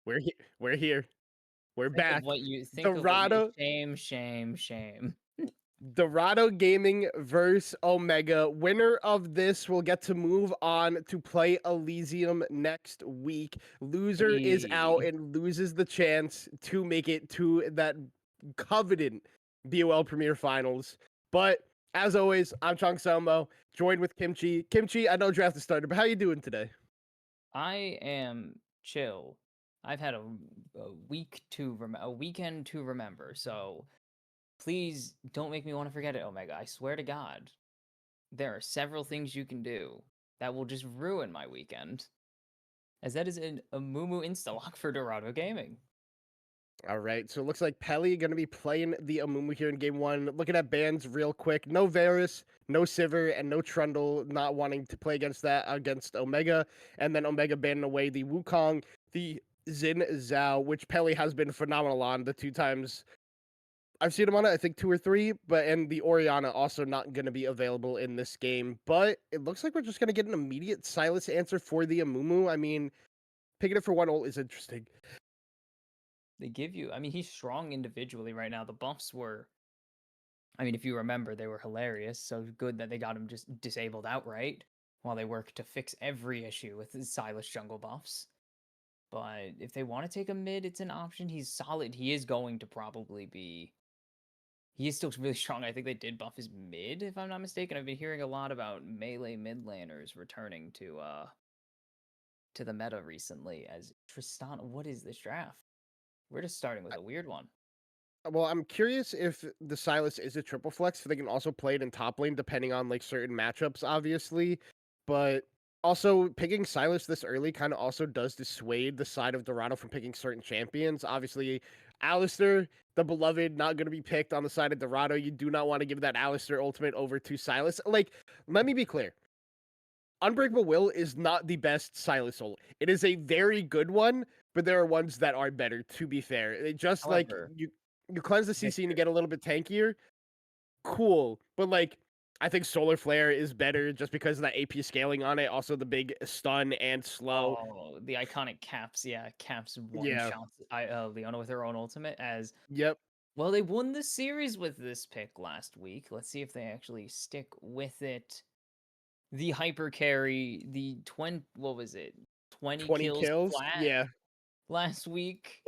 We're here. We're back. Think of what you Dorado shame, shame, shame. Dorado Gaming versus Omega. Winner of this will get to move on to play Elysium next week. Loser is out Hey, and loses the chance to make it to that coveted BOL Premier Finals. But as always, I'm Chong Selmo, joined with Kimchi. Kimchi, I know draft is started, but how you doing today? I am chill. I've had a a weekend to remember. So please don't make me want to forget it, Omega. I swear to God, there are several things you can do that will just ruin my weekend, as that is a Mumu insta lock for Dorado Gaming. All right, so it looks like Pelly going to be playing the Amumu here in game one. Looking at bans real quick. No Varus, no Sivir, and no Trundle not wanting to play against that against Omega. And then Omega banning away the Wukong, the Xin Zhao, which Pelly has been phenomenal on the two times I've seen him on it, I think two or three, and the Oriana also not going to be available in this game. But it looks like we're just going to get an immediate Silas answer for the Amumu. I mean, picking it for one ult is interesting. They give you, I mean, he's strong individually right now. The buffs were, I mean, if you remember, they were hilarious. So good that they got him just disabled outright while they work to fix every issue with his Silas jungle buffs. But if they want to take a mid, it's an option. He's solid. He is going to probably be. He is still really strong. I think they did buff his mid, if I'm not mistaken. I've been hearing a lot about melee mid laners returning to the meta recently. As Tristan, what is this draft? We're just starting with a weird one. Well, I'm curious if the Silas is a triple flex, so they can also play it in top lane depending on like certain matchups, obviously. But also picking Silas this early kind of also does dissuade the side of Dorado from picking certain champions. Obviously, Alistair, the beloved, not going to be picked on the side of Dorado. You do not want to give that Alistair ultimate over to Silas. Like, let me be clear. Unbreakable Will is not the best Silas ult. It is a very good one, but there are ones that are better, to be fair. It just like However, you cleanse the CC and you Victor, get a little bit tankier. Cool. But like I think Solar Flare is better just because of that AP scaling on it. Also the big stun and slow. oh, the iconic Caps, yeah, Caps one Yeah. shots Leona with her own ultimate as Yep. well. They won the series with this pick last week. Let's see if they actually stick with it. The hyper carry, the 20, what was it? 20 20 kills kills. flat Yeah. last week.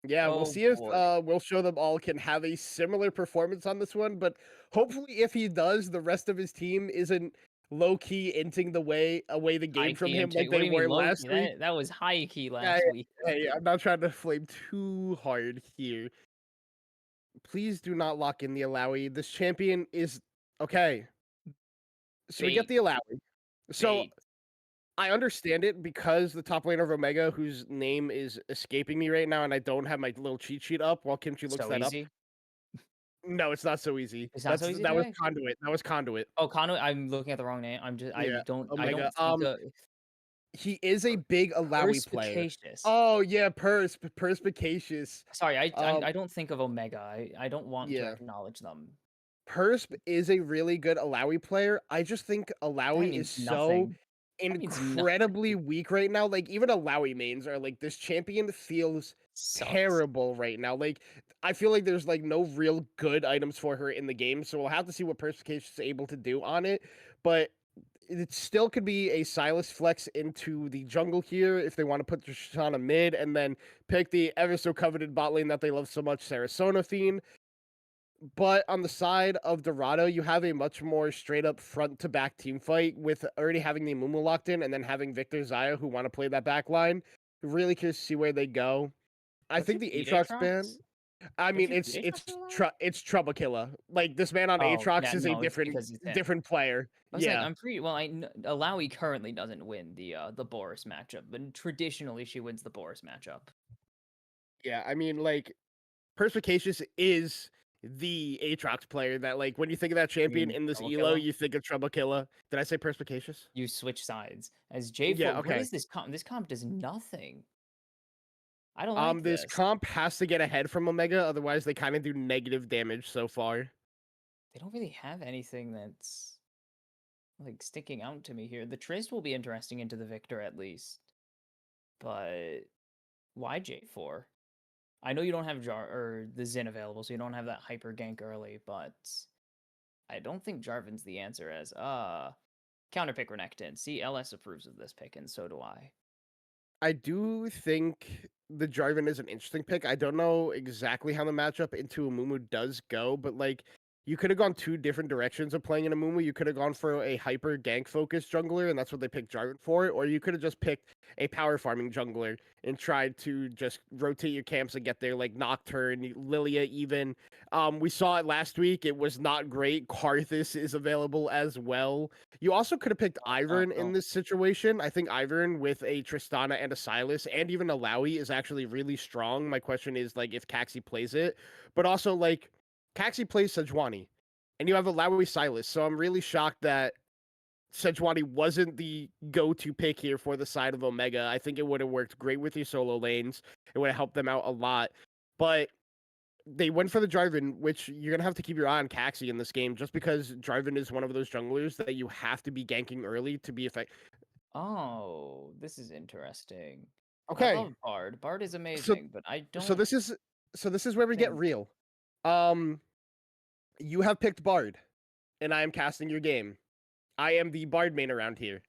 Yeah, we'll Oh see if boy. we'll show them all can have a similar performance on this one, but hopefully if he does, the rest of his team isn't low key inting the way away the game High from key him into like what they do you mean were low last key? week. That was high key Hey, last week. hey, I'm not trying to flame too hard here. Please do not lock in the Alawi. This champion is okay. So we get Bait, the Alawi. So bait. I understand it because the top laner of Omega, whose name is escaping me right now, and I don't have my little cheat sheet up while Kimchi looks So that up. easy. No, it's not so easy. It's not so easy That was today. conduit. That was conduit. Oh, Conway, I'm looking at the wrong name. Yeah, I Omega. don't think of He is a big Alawi player. perspicacious. Oh yeah, perspicacious. Sorry, Um, I don't think of Omega. I don't want to yeah. acknowledge them. Persp is a really good Alawi player. I just think That Alawi is means so nothing. That means incredibly nothing. weak right now. Like even Alawi mains are like this champion feels Sucks. terrible right now. Like I feel like there's like no real good items for her in the game. So we'll have to see what Perspicacious is able to do on it. But it still could be a Silas flex into the jungle here if they want to put Trishana mid and then pick the ever so coveted bot lane that they love so much, Sarasona Fiend. But on the side of Dorado, you have a much more straight up front to back team fight with already having the Mumu locked in and then having Victor Zaya who want to play that back line. Really curious to see where they go. I Don't think you the beat Aatrox ban. Aatrox? I Don't mean, you beat Aatrox in the lab? it's Trouble Killer. Like this man on Oh, Aatrox yeah, is a no, it's because he's him. different player. I was saying Yeah, I'm pretty well. Alawi currently doesn't win the Boris matchup, but traditionally she wins the Boris matchup. yeah. I mean, like Perspicacious is the Aatrox player that like when you think of that You champion mean in this Double elo, Killer? you think of Trouble Killer. Did I say Perspicacious? You switch sides as Yeah. J4. What Okay. is this comp? This comp does nothing. I don't like This this. comp has to get ahead from Omega, otherwise they kind of do negative damage so far. They don't really have anything that's like sticking out to me here. The Trist will be interesting into the Victor at least, but Why J4? I know you don't have Jar or the Zin available, so you don't have that hyper gank early, but I don't think Jarvan's the answer as counterpick Renekton. See, LS approves of this pick, and so do I. I do think the Jarvan is an interesting pick. I don't know exactly how the matchup into Amumu does go, but like you could have gone two different directions of playing in Amumu. You could have gone for a hyper gank focused jungler, and that's what they picked Jarvan for, or you could have just picked a power farming jungler and tried to just rotate your camps and get there, like Nocturne, Lilia, even. We saw it last week. It was not great. Karthus is available as well. You also could have picked Oh, Ivern in don't. this situation. I think Ivern with a Tristana and a Silas and even a Lowy is actually really strong. My question is like if Caxi plays it, but also like Caxi plays Sejuani, and you have a Lowy Silas. So I'm really shocked that Sejuani wasn't the go-to pick here for the side of Omega. I think it would have worked great with your solo lanes. It would have helped them out a lot, but they went for the Jarvan, which you're gonna have to keep your eye on Caxi in this game, just because Jarvan is one of those junglers that you have to be ganking early to be effective. Oh, this is interesting. I Okay, love Bard. Bard is so amazing, but I so don't this is so this is where we get think. real. Um, you have picked Bard, and I am casting your game. I am the Bard main around here.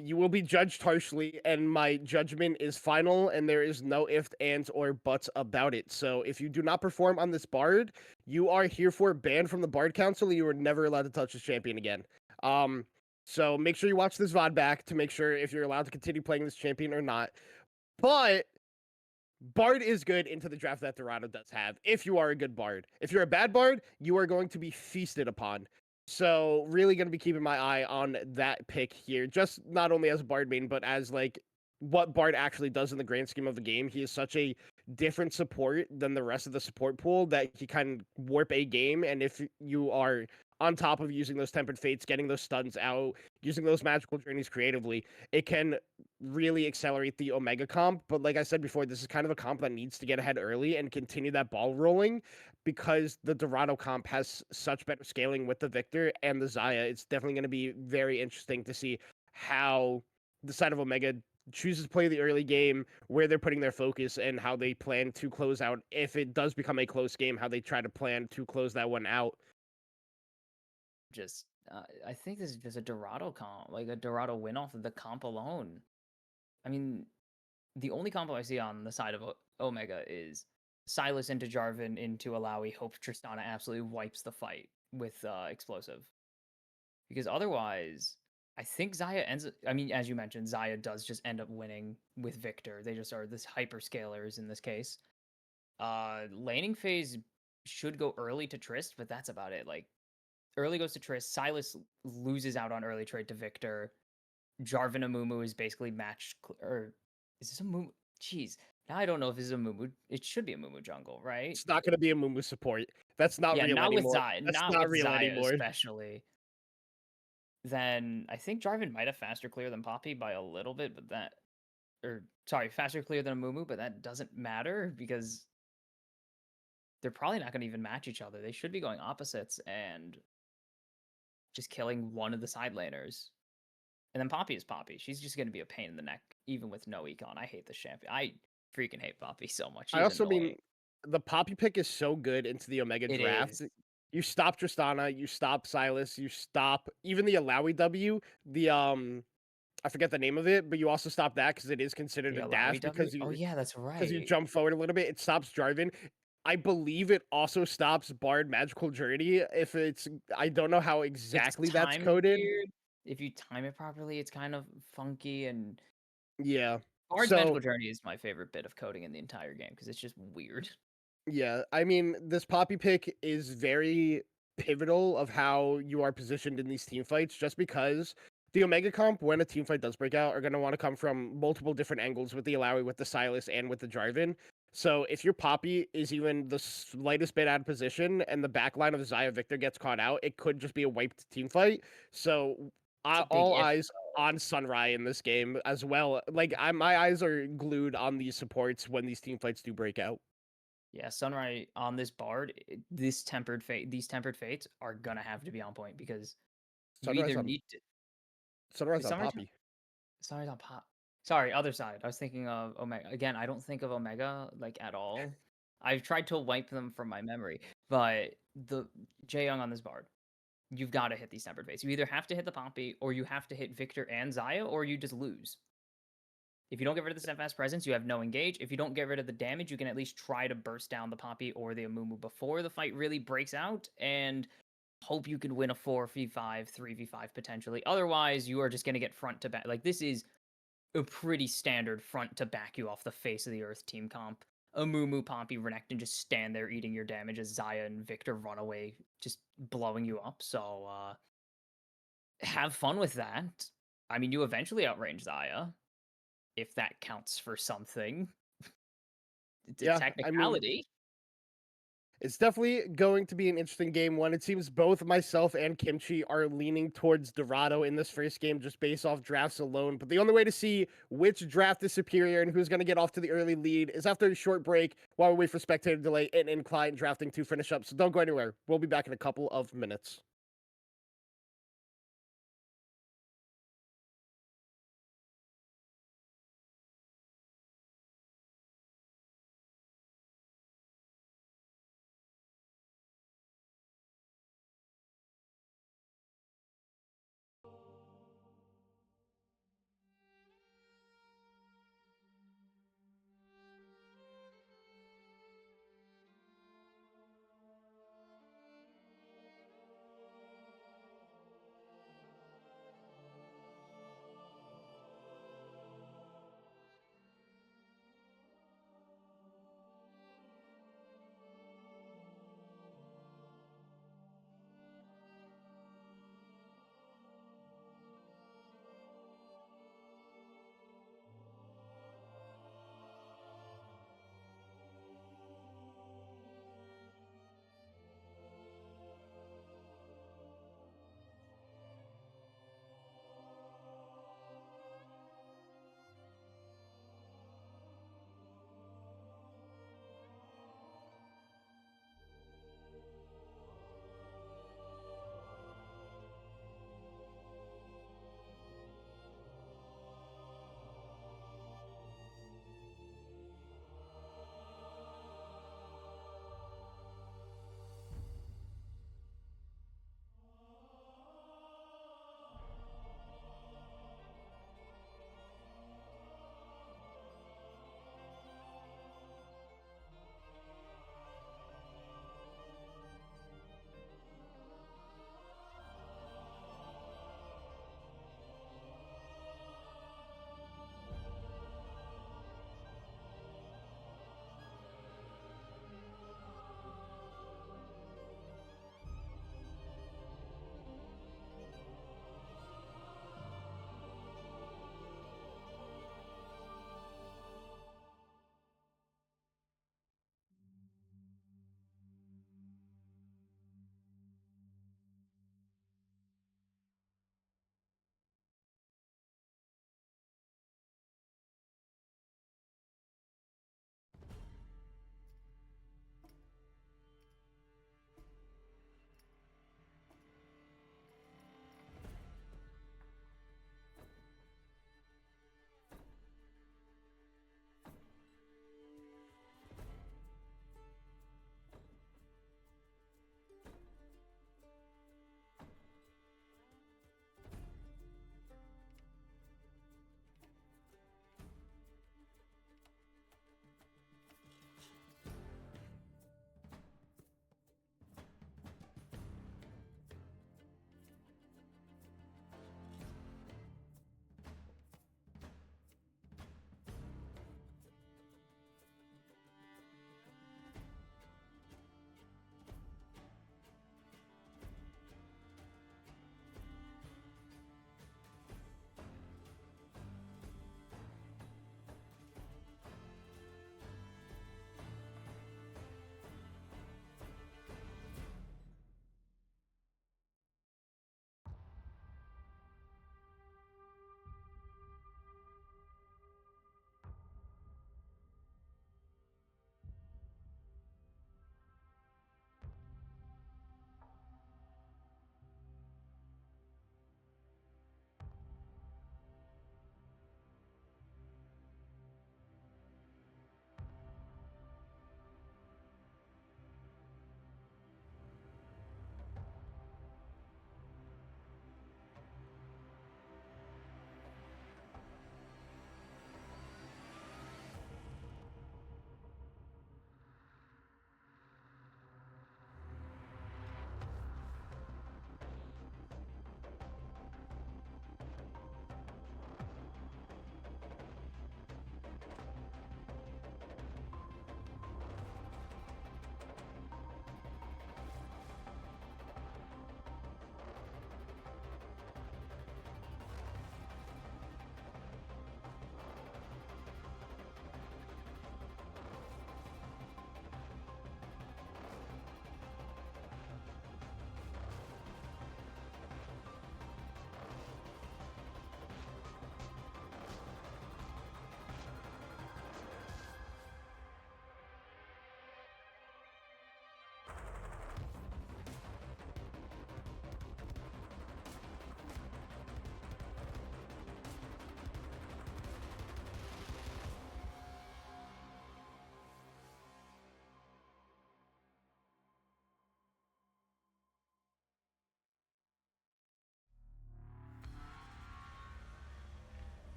You will be judged harshly, and my judgment is final, and there is no ifs, ands, or buts about it. So if you do not perform on this Bard, you are herefore banned from the Bard Council. You are never allowed to touch this champion again. Um, so make sure you watch this VOD back to make sure if you're allowed to continue playing this champion or not. But Bard is good into the draft that Dorado does have. If you are a good Bard, if you're a bad Bard, you are going to be feasted upon. So really going to be keeping my eye on that pick here, just not only as a Bard main, but as like what Bard actually does in the grand scheme of the game. He is such a different support than the rest of the support pool that he can warp a game. And if you are on top of using those tempered fates, getting those stuns out, using those magical journeys creatively, it can really accelerate the Omega comp. But like I said before, this is kind of a comp that needs to get ahead early and continue that ball rolling because the Dorado comp has such better scaling with the Victor and the Zaya. It's definitely going to be very interesting to see how the side of Omega chooses to play the early game, where they're putting their focus, and how they plan to close out. If it does become a close game, how they try to plan to close that one out. Just, I think this is just a Dorado comp, like a Dorado win off of the comp alone. I mean, the only combo I see on the side of Omega is Silas into Jarvan into Alawi. Hope Tristana absolutely wipes the fight with explosive. Because otherwise, I think Zaya ends. I mean, as you mentioned, Zaya does just end up winning with Victor. They just are this hyperscalers in this case. Laning phase should go early to Trist, but that's about it. Like early goes to Trist. Silas loses out on early trade to Victor. Jarvan Amumu is basically matched, or is this a Mumu? Jeez, now I don't know if this is a Mumu. It should be a Mumu jungle, right? It's not going to be a Mumu support. That's not Yeah, real not with anymore. Zaya, That's not not with real Zaya anymore. especially. Then I think Jarvan might have faster clear than Poppy by a little bit, but that, or sorry, faster clear than a Mumu, but that doesn't matter because they're probably not going to even match each other. They should be going opposites and just killing one of the side laners. And then Poppy is Poppy. She's just going to be a pain in the neck, even with no econ. I hate this champion. I freaking hate Poppy so much. I She's also mean annoying. the Poppy pick is so good into the Omega It draft. is. You stop Tristana, you stop Silas, you stop even the Alawi W, the I forget the name of it, but you also stop that because it is considered The a Alawi dash W? Oh, yeah, that's because you right. jump forward a little bit. It stops Jarvan. I believe it also stops Bard Magical Journey. If it's, I don't know how It's exactly that's timed coded. weird. If you time it properly, it's kind of funky. And Yeah. Bard's So Magical Journey is my favorite bit of coding in the entire game because it's just weird. yeah, I mean, this Poppy pick is very pivotal of how you are positioned in these team fights, just because the Omega comp, when a team fight does break out, are going to want to come from multiple different angles with the Alawi, with the Silas, and with the Jarvan. So if your Poppy is even the slightest bit out of position and the back line of Zaya Victor gets caught out, it could just be a wiped team fight. So It's a big all if, eyes though. on Sunrai in this game as well. Like my eyes are glued on these supports when these team fights do break out. Yeah, Sunrise on this Bard, this tempered fate, these tempered fates are gonna have to be on point because you Sunrise either on need to. Sunrise Is on Sunrise Poppy. Sunrise on pop? Sorry, other side. I was thinking of Omega. Again, I don't think of Omega like at all. I've tried to wipe them from my memory, but the Young on this board, you've got to hit these tempered phase. You either have to hit the Poppy, or you have to hit Victor and Zaya, or you just lose. If you don't get rid of the steadfast presence, you have no engage. If you don't get rid of the damage, you can at least try to burst down the Poppy or the Amumu before the fight really breaks out, and hope you can win a 4v5, 3v5 potentially. Otherwise, you are just going to get front to back. Like, this is a pretty standard front to back you off the face of the earth team comp. Amumu, Poppy, Renekton just stand there eating your damage as Zaya and Victor run away, just blowing you up. So, have fun with that. I mean, you eventually outrange Zaya, if that counts for something. It's a Yeah, I mean, technicality. it's definitely going to be an interesting game one. It seems both myself and Kimchi are leaning towards Dorado in this first game just based off drafts alone. But the only way to see which draft is superior and who's going to get off to the early lead is after a short break while we wait for spectator delay and client drafting to finish up. So don't go anywhere. We'll be back in a couple of minutes.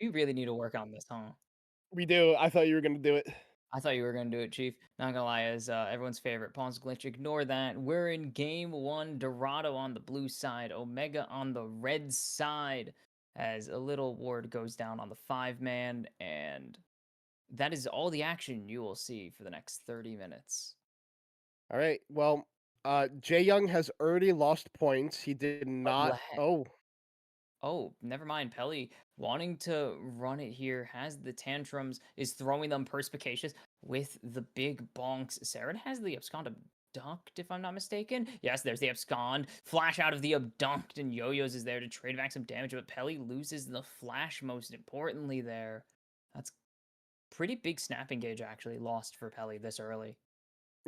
We really need to work on this, huh? We do. I thought you were gonna do it. I thought you were gonna do it, Chief. Not gonna lie, as everyone's favorite pawns glitch. Ignore that. We're in game one. Dorado on the blue side, Omega on the red side. As a little ward goes down on the 5-man, and that is all the action you will see for the next 30 minutes. All right. Well, Jay Young has already lost points. He did But not. Oh, oh, never mind. Pelly wanting to run it here, has the tantrums, is throwing them perspicacious with the big bonks. Saren has the abscond abduct, if I'm not mistaken. Yes, there's the abscond. Flash out of the abduct, and Yo-Yo's is there to trade back some damage, but Pelly loses the flash most importantly there. That's pretty big snapping gauge actually lost for Pelly this early.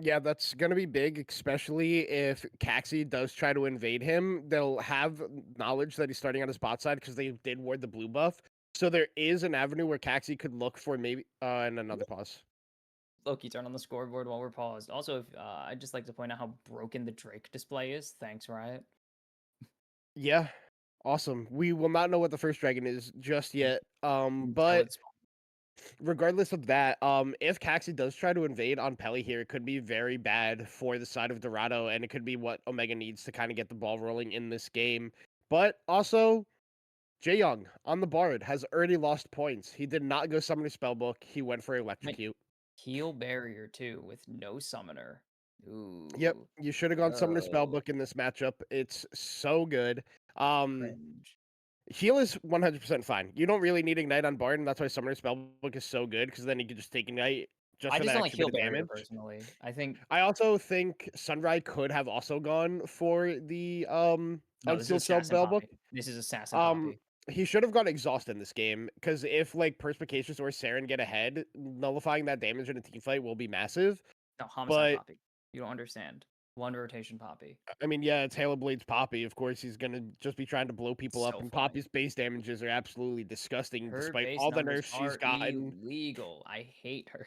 yeah, that's gonna be big, especially if Caxi does try to invade him. They'll have knowledge that he's starting on his bot side because they did ward the blue buff. So there is an avenue where Caxi could look for maybe and another pause. Loki turn on the scoreboard while we're paused. Also, if I'd just like to point out how broken the Drake display is. Thanks, Riot. Yeah, awesome. We will not know what the first dragon is just yet. Until But it's regardless of that, if Caxi does try to invade on Pelly here, it could be very bad for the side of Dorado, and it could be what Omega needs to kind of get the ball rolling in this game. But also, Jae Young on the Bard has already lost points. He did not go Summoner Spellbook. He went for went Electrocute. heal barrier too with no summoner. Yep, Ooh, you should have gone Summoner oh, Spellbook in this matchup. It's so good. Um, cringe. Heal is 100% fine. You don't really need Ignite on Bard, and that's why Summoner Spellbook is so good, because then you can just take Ignite just I for just that don't like extra bit heal of barrier damage. personally. I think I also think Sunrai could have also gone for the no, this Unsealed is Assassin Spellbook. Poppy. This is Assassin Um, Poppy. he should have gone Exhaust in this game, because if like Perspicacious or Saren get ahead, nullifying that damage in a team fight will be massive. No, Homicide But Poppy. You don't understand. One rotation Poppy. I mean, yeah, it's Halo Blade's Poppy. Of course, he's gonna just be trying to blow people up, So and funny. Poppy's base damages are absolutely disgusting, Her despite base all the numbers nerfs she's are gotten. illegal. I hate her.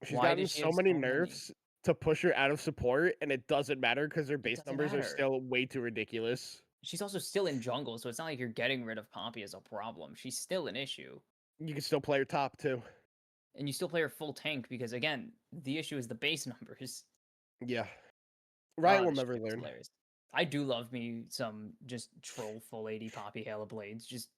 She's Why gotten does she so have many so many? nerfs to push her out of support, and it doesn't matter because her It base doesn't numbers are matter. still way too ridiculous. She's also still in jungle, so it's not like you're getting rid of Poppy as a problem. She's still an issue. You can still play her top too. And you still play her full tank because again, the issue is the base numbers. Yeah, Riot Oh, will this never shit is learn. hilarious. I do love me some just troll full AD Poppy Hella Blades. Just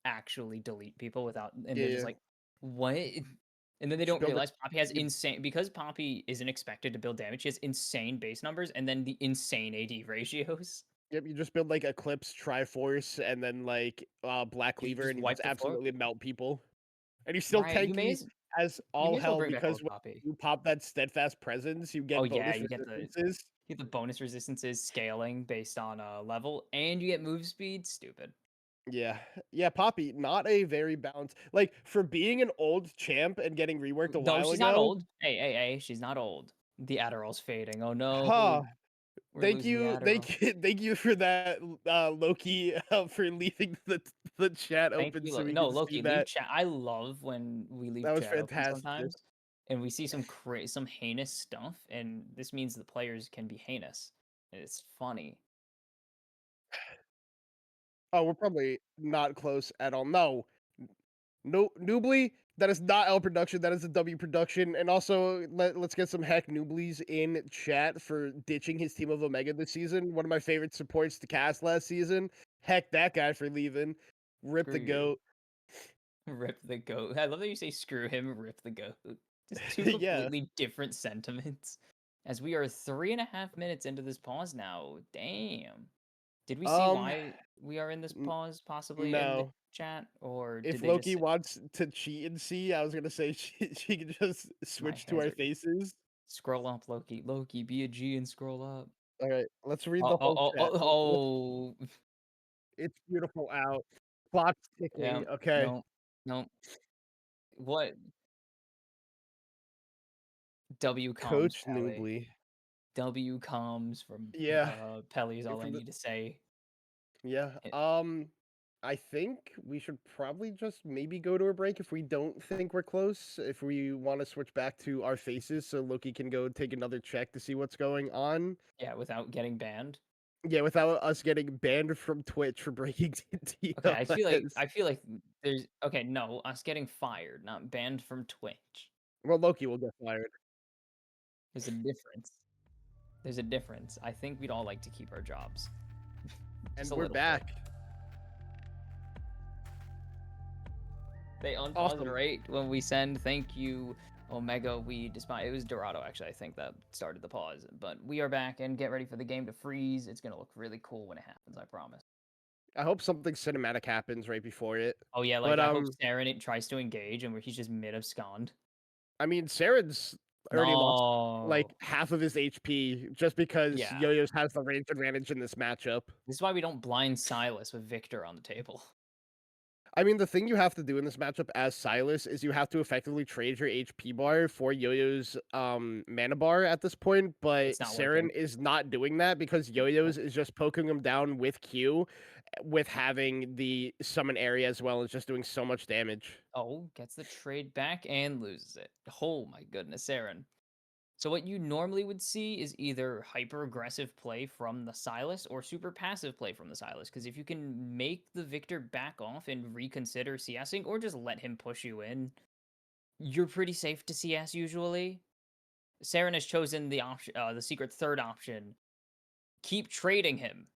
actually delete people without, and Yeah, they're just yeah. like, what? And then they Just don't build it. realize Poppy has You, insane because Poppy isn't expected to build damage. She has insane base numbers and then the insane AD ratios. yep, you just build like Eclipse, Triforce, and then like Black You Cleaver, just and you wipe just the floor. absolutely melt people. And he's still Right. tanky as You all may as well hell bring back because old when Poppy. you pop that steadfast presence, you Oh get yeah, bonus resistances. you get the bonus resistances scaling based on level, and you get move speed. Stupid. Yeah. Yeah, Poppy, not a very balanced like for being an old champ and getting reworked a No, while she's not ago. old. Hey, she's not old. The Adderall's fading. Oh no, Huh. we're losing the Adderall. Thank you for that, Loki, for leaving the chat Thank open you. so we No, can see Loki, leave that. chat. I love when we leave That was chat open fantastic. sometimes, and we see some heinous stuff, and this means the players can be heinous. It's funny. Oh, we're probably not close at all. No. No, Noobly, that is not L production. That is a W production. And also, let's get some heck Nooblies in chat for ditching his team of Omega this season. One of my favorite supports to cast last season. Heck that guy for leaving. Rip Screw the you. goat. Rip the goat. I love that you say screw him, rip the goat. Just two Yeah. completely different sentiments. As we are 3.5 minutes into this pause now. Damn. Did we see Um. why we are in this n- pause possibly in the no. chat? Or did If they just Loki say wants to cheat and see, I was gonna say she can just my switch to our hazard? faces. Scroll up, Loki. Loki, be a G and scroll up. All right, let's read Oh, the oh, whole oh, chat. oh, oh. It's beautiful out. Clock's Yeah. ticking. Okay, No, no. What? W comes, Coach Pelly. Noobly. W comes from Yeah, Pelly is all I from the need to say. yeah. I think we should probably just maybe go to a break if we don't think we're close. If we want to switch back to our faces, so Loki can go take another check to see what's going on. Yeah, without getting banned. Yeah, without us getting banned from Twitch for breaking Okay, I feel like TOS. there's okay, no, us getting fired, not banned from Twitch. Well, Loki will get fired. There's a difference. There's a difference. I think we'd all like to keep our jobs. Just And a we're little bit. back. They unpause it Awesome. right when we send thank you Omega. We despite it was Dorado actually. I think that started the pause. But we are back and get ready for the game to freeze. It's gonna look really cool when it happens. I promise. I hope something cinematic happens right before it. Oh yeah, like But I hope Saren it tries to engage and where he's just mid abscond. I mean, Saren's already lost like No. half of his HP just because Yeah. Yo-Yo's has the range advantage in this matchup. This is why we don't blind Silas with Victor on the table. I mean, the thing you have to do in this matchup as Silas is you have to effectively trade your HP bar for Yo-Yo's mana bar at this point, but It's not working. Saren is not doing that because Nope. Yo-Yo's is just poking him down with Q with having the summon area as well and just doing so much damage. Oh, gets the trade back and loses it. Oh my goodness, Saren. So what you normally would see is either hyper aggressive play from the Silas or super passive play from the Silas. Because if you can make the Victor back off and reconsider CSing or just let him push you in, you're pretty safe to CS usually. Saren has chosen the option, the secret third option. Keep trading him.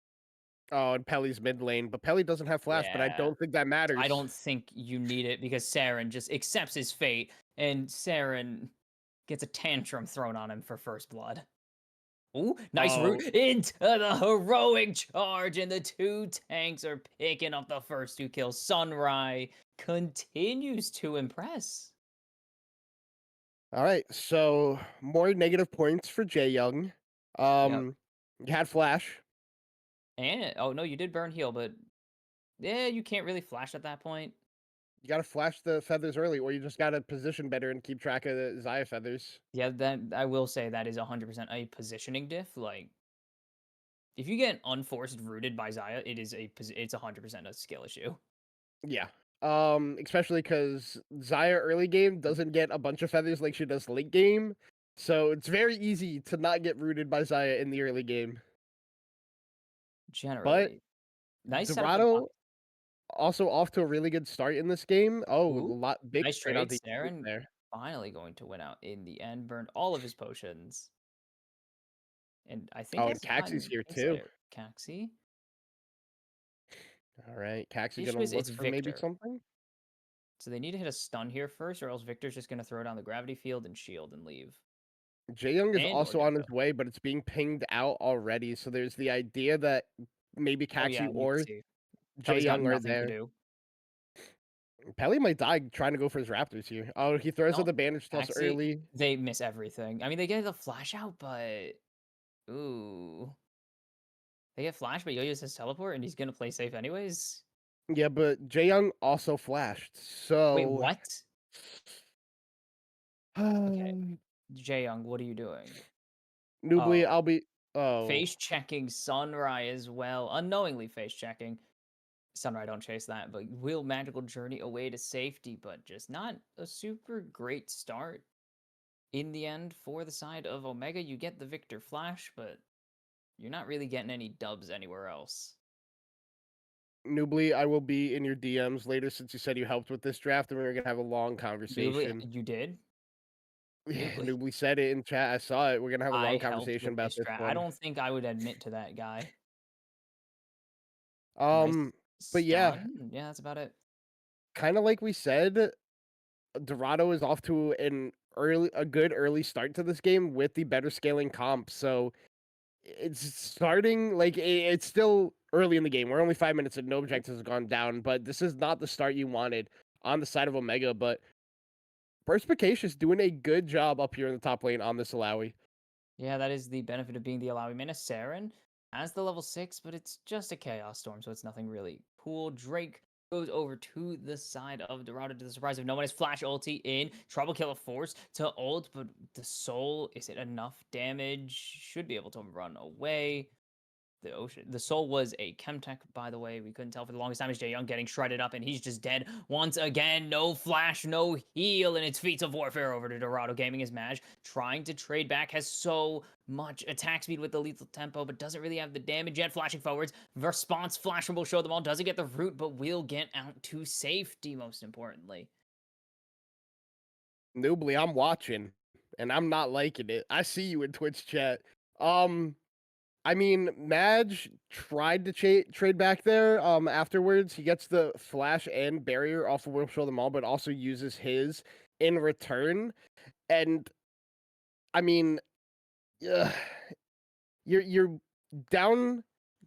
Oh, and Pelly's mid lane, but Pelly doesn't have flash, but I Yeah, don't think that I matters. don't think you need it because Saren just accepts his fate, and Saren gets a tantrum thrown on him for first blood. Ooh, nice route Oh, into the heroic charge, and the two tanks are picking up the first two kills. Sunrai continues to impress. all right. So more negative points for Jay Young. Yep. You had flash. And oh no, you did burn heal, but yeah, you can't really flash at that point. You got to flash the feathers early, or you just got to position better and keep track of the Zaya feathers. Yeah, that I will say that is 100% a positioning diff. Like if you get unforced rooted by Zaya, it's 100% a skill issue. Yeah. Especially because Zaya early game doesn't get a bunch of feathers like she does late game, so it's very easy to not get rooted by Zaya in the early game. But Generally, nice setup of Dorado also off to a really good start in this game. Oh, a ooh, lot big nice trade trade. onto Saren there. finally going to win out in the end. Burned all of his potions, and I think Oh, and has Caxie's gotten here too. Kingslayer. Caxi. All right, Caxie The gonna issue is look it's for maybe Victor, something. so they need to hit a stun here first, or else Victor's just going to throw down the gravity field and shield and leave. Jae Young is And or also on Deco. his way, but it's being pinged out already. So there's the idea that maybe Oh yeah, Caxie you can or see Jae Pelly's got Young are nothing to there. do. Pelly might die trying to go for his Raptors here. Oh, he throws out No, the bandage toss actually, early. they miss everything. I mean, they get the flash out, but ooh, they get flash, but Yo-Yo says teleport, and he's gonna play safe anyways. Yeah, but Jae Young also flashed. Wait, So what? Okay, Jaeyoung, what are you doing? Noobly, Oh, I'll be oh. face checking Sunrai as well, unknowingly face checking. Sunrai don't chase that, but will magical journey away to safety, but just not a super great start. In the end, for the side of Omega, you get the Victor Flash, but you're not really getting any dubs anywhere else. Noobly, I will be in your DMs later since you said you helped with this draft and we were gonna have a long Noobly, conversation. you did? Yeah, Noobly, Noobly said it in chat. I saw it. We're gonna have a I long helped conversation with about this this draft. I one. don't think I would admit to that guy. Nice Um, but yeah, stun. Yeah, that's about it. kind of like we said, Dorado is off to a good early start to this game with the better scaling comp. So it's starting like it's still early in the game. We're only 5 minutes and no objectives have gone down, but this is not the start you wanted on the side of Omega. But Perspicacious doing a good job up here in the top lane on this Alawi. Yeah, that is the benefit of being the Alawi mana. Saren has the level 6, but it's just a Chaos Storm, so it's nothing really cool. Drake goes over to the side of Dorado to the surprise of no one. Is Flash ulti in. Trouble Killer Force to ult, but the Soul, is it enough damage? Should be able to run away. the ocean. The soul was a Chemtech, by the way. We couldn't tell for the longest time. Is Jay Young getting shredded up, and he's just dead once again. No flash, no heal, and it's Feats of Warfare over to Dorado gaming his match. Trying to trade back, has so much attack speed with the lethal tempo, but doesn't really have the damage yet. Flashing forwards, response flash will show them all. Doesn't get the root, but will get out to safety, most importantly. Noobly, I'm watching, and I'm not liking it. I see you in Twitch chat. Um, I mean, Madge tried to trade back there. Afterwards, he gets the flash and barrier off of Will Show Them All, but also uses his in return. And I mean, uh, you're down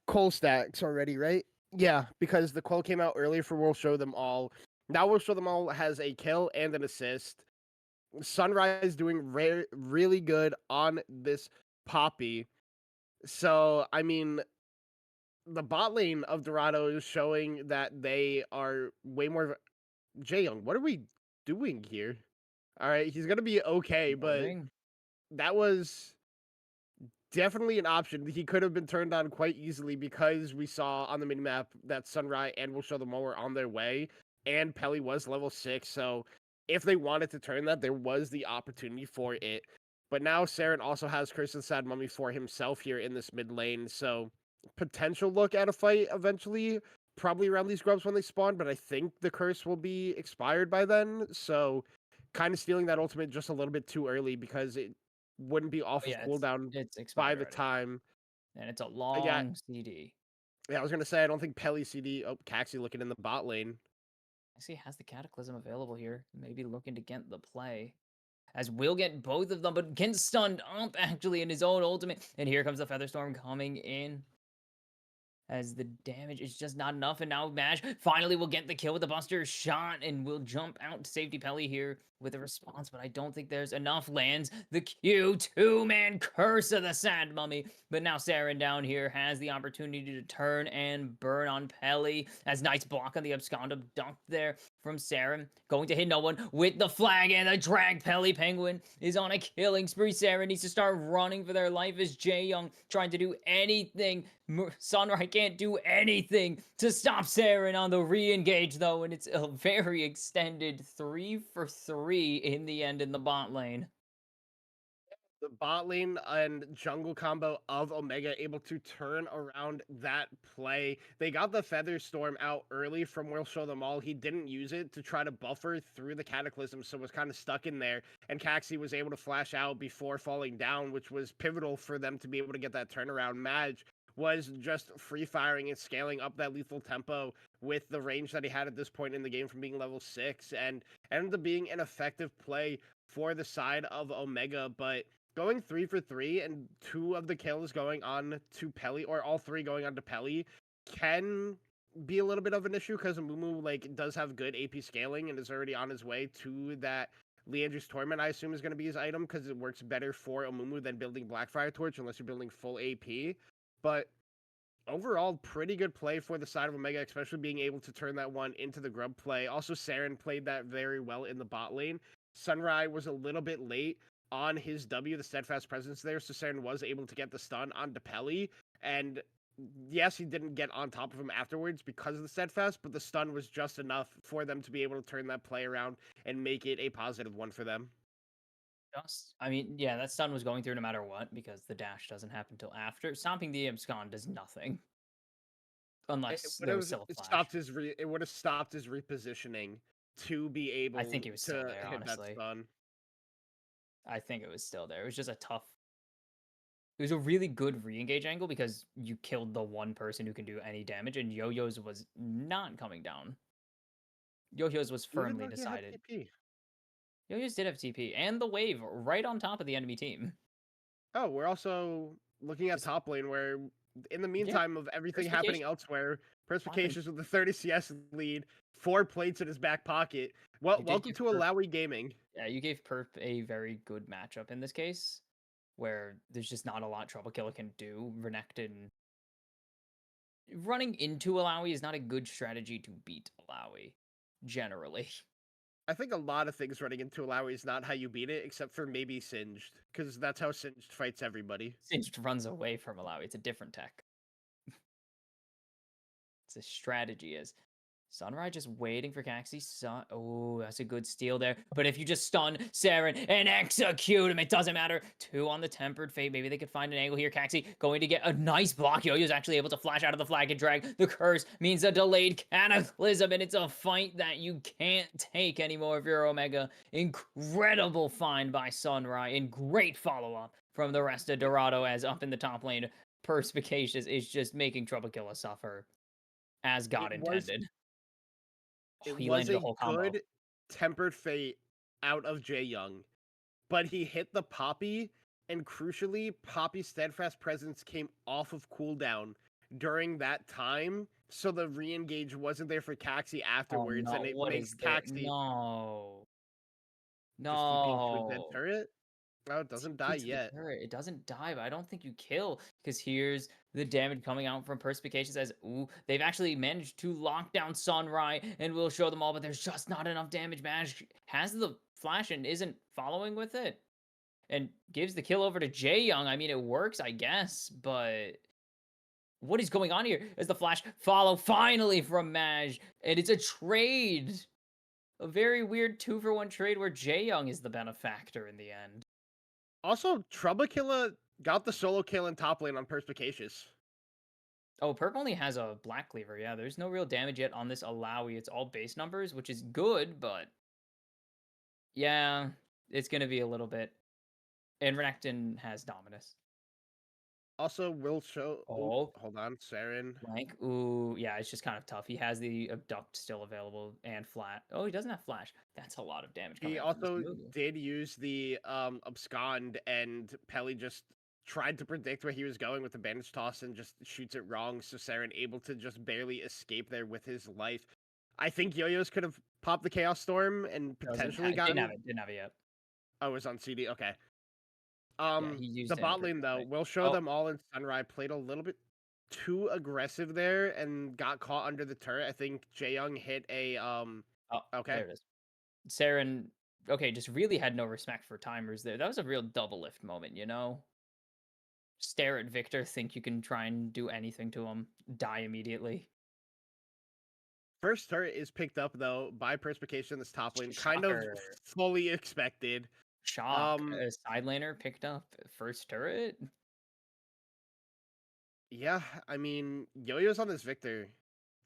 coal stacks already, right? Yeah, because the quote came out earlier for Will Show Them All. Now Will Show Them All has a kill and an assist. Sunrise doing really good on this Poppy. So, I mean, the bot lane of Dorado is showing that they are way more. Jae Young, what are we doing here? All right, he's gonna be okay, but Loading. that was definitely an option. He could have been turned on quite easily because we saw on the minimap that Sunrise and Will Show Them All were on their way, and Pelly was level 6. So if they wanted to turn that, there was the opportunity for it. But now Saren also has Curse of the Sad Mummy for himself here in this mid lane. So potential look at a fight eventually, probably around these grubs when they spawn. But I think the curse will be expired by then. So kind of stealing that ultimate just a little bit too early because it wouldn't be Oh, off of yeah, it's cooldown it's by expired the already, time. and it's a Yeah, long CD. yeah, I was gonna say I don't think Pelly CD. Oh, Caxi looking in the bot lane. Actually has the Cataclysm available here. Maybe looking to get the play. As will get both of them, but gets stunned up actually in his own ultimate. And here comes the Featherstorm coming in. As the damage is just not enough. And now Mash finally will get the kill with the Buster shot and will jump out to safety. Pelly here with a response, but I don't think there's enough. Lands the Q, two-man curse of the Sad Mummy. But now Saren down here has the opportunity to turn and burn on Pelly. As nice block on the Absconda dunked there from Saren. Going to hit no one with the flag and the drag. Pelly Penguin is on a killing spree. Saren needs to start running for their life as Jae Young trying to do anything. Sunrise can't do anything to stop Saren on the re-engage though, and it's a very extended 3 for 3 in the end in the bot lane. The bot lane and jungle combo of Omega able to turn around that play. They got the Feather Storm out early from Will Show Them All. He didn't use it to try to buffer through the Cataclysm, so was kind of stuck in there. And Caxi was able to flash out before falling down, which was pivotal for them to be able to get that turnaround. Madge was just free firing and scaling up that lethal tempo with the range that he had at this point in the game from being level 6 and ended up being an effective play for the side of Omega. But going 3 for 3 and 2 of the kills going on to Pelly, or all 3 going on to Pelly, can be a little bit of an issue because Mumu like does have good AP scaling and is already on his way to that. Leandri's Torment, I assume, is going to be his item because it works better for Amumu than building Blackfire Torch unless you're building full AP. But overall, pretty good play for the side of Omega, especially being able to turn that one into the grub play. Also, Saren played that very well in the bot lane. Sunrise was a little bit late on his W, the steadfast presence there, so Saren was able to get the stun on Depelli. And yes, he didn't get on top of him afterwards because of the steadfast, but the stun was just enough for them to be able to turn that play around and make it a positive one for them. Just, I mean, yeah, that stun was going through no matter what because the dash doesn't happen till after. Stomping the Abscond does nothing It unless would there was have still a stopped flash. his it would have stopped his repositioning to be I think able he was still to there, hit that honestly. stun. I think it was still there. It was just a tough. It was a really good re-engage angle because you killed the one person who can do any damage, and Yo-Yo's was not coming down. Yo-Yo's was Even firmly though he had decided. TP. Yo-Yo's did have TP and the wave right on top of the enemy team. Oh, we're also looking at Just top lane where in the yeah, meantime of everything happening diversification. elsewhere, Slapping. Perspicacious with the 30 CS lead, 4 plates in his back pocket. You Well, did welcome give to Perp. Alawi Gaming. Yeah, you gave Perp a very good matchup in this case, where there's just not a lot Trouble Killer can do. Renekton running into Alawi is not a good strategy to beat Alawi, generally. I think a lot of things running into Alawi is not how you beat it, except for maybe Singed, because that's how Singed fights everybody. Singed runs away from Alawi. It's a different tech. The strategy is Sunrise just waiting for Caxi. Oh, that's a good steal there. But if you just stun Saren and execute him, it doesn't matter. Two on the Tempered Fate. Maybe they could find an angle here. Caxi going to get a nice block. Yo-Yo's actually able to flash out of the flag and drag. The curse means a delayed cataclysm, and it's a fight that you can't take anymore if you're Omega. Incredible find by Sunrise, and great follow-up from the rest of Dorado, as up in the top lane, Perspicacious is just making Trouble Killer suffer as God It was intended. Oh, it he was landed a a whole combo. good tempered fate out of Jay Young, but he hit the Poppy, and crucially, Poppy's steadfast presence came off of cooldown during that time, so the re-engage wasn't there for Caxi Oh afterwards, no, and it what makes is this? Caxi No. just TPing to a dead No. turret. Oh, it doesn't die TP to the yet. turret. It doesn't die, but I don't think you kill, because here's the damage coming out from Perspicacious as, ooh, they've actually managed to lock down Sunrise, and we'll show them all, but there's just not enough damage. Mash has the flash and isn't following with it, and gives the kill over to Jay Young. I mean, it works, I guess, but what is going on here? As the flash follow finally from Maj, and it's a trade. A very weird 2-for-1 trade where Jay Young is the benefactor in the end. Also, Troublekiller got the solo kill in top lane on Perspicacious. Oh, Perp only has a Black Cleaver. Yeah, there's no real damage yet on this Alawi. It's all base numbers, which is good, but yeah, it's going to be a little bit. And Renekton has Dominus. Also, will show. Oop, Oh, hold on, Saren. blank. Ooh, yeah, it's just kind of tough. He has the Abduct still available and Flat. Oh, he doesn't have Flash. That's a lot of damage He coming out from this also move. did use the abscond, and Pelly just tried to predict where he was going with the bandage toss and just shoots it wrong. So Saren able to just barely escape there with his life. I think Yo-Yo's could have popped the Chaos Storm and Doesn't potentially didn't gotten. have it. Didn't have it yet. Oh, it was on CD. Okay. Yeah, he The used it in bot pretty lane good though, fight. will show Oh, them all in Sunrise played a little bit too aggressive there and got caught under the turret. I think Jaeyoung hit a oh, okay. there it is. Saren, okay, just really had no respect for timers there. That was a real double lift moment, you know? Stare at Victor, think you can try and do anything to him, die immediately. First turret is picked up though by Perspication in this top lane, kind of Shocker. fully expected. Shock. Um A side laner picked up first turret? yeah, I mean Yo-Yo's on this Victor.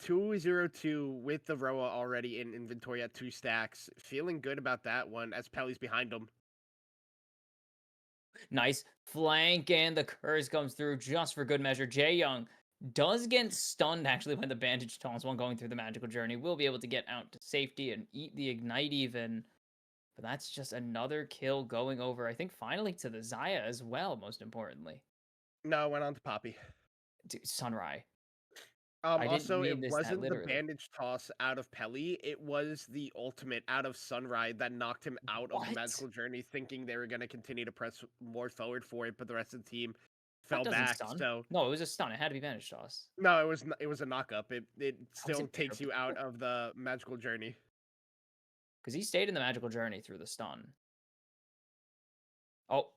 2-0-2 with the Roa already in inventory at 2 stacks. Feeling good about that one as Pelly's behind him. Nice flank, and the curse comes through just for good measure. Jay Young does get stunned actually when the bandage taunts while going through the magical journey. Will be able to get out to safety and eat the ignite even. But that's just another kill going over, I think, finally to the Zaya as well, most importantly. No, went on to Poppy. Dude, Sunrai. I didn't Also, it mean this that wasn't the literally. bandage toss out of Pelly. It was the ultimate out of Sunrise that knocked him out of the What? magical journey, thinking they were going to continue to press more forward for it, but the rest of the team That fell doesn't back. stun. So No, it was a stun. It had to be Vanish Toss. no, it was a knock up. It How is still it better takes you out before? of the magical journey. Because he stayed in the magical journey through the stun. Oh,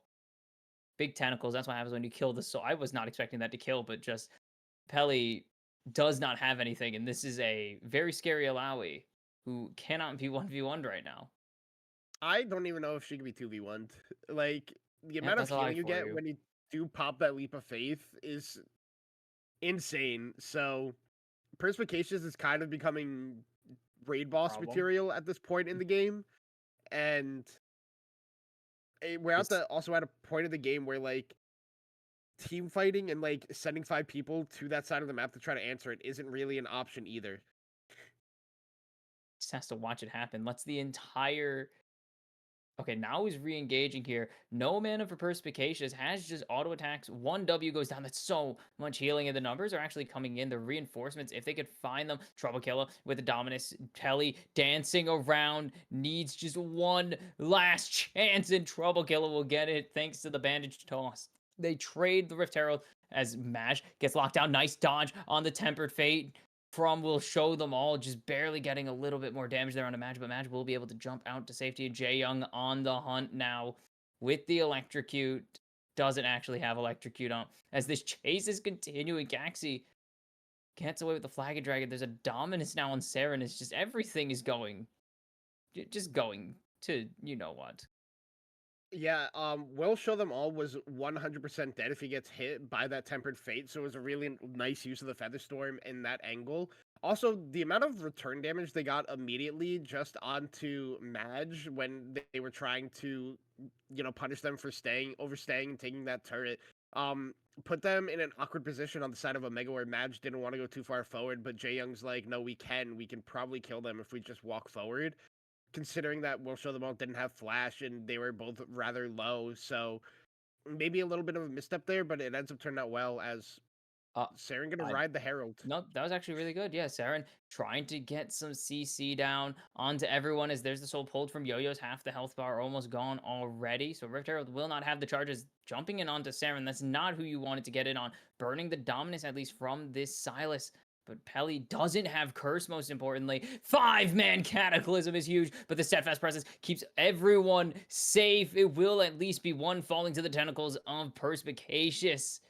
big tentacles. That's what happens when you kill the soul. I was not expecting that to kill, but just Pelly does not have anything, and this is a very scary Alawi who cannot be 1v1'd right now. I don't even know if she could be 2v1. Like the Yep, amount of that's Alawi healing you for get you. when you do pop that leap of faith is insane. So Perspicacious is kind of becoming raid boss Problem. material at this point in the game, and we're at This the also at a point of the game where like team fighting and like sending 5 people to that side of the map to try to answer it isn't really an option either. just has to watch it happen. Let's the entire. Okay, now he's re-engaging here. No mana for Perspicacious, has just auto attacks. 1W goes down. That's so much healing, and the numbers are actually coming in. The reinforcements, if they could find them. Trouble Killer with the Dominus. Pelly dancing around. Needs just one last chance, and Trouble Killer will get it thanks to the bandage toss. They trade the Rift Herald as Mash gets locked down. Nice dodge on the Tempered Fate from will show them all, just barely getting a little bit more damage there on a Maj, but Maj will be able to jump out to safety. Jay Young on the hunt now with the Electrocute. Doesn't actually have Electrocute on as this chase is continuing. Gaxi gets away with the Flag and Dragon. There's a dominance now on Saren. It's just everything is going, just going to you know what. Yeah, Will Show Them All was 100% dead if he gets hit by that Tempered Fate, so it was a really nice use of the Feather Storm in that angle. Also, the amount of return damage they got immediately just onto Madge when they were trying to, punish them for overstaying and taking that turret, um, put them in an awkward position on the side of Omega where Madge didn't want to go too far forward, but Jae Young's like, no, we can probably kill them if we just walk forward, considering that Will Show Them All didn't have flash and they were both rather low. So maybe a little bit of a misstep there, but it ends up turning out well as Uh, Saren gonna I ride the Herald. No, that was actually really good. Yeah, Saren trying to get some CC down onto everyone as there's the soul pulled from Yo-Yo's. Half the health bar almost gone already. So Rift Herald will not have the charges jumping in onto Saren. That's not who you wanted to get in on. Burning the dominance, at least from this Silas. But Pelly doesn't have curse, most importantly. 5-man cataclysm is huge, but the steadfast presence keeps everyone safe. It will at least be one falling to the tentacles of Perspicacious.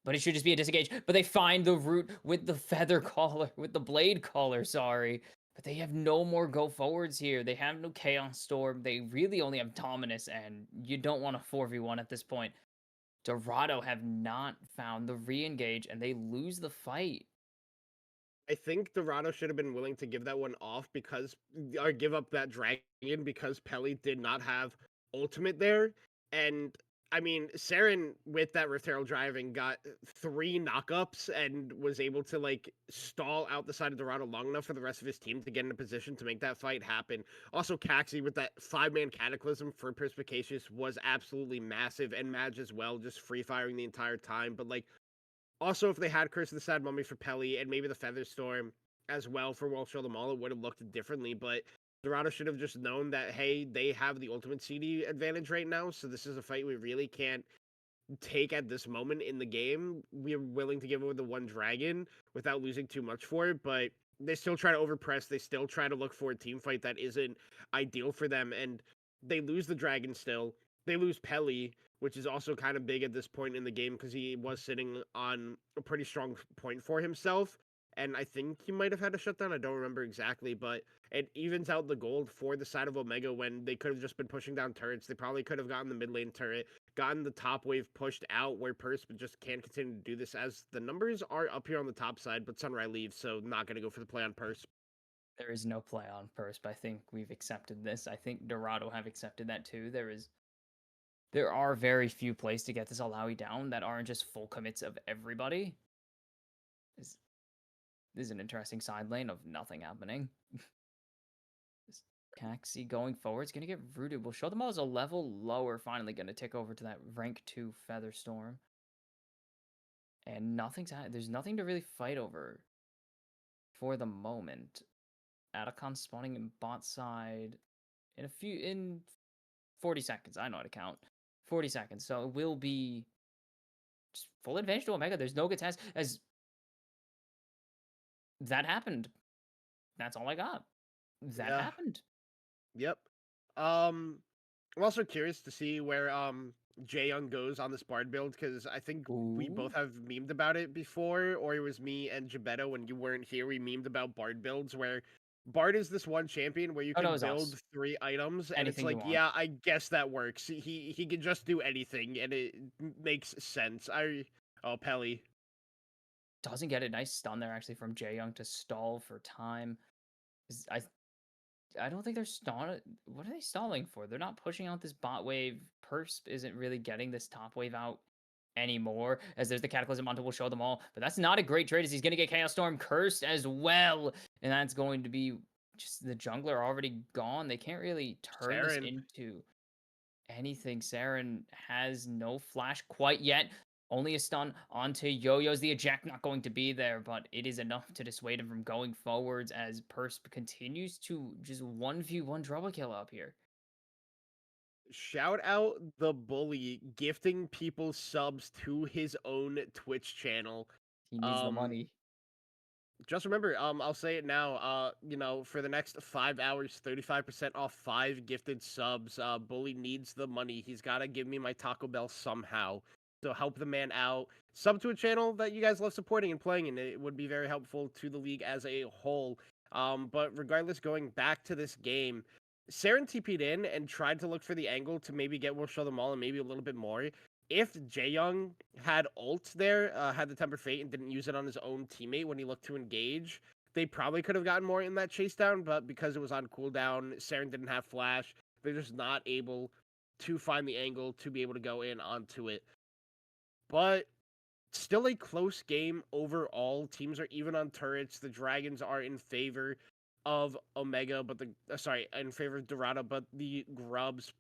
But it should just be a disengage. But they find the root with the feather collar, with the blade collar, sorry. But they have no more go forwards here. They have no Chaos Storm. They really only have Dominus, and you don't want a 4v1 at this point. Dorado have not found the re-engage, and they lose the fight. I think Dorado should have been willing to give that one off or give up that dragon because Pelly did not have ultimate there. And I mean, Saren with that Rift Herald driving got 3 knockups and was able to like stall out the side of Dorado long enough for the rest of his team to get in a position to make that fight happen. Also, Caxi with that 5-man cataclysm for Perspicacious was absolutely massive, and Madge as well, just free firing the entire time. But like, also, if they had Curse of the Sad Mummy for Pelly and maybe the Feather Storm as well for Will Show Them All, it would have looked differently. But Dorado should have just known that, hey, they have the ultimate CD advantage right now, so this is a fight we really can't take at this moment in the game. We're willing to give away the one dragon without losing too much for it, but they still try to overpress. They still try to look for a team fight that isn't ideal for them, and they lose the dragon still. They lose Pelly, which is also kind of big at this point in the game because he was sitting on a pretty strong point for himself. And I think he might have had a shutdown. I don't remember exactly, but it evens out the gold for the side of Omega when they could have just been pushing down turrets. They probably could have gotten the mid lane turret, gotten the top wave pushed out where Purse just can't continue to do this as the numbers are up here on the top side, but Sunrise leaves, so not going to go for the play on Purse. There is no play on first, but I think we've accepted this. I think Dorado have accepted that too. There are very few plays to get this Alawi down that aren't just full commits of everybody. This, this is an interesting side lane of nothing happening. This Caxi going forward is going to get rooted. We'll show them all as a level lower, finally going to tick over to that rank 2 Feather Storm. And there's nothing to really fight over for the moment. Atacon spawning in bot side in 40 seconds. I know how to count. 40 seconds. So it will be just full advantage to Omega. There's no good test as that happened. That's all I got. That Yeah. happened. Yep. I'm also curious to see where Jae Young goes on this Bard build because I think we Ooh. both have memed about it before, or it was me and Jabetta when you weren't here. We memed about Bard builds where Bard is this one champion where you Oh, no, it can was build us. 3 items, and it's Anything you like, want. yeah, I guess that works. He can just do anything, and it makes sense. Pelly. Doesn't get a nice stun there actually from Jae Young to stall for time. I don't think they're stalling. What are they stalling for? They're not pushing out this bot wave. Persp isn't really getting this top wave out anymore, as there's the Cataclysm onto will show them all. But that's not a great trade as he's going to get Chaos Storm cursed as well. And that's going to be just the jungler already gone. They can't really turn this Saren. into anything. Saren has no flash quite yet. Only a stun onto Yo-Yo's. The eject not going to be there, but it is enough to dissuade him from going forwards as Persp continues to just 1v1 trouble kill up here. Shout out the bully gifting people subs to his own Twitch channel. He needs the Um, money. just remember, I'll say it now. For the next 5 hours, 35% off 5 gifted subs. Bully needs the money. He's got to give me my Taco Bell somehow. So help the man out. Sub to a channel that you guys love supporting and playing, and it would be very helpful to the league as a whole. But regardless, going back to this game, Saren TP'd in and tried to look for the angle to maybe get Will Show Them All and maybe a little bit more. If Jaeyoung had ult there, had the Tempered Fate and didn't use it on his own teammate when he looked to engage, they probably could have gotten more in that chase down, but because it was on cooldown, Saren didn't have flash. They're just not able to find the angle to be able to go in onto it. But still a close game overall. Teams are even on turrets. The Dragons are in favor of Omega, but in favor of Dorado, but the Grubs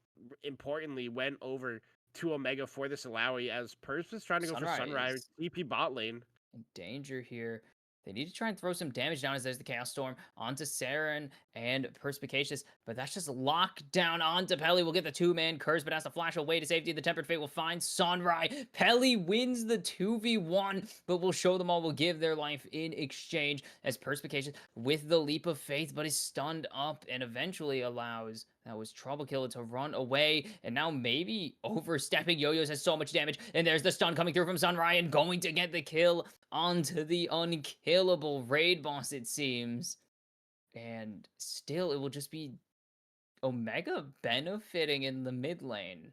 importantly went over to Omega for this Alawi as Purse was trying to go for Sunrise Sunrise TP bot lane. in danger here. They need to try and throw some damage down as there's the Chaos Storm onto Saren and Perspicacious, but that's just locked down onto Pelly. Will get the two-man curse, but has to flash away to safety. The Tempered Fate will find Sunrai. Pelly wins the 2v1, but will show them all will give their life in exchange as Perspicacious with the Leap of Faith, but is stunned up and eventually allows that was Trouble Killer to run away, and now maybe overstepping. Yo-Yo's has so much damage, and there's the stun coming through from Sunrai and going to get the kill onto the unkillable raid boss, it seems. And still, it will just be Omega benefiting in the mid lane.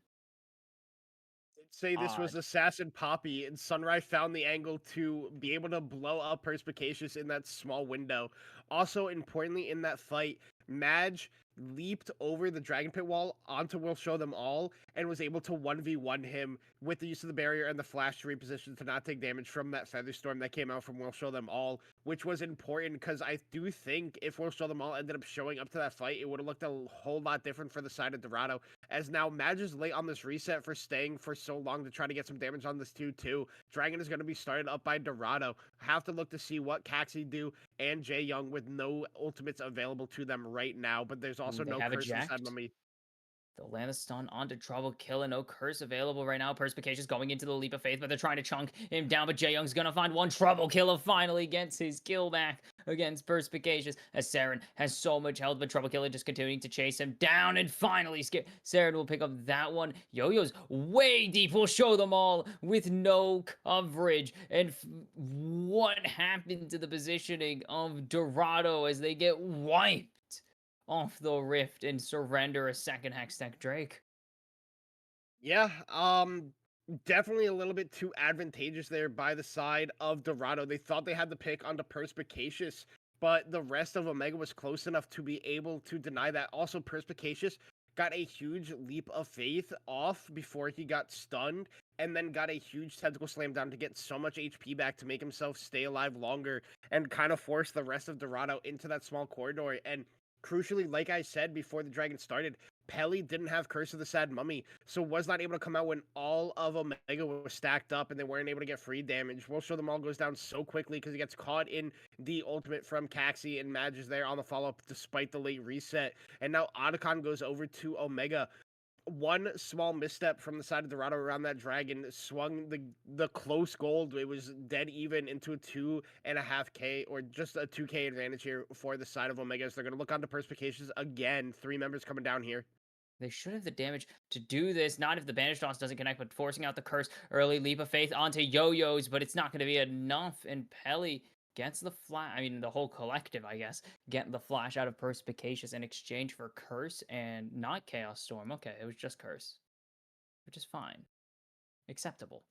Say this was Odd. Assassin Poppy, and Sunrise found the angle to be able to blow up Perspicacious in that small window. Also, importantly, in that fight, Madge leaped over the Dragon Pit wall onto Will Show Them All and was able to 1v1 him with the use of the barrier and the flash to reposition to not take damage from that Feather Storm that came out from Will Show Them All, which was important because I do think if Will Show Them All ended up showing up to that fight, it would have looked a whole lot different for the side of Dorado, as now Madge is late on this reset for staying for so long to try to get some damage on this 2-2. Dragon is going to be started up by Dorado. Have to look to see what Caxi do and Jaeyoung with no ultimates available to them right now, but there's Ooh, also they no have curse inside eject. Mummy. They'll land the stun onto Trouble Killer. No curse available right now. Perspicacious going into the Leap of Faith, but they're trying to chunk him down. But Jaeyoung's gonna find one. Trouble Killer finally gets his kill back against Perspicacious as Saren has so much health, but Trouble Killer just continuing to chase him down. And finally, Saren will pick up that one. Yo-Yo's way deep. We'll show them all with no coverage. And what happened to the positioning of Dorado as they get wiped off the rift and surrender a second Hextech Drake? Yeah, definitely a little bit too advantageous there by the side of Dorado. They thought they had the pick onto Perspicacious, but the rest of Omega was close enough to be able to deny that. Also, Perspicacious got a huge leap of faith off before he got stunned, and then got a huge tentacle slam down to get so much HP back to make himself stay alive longer and kind of force the rest of Dorado into that small corridor. And crucially, like I said before the dragon started, Pelly didn't have Curse of the Sad Mummy, so was not able to come out when all of Omega was stacked up and they weren't able to get free damage. We'll Show Them All goes down so quickly because he gets caught in the ultimate from Caxi, and Madge is there on the follow-up despite the late reset. And now Otacon goes over to Omega. One small misstep from the side of Dorado around that dragon swung the close gold. It was dead even into a 2.5k or just a 2k advantage here for the side of Omega. So they're gonna look onto Perspicacious again. Three members coming down here. They should have the damage to do this. Not if the Banish Toss doesn't connect, but forcing out the curse. Early Leap of Faith onto Yo-Yos, but it's not going to be enough. And Pelly gets the flash. I mean, the whole collective, I guess, getting the flash out of Perspicacious in exchange for Curse and not Chaos Storm. Okay, it was just Curse, which is fine. Acceptable.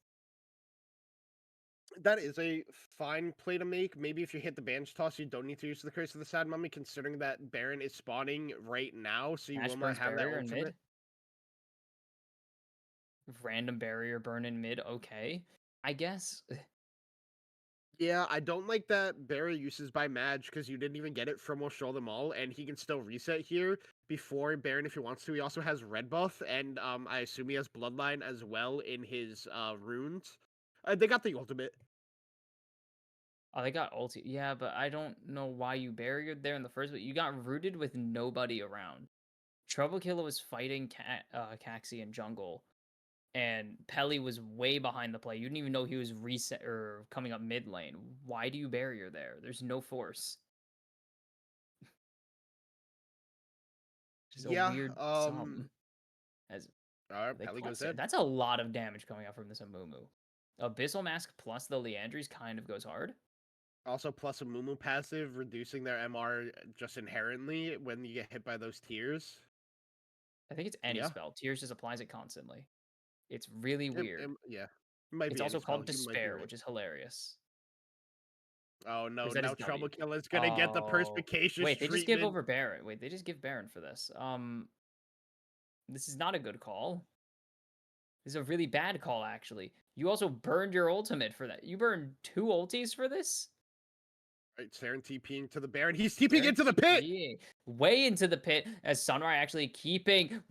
That is a fine play to make. Maybe if you hit the Banch Toss, you don't need to use the Curse of the Sad Mummy, considering that Baron is spawning right now, so you Ash will not burns have that barrier in ultimate. mid. Random barrier burn in mid. Okay. I guess Yeah, I don't like that Barry uses by Madge because you didn't even get it from Will Show Them All, and he can still reset here before Baron if he wants to. He also has red buff, and I assume he has bloodline as well in his runes. They got the ultimate. oh, they got ulti. Yeah, but I don't know why you barriered there in the first place. You got rooted with nobody around. Trouble Killer was fighting Caxi in jungle, and Pelly was way behind the play. You didn't even know he was reset or coming up mid lane. Why do you barrier there? There's no force. Just a Yeah, weird sum. As Alright, They Pelly goes clutch it. in. That's a lot of damage coming out from this Amumu. Abyssal Mask plus the Leandries kind of goes hard. Also, plus a Mumu passive, reducing their MR just inherently when you get hit by those tiers. I think it's any Yeah. spell. Tears just applies it constantly. It's really weird. Yeah. It might It's be any also spell. called You might be Despair, right. which is hilarious. Oh Or no, is that his now W? Trouble Killer's gonna get the Oh. perspicacious Wait, they just give treatment. over Baron. Wait, they just give Baron for this. This is not a good call. This is a really bad call, actually. You also burned your ultimate for that. You burned 2 ultis for this? Right, Saren TPing to the Baron. He's TPing Baron into the pit! TPing way into the pit as Sunrise actually keeping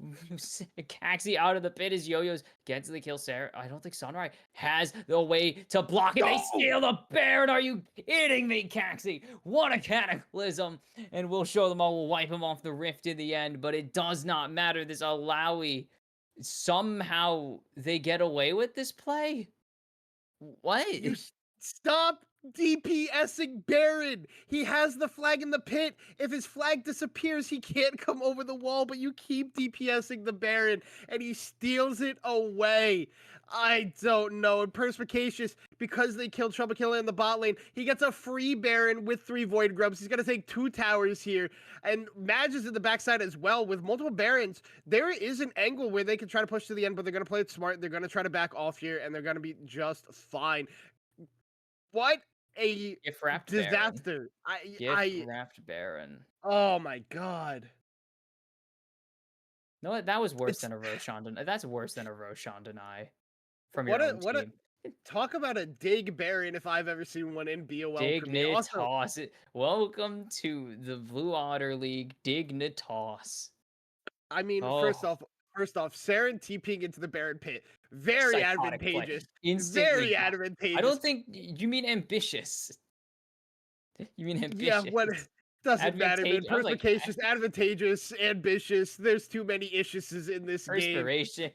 Caxi out of the pit as Yo-Yo's gets the kill. Sarah, I don't think Sunrise has the way to block it. They No! steal the Baron. Are you kidding me, Caxi? What a cataclysm. And we'll show them all. We'll wipe him off the rift in the end, but it does not matter. This Alawi, somehow they get away with this play? What? You stop DPSing Baron. He has the flag in the pit. If his flag disappears, he can't come over the wall, but you keep DPSing the Baron and he steals it away. I don't know. And Perspicacious, because they killed Trouble Killer in the bot lane, he gets a free Baron with 3 Void Grubs. He's going to take 2 towers here. And Madge is in the backside as well with multiple Barons. There is an angle where they can try to push to the end, but they're going to play it smart. They're going to try to back off here, and they're going to be just fine. What a Gift wrapped Baron. disaster. Gift wrapped Baron. Oh my god. No, that was worse It's than a Roshan. That's worse than a Roshan deny from your own what a team. talk about a dig Baron if I've ever seen one in BOL Premier. Also, Dignitas. Welcome to the Blue Otter League, Dignitas. I mean, Oh, first off, Saren TPing into the Baron pit. Very psychotic play. advantageous. Instantly Very got. I advantageous. don't think you mean ambitious. You mean Yeah, ambitious. what doesn't matter, man. Advantageous. I was like, Perspicacious, advantageous, ambitious. There's too many issues in this game. perspiration.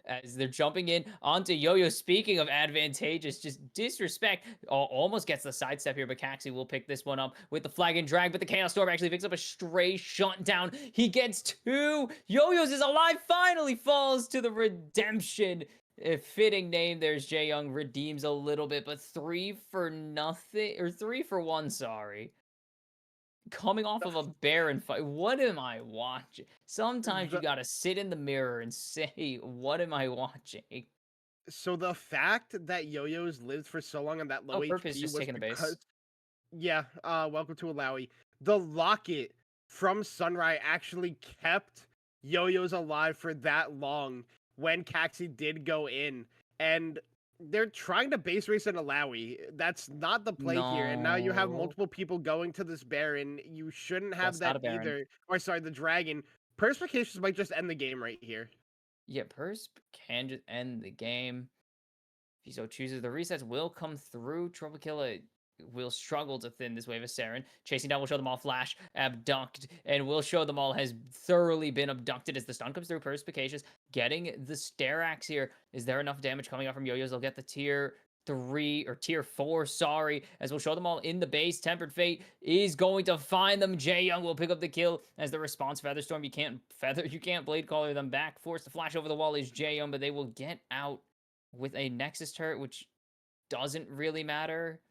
As they're jumping in onto Yo-Yo. Speaking of advantageous, just disrespect. Almost gets the sidestep here, but Caxi will pick this one up with the flag and drag, but the Chaos Storm actually picks up a stray shutdown. He gets 2. Yo-Yo's is alive, finally falls to the redemption. A fitting name. There's Jae Young, redeems a little bit, but 3 for nothing, or 3 for 1, sorry. Coming off of a Baron fight. What am I watching? Sometimes you The, gotta sit in the mirror and say, what am I watching? so the fact that Yo-Yo's lived for so long on that low Oh, Purp is HP just was taking a base. because yeah, welcome to Alawi. The locket from Sunrise actually kept Yo-Yo's alive for that long when Caxi did go in. And they're trying to base race an Alawi. That's not the play here. And now you have No, multiple people going to this Baron. You shouldn't have that's not that a Baron. either. Or sorry, the Dragon. Perspicacious might just end the game right here. Yeah, Persp can just end the game. If he so chooses, the resets will come through. Trouble Killer will struggle to thin this wave of Saren. Chasing down will show them all flash, abduct, and will show them all has thoroughly been abducted as the stun comes through. Perspicacious getting the Stare Axe here. Is there enough damage coming out from Yo-Yos? They'll get the tier 3 or tier 4, sorry, as we'll show them all in the base. Tempered Fate is going to find them. Jae Young will pick up the kill as the response. Featherstorm, you can't Blade Caller them back. Forced to flash over the wall is Jae Young, but they will get out with a Nexus turret, which doesn't really matter.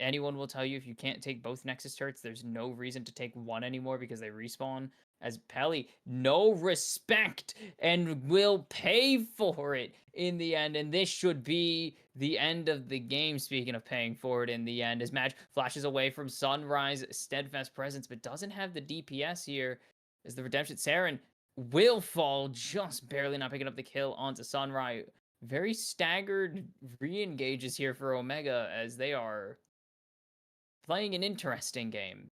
Anyone will tell you if you can't take both Nexus turrets, there's no reason to take one anymore because they respawn. As Pelly, no respect and will pay for it in the end. And this should be the end of the game. Speaking of paying for it in the end, as Match flashes away from Sunrise, steadfast presence, but doesn't have the DPS here. As the Redemption Saren will fall, just barely not picking up the kill onto Sunrise. Very staggered re-engages here for Omega as they are playing an interesting game.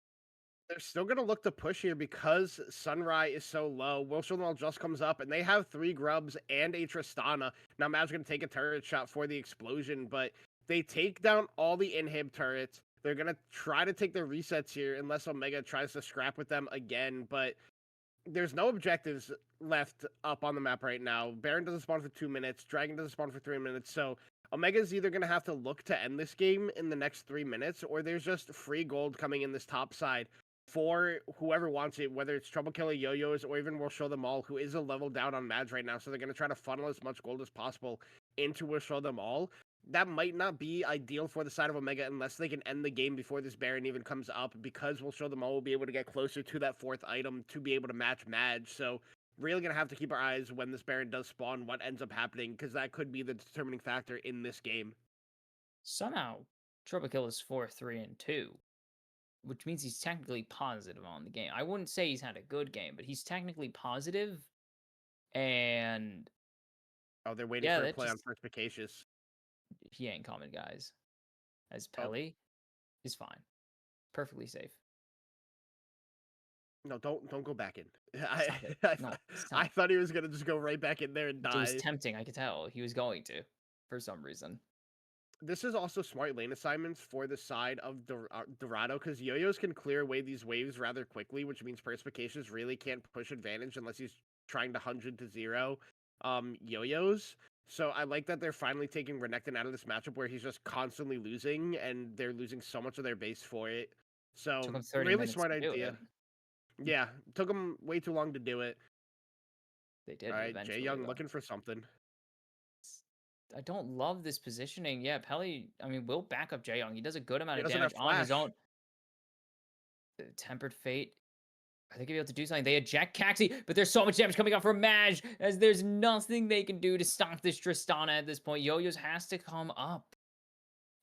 They're still going to look to push here because Sunrise is so low. Wilson just comes up, and they have 3 Grubs and a Tristana. Now, Mav's going to take a turret shot for the explosion, but they take down all the inhib turrets. They're going to try to take the resets here unless Omega tries to scrap with them again, but there's no objectives left up on the map right now. Baron doesn't spawn for 2 minutes. Dragon doesn't spawn for 3 minutes, so Omega's either going to have to look to end this game in the next 3 minutes, or there's just free gold coming in this top side. for whoever wants it, whether it's Trouble Killer Yo-Yos or even We'll Show Them All, who is a level down on Madge right now. So they're going to try to funnel as much gold as possible into We'll Show Them All. That might not be ideal for the side of Omega unless they can end the game before this Baron even comes up, because We'll Show Them All will be able to get closer to that fourth item to be able to match Madge. So really going to have to keep our eyes when this Baron does spawn, what ends up happening, because that could be the determining factor in this game. Somehow, Triple Kill is 4-3-2, which means he's technically positive on the game. I wouldn't say he's had a good game, but he's technically positive, and Oh, they're waiting yeah, for a that play on just Perspicacious. he ain't coming, guys. As Oh, Pelly is fine, perfectly safe. no, don't go back in. Stop it. I, No, I stop. thought he was gonna just go right back in there and It was die. tempting. I could tell he was going to, for some reason. This is also smart lane assignments for the side of Dorado, because Yo-Yos can clear away these waves rather quickly, which means Perspicacious really can't push advantage unless he's trying to 100 to 0 Yo-Yos. So I like that they're finally taking Renekton out of this matchup where he's just constantly losing, and they're losing so much of their base for it. So Took him 30 really minutes smart to do idea. it. Yeah, took them way too long to do it. They All did right, Jay eventually, Young though. looking for something. I don't love this positioning. Yeah, Pelly, I mean, will back up Jaeyoung. He does a good amount He of doesn't damage have on his flash. own. Tempered Fate. Are they gonna be able to do something? They eject Caxi, but there's so much damage coming out from Maj, as there's nothing they can do to stop this Tristana at this point. Yo-Yos has to come up.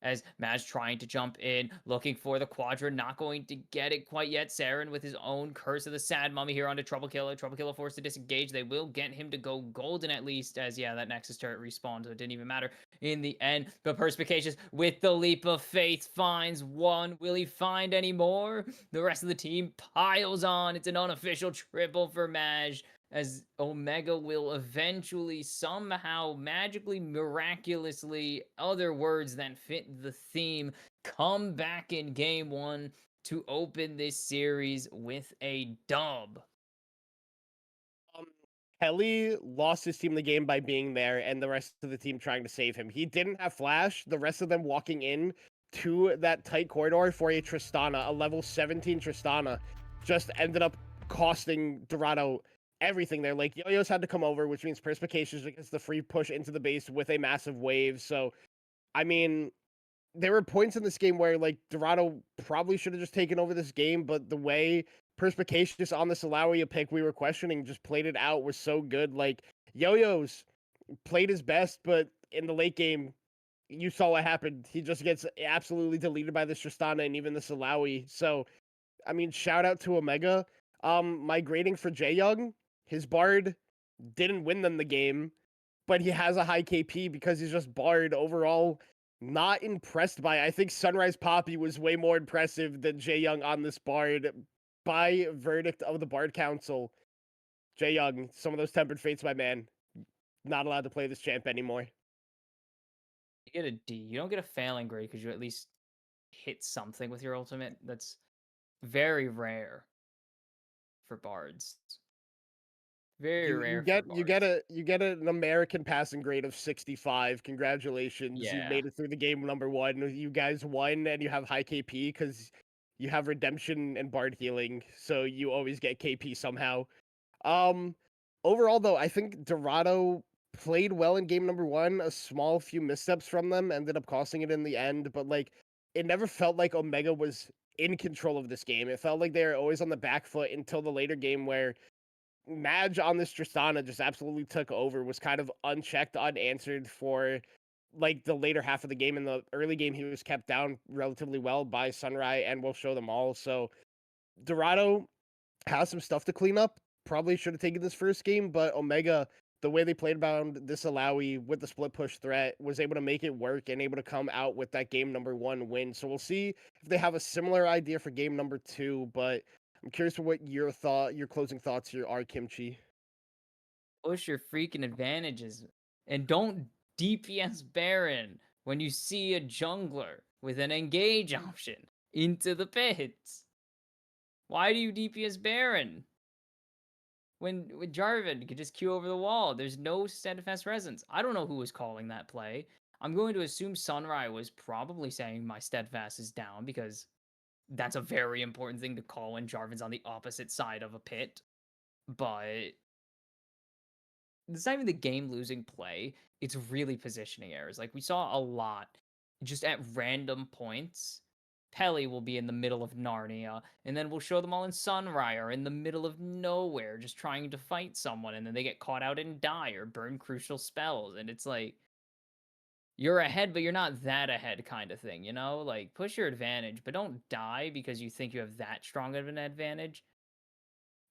As Maj trying to jump in, looking for the quadrant, not going to get it quite yet. Saren with his own Curse of the Sad Mummy here onto Trouble Killer. Trouble Killer forced to disengage. They will get him to go golden at least, as yeah, that Nexus turret respawned, so it didn't even matter in the end. But Perspicacious with the Leap of Faith finds one. Will he find any more? The rest of the team piles on. It's an unofficial triple for Maj, as Omega will eventually, somehow, magically, miraculously, other words that fit the theme, come back in game one to open this series with a dub. Um, Kelly lost his team the game by being there, and the rest of the team trying to save him. He didn't have flash. The rest of them walking in to that tight corridor for a Tristana, a level 17 Tristana, just ended up costing Dorado everything there. Like, Yo-Yos had to come over, which means Perspicacious gets the free push into the base with a massive wave. So, I mean, there were points in this game where like Dorado probably should have just taken over this game, but the way Perspicacious on this Alaria pick we were questioning just played it out was so good. Like, Yo-Yo's played his best, but in the late game, you saw what happened. He just gets absolutely deleted by this Tristana and even this Alawi. So, I mean, shout out to Omega. My grading for Jae Young, his Bard didn't win them the game, but he has a high KP because he's just Bard. Overall, not impressed by it. I think Sunrise Poppy was way more impressive than Jae Young on this Bard by verdict of the Bard Council. Jae Young, some of those tempered fates, my man, not allowed to play this champ anymore. You get a D. You don't get a failing grade because you at least hit something with your ultimate. That's very rare for bards. Very You rare for get bards. you get an American passing grade of 65. Congratulations, you Yeah. made it through the game number one. You guys won, and you have high KP because you have redemption and bard healing, so you always get KP somehow. Um, Overall though, I think Dorado played well in game number one. A small few missteps from them ended up costing it in the end, but like it never felt like Omega was in control of this game. It felt like they were always on the back foot until the later game where Madge on this Tristana just absolutely took over, was kind of unchecked, unanswered for like the later half of the game. In the early game, he was kept down relatively well by Sunrise, and we'll show them all. So Dorado has some stuff to clean up. Probably should have taken this first game, but Omega, the way they played around this Alawi with the split push threat, was able to make it work and able to come out with that game number one win. So we'll see if they have a similar idea for game number two, but I'm curious for what your closing thoughts here are, Kimchi. Push your freaking advantages. And don't DPS Baron when you see a jungler with an engage option into the pits. Why do you DPS Baron? When with Jarvan, you could just queue over the wall. There's no steadfast presence. I don't know who was calling that play. I'm going to assume Sunrai was probably saying my steadfast is down because that's a very important thing to call when Jarvan's on the opposite side of a pit. But it's not even the game losing play. It's really positioning errors. Like we saw a lot just at random points. Pelly will be in the middle of Narnia, and then we'll show them all in Sunrise in the middle of nowhere, just trying to fight someone, and then they get caught out and die or burn crucial spells. And it's like, you're ahead, but you're not that ahead kind of thing, you know? Like, push your advantage, but don't die because you think you have that strong of an advantage.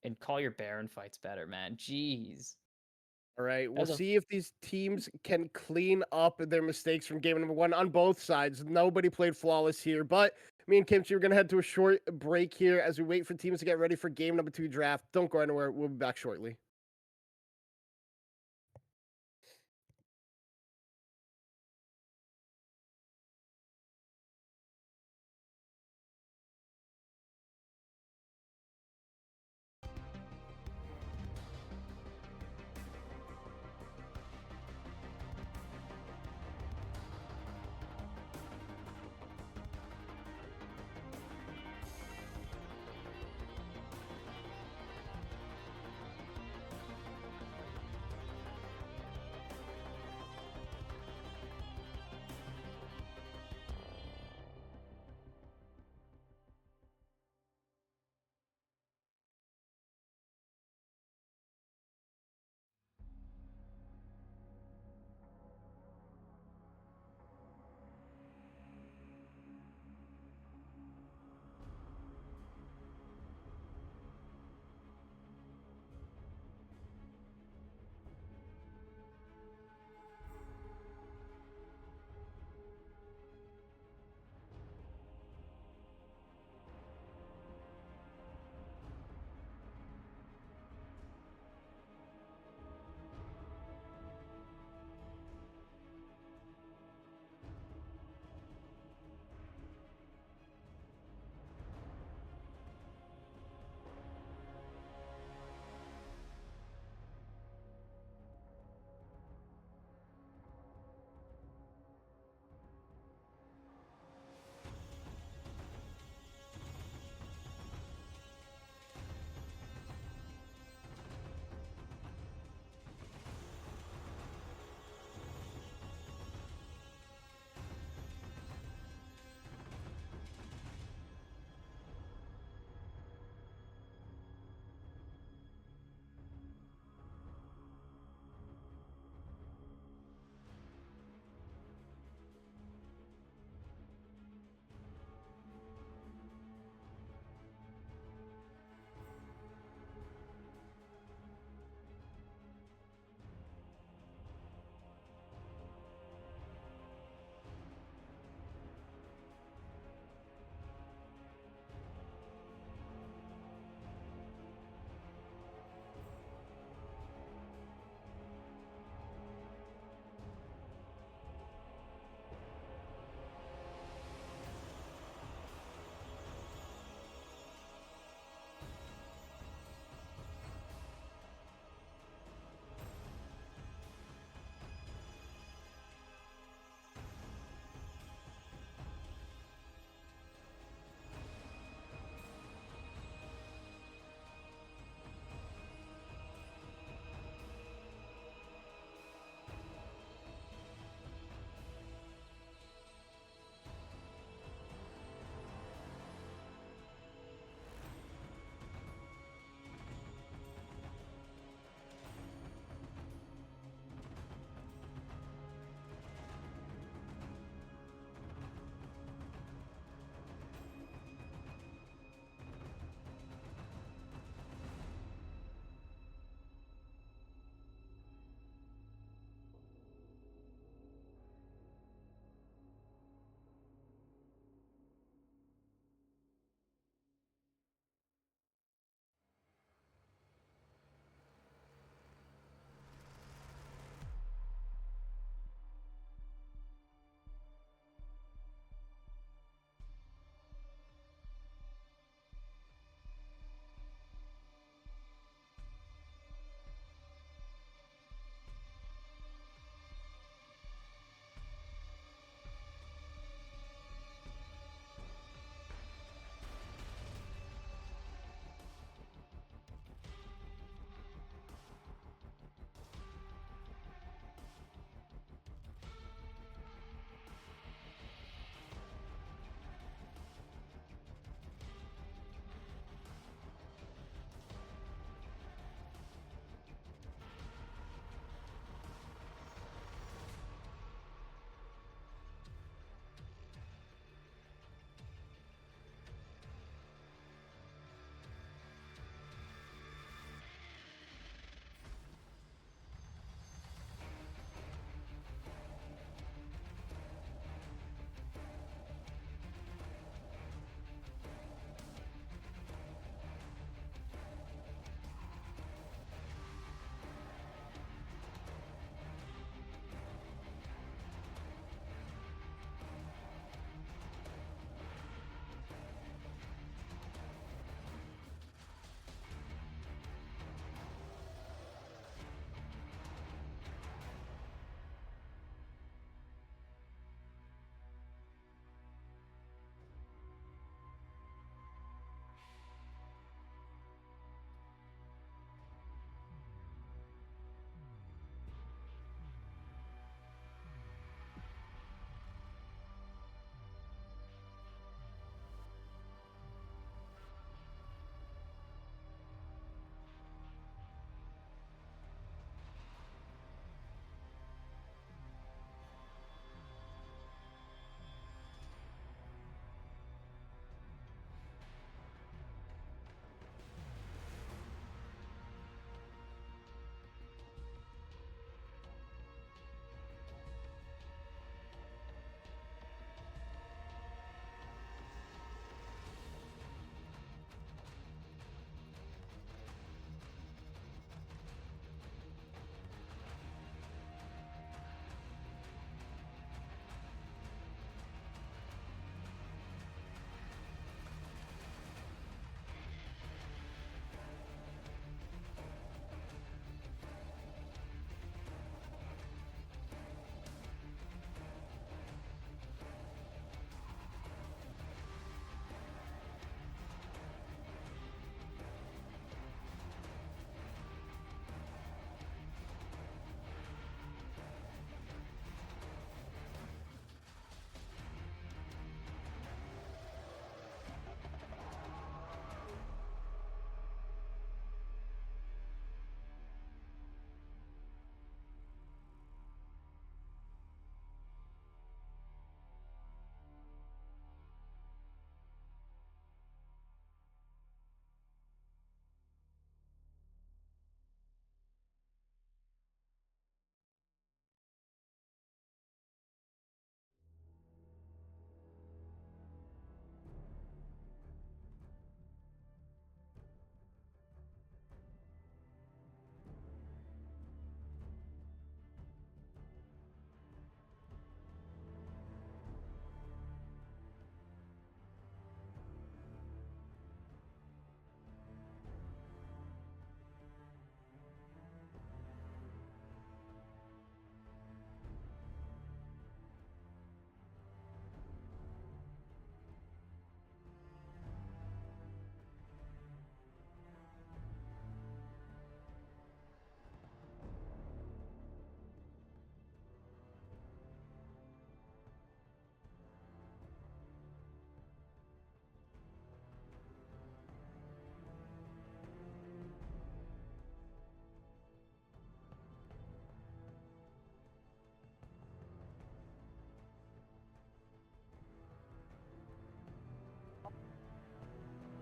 And call your Baron fights better, man. Jeez. All right, we'll That's a see if these teams can clean up their mistakes from game number one on both sides. Nobody played flawless here, but me and Kimchi are going to head to a short break here as we wait for teams to get ready for game number two draft. Don't go anywhere. We'll be back shortly.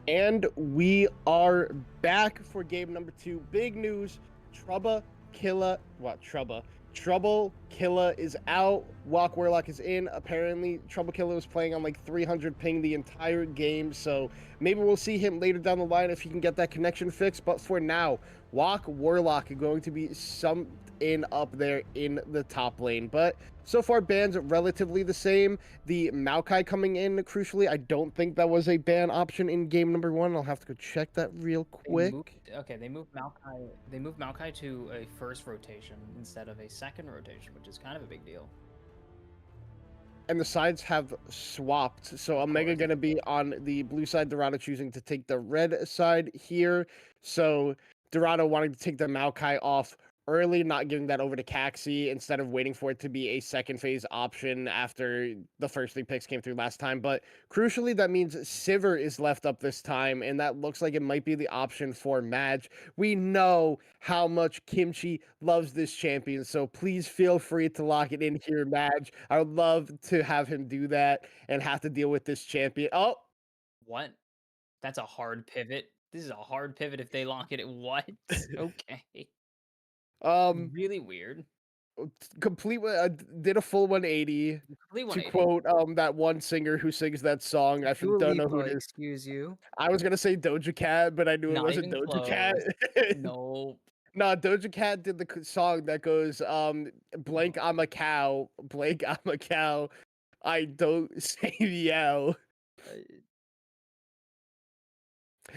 And we are back for game number 2. Big news. Trubba Killa. What? Trubba. Trouble Killa is out. Walk Warlock is in. Apparently, Trouble Killa was playing on like 300 ping the entire game. So maybe we'll see him later down the line if he can get that connection fixed. But for now, Walk Warlock are going to be summed in up there in the top lane. But so far, bans relatively the same. The Maokai coming in, crucially, I don't think that was a ban option in game number 1. I'll have to go check that real They moved quick. okay, they moved Maokai to a first rotation instead of a second rotation, which is kind of a big deal. And the sides have swapped. So Of Omega course. going to be on the blue side, Dorado choosing to take the red side here. So Dorado wanting to take the Maokai off early, not giving that over to Caxi instead of waiting for it to be a second phase option after the first 3 picks came through last time. But crucially, that means Sivir is left up this time, and that looks like it might be the option for Madge. We know how much Kimchi loves this champion, so please feel free to lock it in here, Madge. I would love to have him do that and have to deal with this champion. Oh, What? That's a hard pivot. This is a hard pivot if they lock it at what? Okay. um, Really weird. complete. Did a full 180 Complete to 180. quote that one singer who sings that song. Dua Don't know Lipa, who it is. excuse you. I was gonna say Doja Cat, but I knew it Not wasn't even Doja Cat. close. Nope. No, Doja Cat did the song that goes blank I'm a cow, blank I'm a cow. I don't say meow. Uh,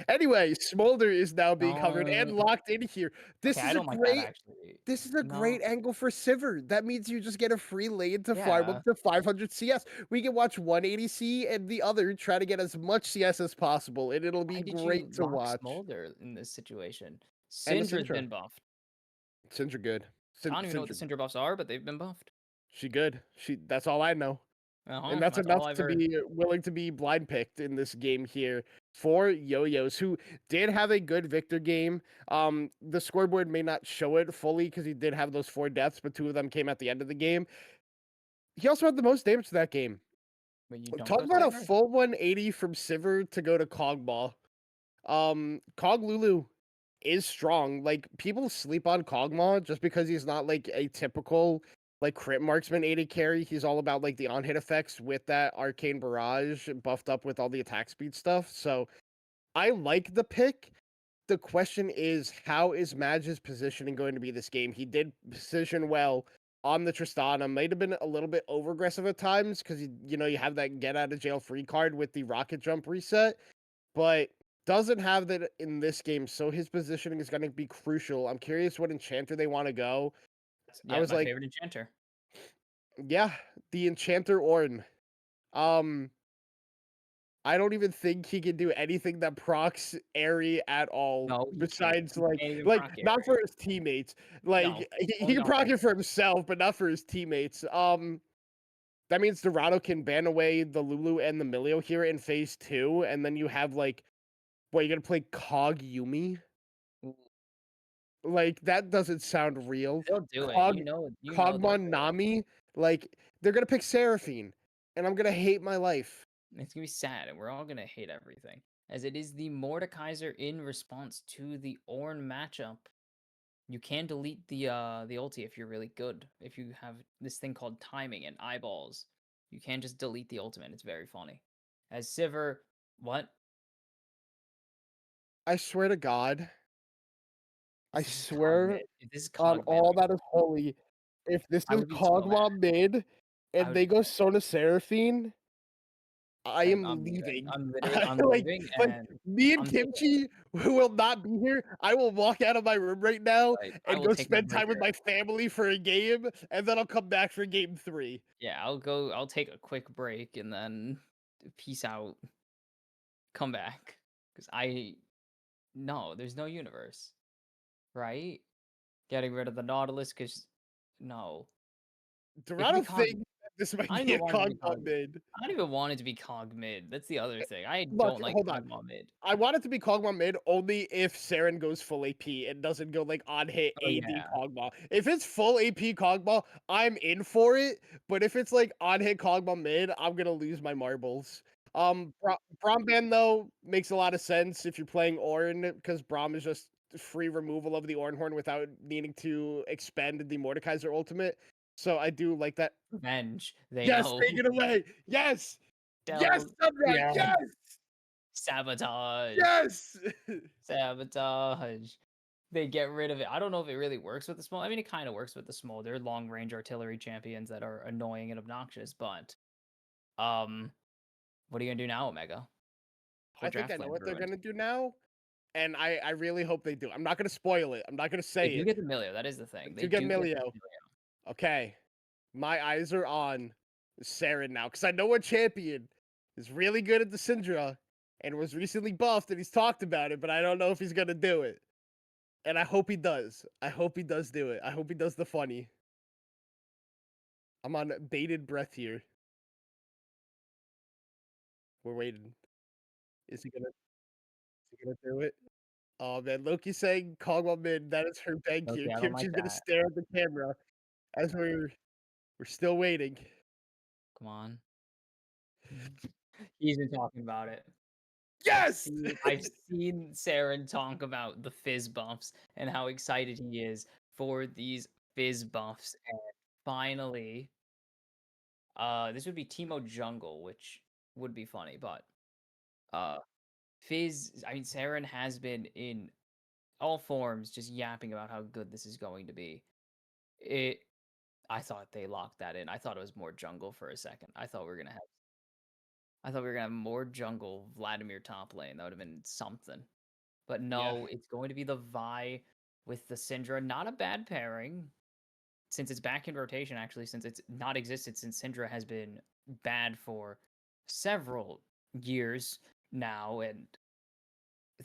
Anyway, Smolder is now being covered and no. locked in here. Okay, This I is a don't like that great actually. this is a great No. angle for Sivir. That means you just get a free lane to farm Yeah. up to 500 CS. We can watch 180 C and the other try to get as much CS as possible, and it'll be Why did you great to lock watch. Smolder in this situation? And the Syndra's Syndra. been buffed. Syndra good. I don't even know what the Syndra, Syndra buffs are, but they've been buffed. she good. That's all I know. And that's That's all enough I've to heard. be willing to be blind picked in this game here for Yo-Yos, who did have a good Victor game. The scoreboard may not show it fully because he did have those 4 deaths, but 2 of them came at the end of the game. He also had the most damage to that game. When you don't Talk go about a Sivir? full 180 from Sivir to go to Kog'Maw. Cog Lulu is strong. Like, people sleep on Kog'Maw just because he's not like a typical like crit marksman AD carry. He's all about like the on hit effects with that arcane barrage buffed up with all the attack speed stuff. So I like the pick. The question is, how is Madge's positioning going to be this game? He did position well on the Tristana. Might have been a little bit over aggressive at times because you have that get out of jail free card with the rocket jump reset, but doesn't have that in this game. So his positioning is going to be crucial. I'm curious what enchanter they want to go. I Yeah, was my like, favorite enchanter. yeah, the enchanter Ornn. Um, I don't even think he can do anything that procs Airy at all. No, he can't. Besides, He can't even like proc not for Airy. his teammates. Like No, he only can proc offense. it for himself, but not for his teammates. That means Dorado can ban away the Lulu and the Milio here in phase 2, and then you have like, what, you're gonna play Cog Yumi? Ooh, Like that doesn't sound real. they'll do it. Cog You know they'll Cogmon do it. Nami, like they're gonna pick Seraphine, and I'm gonna hate my life. It's gonna be sad, and we're all gonna hate everything. As it is the Mordekaiser in response to the Ornn matchup. You can delete the ulti if you're really good. If you have this thing called timing and eyeballs, you can just delete the ultimate. It's very funny. As Sivir, what? I swear to God, I If this is Cog swear mid, if this is on Cog mid, all that is holy, if this I is would be so mad. Kog'Maw mid I and would they be go Sona Seraphine, I I'm am leaving. leaving. I'm like leaving like and me and I'm taking Kimchi, who will not be here, I will walk out of my room right now I and will go take my spend break time with early. my family for a game, and then I'll come back for game 3. Yeah, I'll take a quick break and then peace out. Come back. Cause I no, there's no universe, right? Getting rid of the Nautilus, cause no. It could be Dorado Cog thinks that this might I don't be even a want it to be Kog'Maw Cog mid. I don't even want it to be Cog mid. That's the other thing. I Look, don't like hold on. Cogma mid. I want it to be Kog'Maw mid only if Saren goes full AP and doesn't go like on hit Oh, AD yeah. Kog'Maw. If it's full AP Kog'Maw, I'm in for it. But if it's like on hit Kog'Maw mid, I'm gonna lose my marbles. Braum ban though makes a lot of sense if you're playing Ornn because Braum is just free removal of the Ornhorn without needing to expend the Mordekaiser ultimate. So I do like that. Revenge. They Yes, know. take it away. Yes. Yes, Del Sunrise. yeah. Yes. Sabotage. Yes. Sabotage. They get rid of it. I don't know if it really works with the small. I mean, it kind of works with the small. They're long range artillery champions that are annoying and obnoxious. But um, what are you gonna do now, Omega? I What think I draft know plan's what they're ruined? gonna do now, and I really hope they do. I'm not gonna spoil it. I'm not gonna They say do it. get the Milio. That is the thing. They To get do get the Milio. Milio. Okay. My eyes are on Saren now because I know a champion is really good at the Syndra and was recently buffed and he's talked about it, but I don't know if he's gonna do it. And I hope he does. I hope he does do it. I hope he does the funny. I'm on bated breath here. We're waiting. Is he gonna do it? Oh man, Loki saying Kog'Maw mid. That is her bank here. Okay, I don't like Kimchi's gonna that. stare at the camera as we're still waiting. Come on. He's been talking about it. I've Yes! seen I've seen Saren talk about the fizz buffs and how excited he is for these fizz buffs. And finally, this would be Teemo Jungle, which would be funny, but uh Fizz, I mean Saren has been in all forms just yapping about how good this is going to be. It I thought they locked that in. I thought it was more jungle for a second. I thought we were gonna have more jungle Vladimir top lane. That would have been something. But Yeah, no, it's going to be the Vi with the Syndra. Not a bad pairing since it's back in rotation, actually, since it's not existed since Syndra has been bad for several years now. And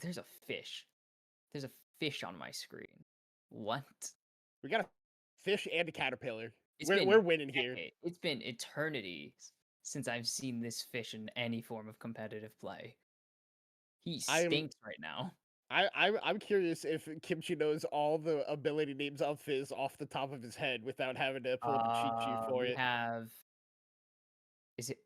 there's a fish. There's a fish on my screen. What? we got a fish and a caterpillar. It's We're been winning here. it's been eternities since I've seen this fish in any form of competitive play. He I'm stinks right now. I'm curious if Kimchi knows all the ability names of Fizz off the top of his head without having to pull up a cheat sheet for We it. have is it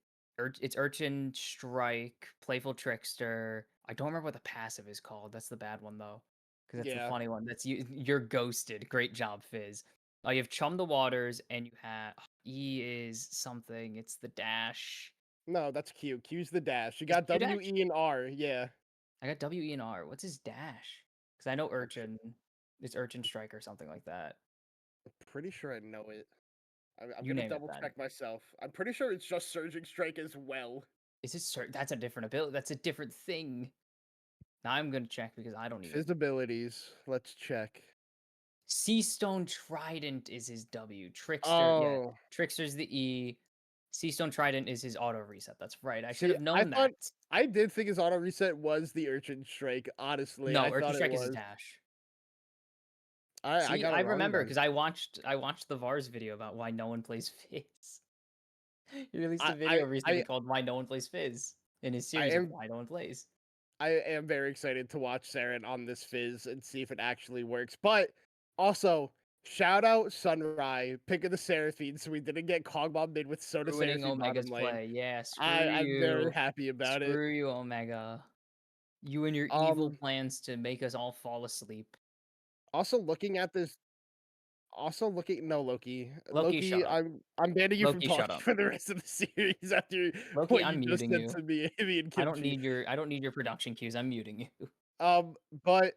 it's Urchin Strike, Playful Trickster. I don't remember what the passive is called. That's the bad one though, because that's the Yeah, funny one. That's you. You're ghosted. Great job, Fizz. You have Chum the Waters, and you have E is something. It's the dash. no, that's Q. Q's the dash. You Is got Q W, dash? E, and R. Yeah, I got W E and R. What's his dash? Because I know Urchin. It's Urchin Strike or something like that. I'm pretty sure I know it. I'm You gonna name it double then. check myself. I'm pretty sure it's just Surging Strike as well. Is it certain? That's a different ability. That's a different thing. Now I'm gonna check because I don't even. Fizz abilities. Let's check. Seastone Trident is his W. Trickster, yeah. Oh, Trickster's the E. Seastone Trident is his auto reset. That's right. I should see, have known that. I did think his auto reset was the Urchin Strike. Honestly, No, I Urchin thought it Strike is his was. dash. I See, got it I wrong remember then. because I watched the Vars video about why no one plays Fizz. He released I a I video recently I called "Why No One Plays Fizz" in his I series of am "Why No One Plays." I am very excited to watch Saren on this Fizz and see if it actually works. But also, shout out Sunrai picking the Seraphine, so we didn't get Kog'Maw mid with Soda Ruining Seraphine bottom Omega's lane. play. Yeah, screw I'm very you. happy about it. Screw you, Omega. You and your evil Um, plans to make us all fall asleep. also looking at this Also looking no, Loki. Loki, shut Loki, up. I'm banning you from Loki, shut talking up. for the rest of the series after Loki, what you I'm just muting said you. to me and I don't Kimchi. need your production cues. I'm muting you. Um, but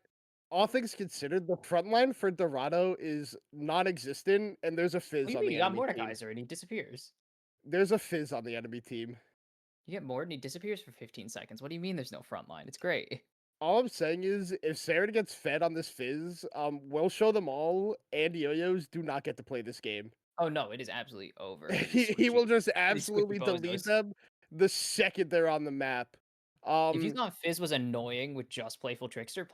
all things considered, the front line for Dorado is non-existent, and there's a What do Fizz you on mean? the You got enemy team. Mordekaiser and he disappears. There's a Fizz on the enemy team. You get Mord and he disappears for 15 seconds. What do you mean there's no front line? It's great. All I'm saying is, if Saren gets fed on this Fizz, we'll show them all, and Yo-Yos do not get to play this game. Oh no, it is absolutely over. It is He will squishy. just It is squishy absolutely delete bozos. them the second they're on the map. If you Um, thought Fizz was annoying with just Playful Trickster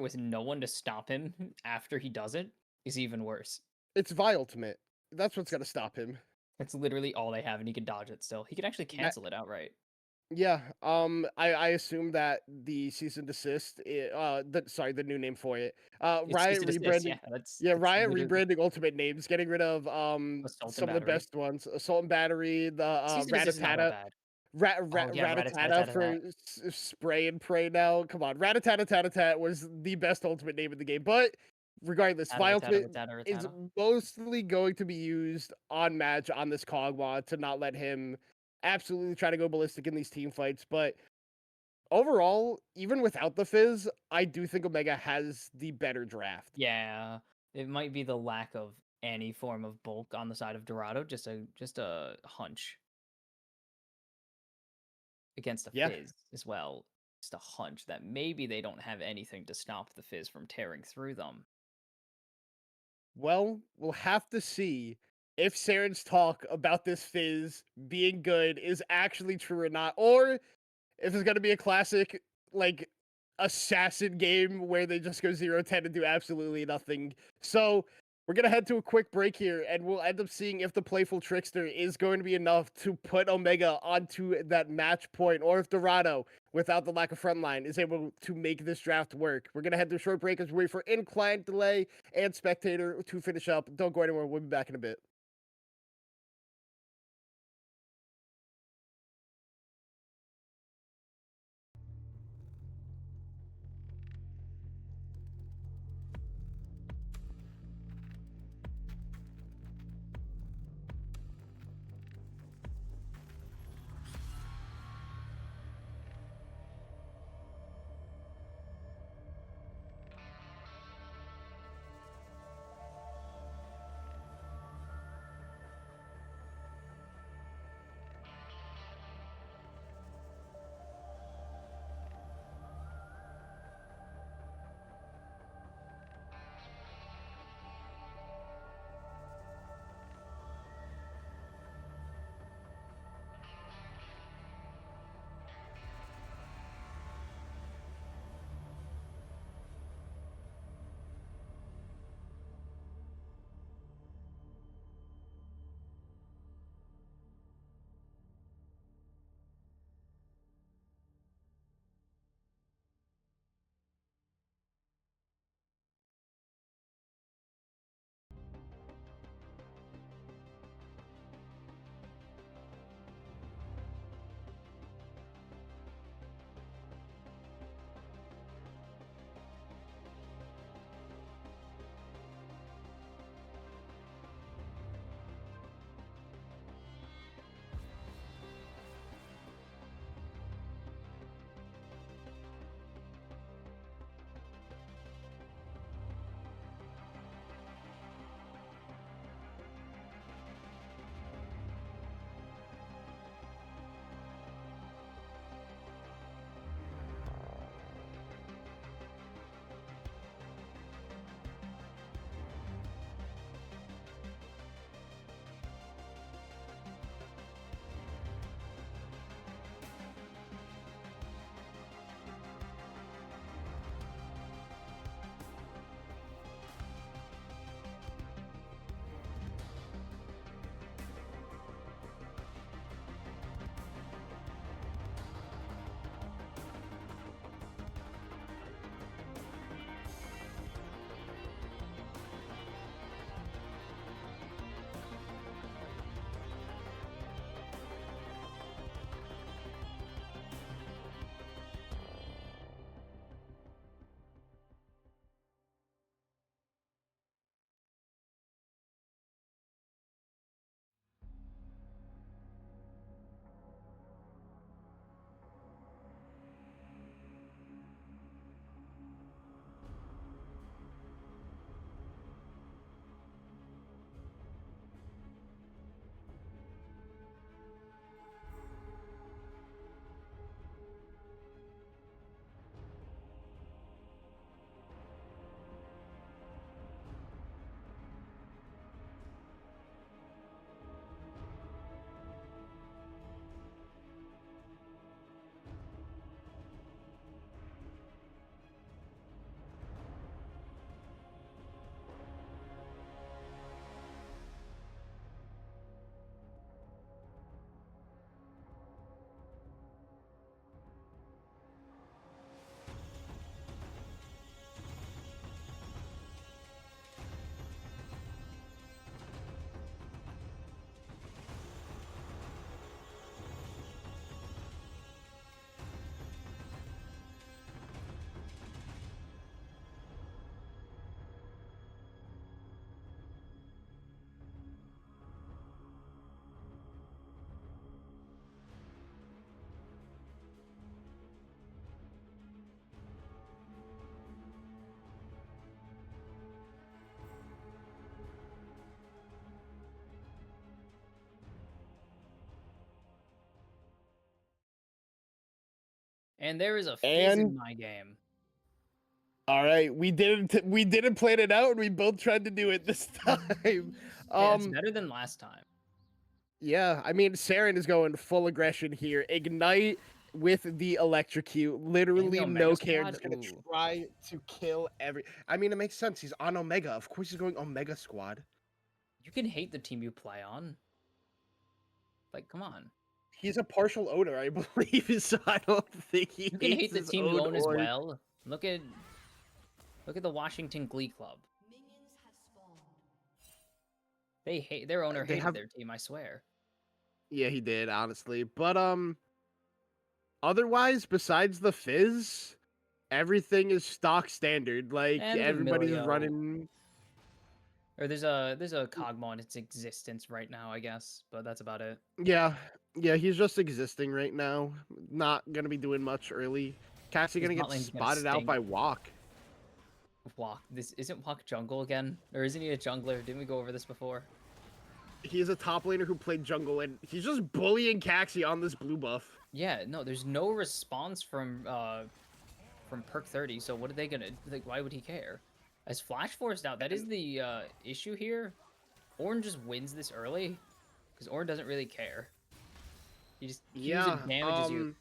with no one to stop him after he does it is even worse. it's Vi ultimate. That's what's gonna stop him. That's literally all they have, and he can dodge it still. He can actually That cancel it outright. Yeah. I assume that the cease and desist, the new name for it. It's cease Riot and desist. rebranding. Yeah, that's Yeah, that's Riot literally rebranding ultimate names, getting rid of assault and some of the battery. best ones. Assault and Battery, the Cease and desist is not that Rattata bad. Oh yeah, Rattata for rat-a-tat-tat-tat. spray and pray now. Come on, Rattata was the best ultimate name in the game. But regardless, my ultimate is Rat-a-tat-tat-tat-tat-tat. mostly going to be used on match on this Kog'Maw to not let him absolutely try to go ballistic in these team fights. But overall, even without the Fizz, I do think Omega has the better draft. Yeah, it might be the lack of any form of bulk on the side of Dorado, just a hunch against a Yeah. Fizz as well. Just a hunch that maybe they don't have anything to stop the Fizz from tearing through them. Well, we'll have to see if Saren's talk about this Fizz being good is actually true or not, or if it's gonna be a classic, like, assassin game where they just go 0-10 and do absolutely nothing. So, we're gonna head to a quick break here, and we'll end up seeing if the Playful Trickster is going to be enough to put Omega onto that match point, or if Dorado, without the lack of frontline, is able to make this draft work. We're gonna head to a short break as we wait for in-client delay and spectator to finish up. Don't go anywhere, we'll be back in a bit. And there is a fizz in And my game. all right, we didn't plan it out, and we both tried to do it this time. Hey, that's Um, better than last time. yeah, I mean, Saren is going full aggression here. Ignite with the electrocute. And the Literally Omega no care. Squad? Just gonna Ooh. try to kill every. I mean, it makes sense. He's on Omega. Of course, he's going Omega Squad. You can hate the team you play on. Like, come on. He's a partial owner, I believe, so I don't think he You can hates hate the his team you own own as or. well. Look at the Washington Glee Club. Their owner They hated have. their team, I swear. Yeah, he did, honestly. But otherwise, besides the fizz, everything is stock standard. Like And everybody's Emilio. running. Or there's a Cogmo in its existence right now, I guess, but that's about it. Yeah, yeah, he's just existing right now. Not gonna be doing much early. Cassie His gonna bot get lane's gonna spotted out stink. by Walk. Walk. This isn't Walk jungle again? Or isn't he a jungler? Didn't we go over this before? He's a top laner who played jungle, and he's just bullying Caxi on this blue buff. Yeah, no, there's no response from perk 30, so what are they gonna like, why would he care? As Flash forced out, that is the issue here. Ornn just wins this early, because Ornn doesn't really care. He just Qs Yeah, and damages you.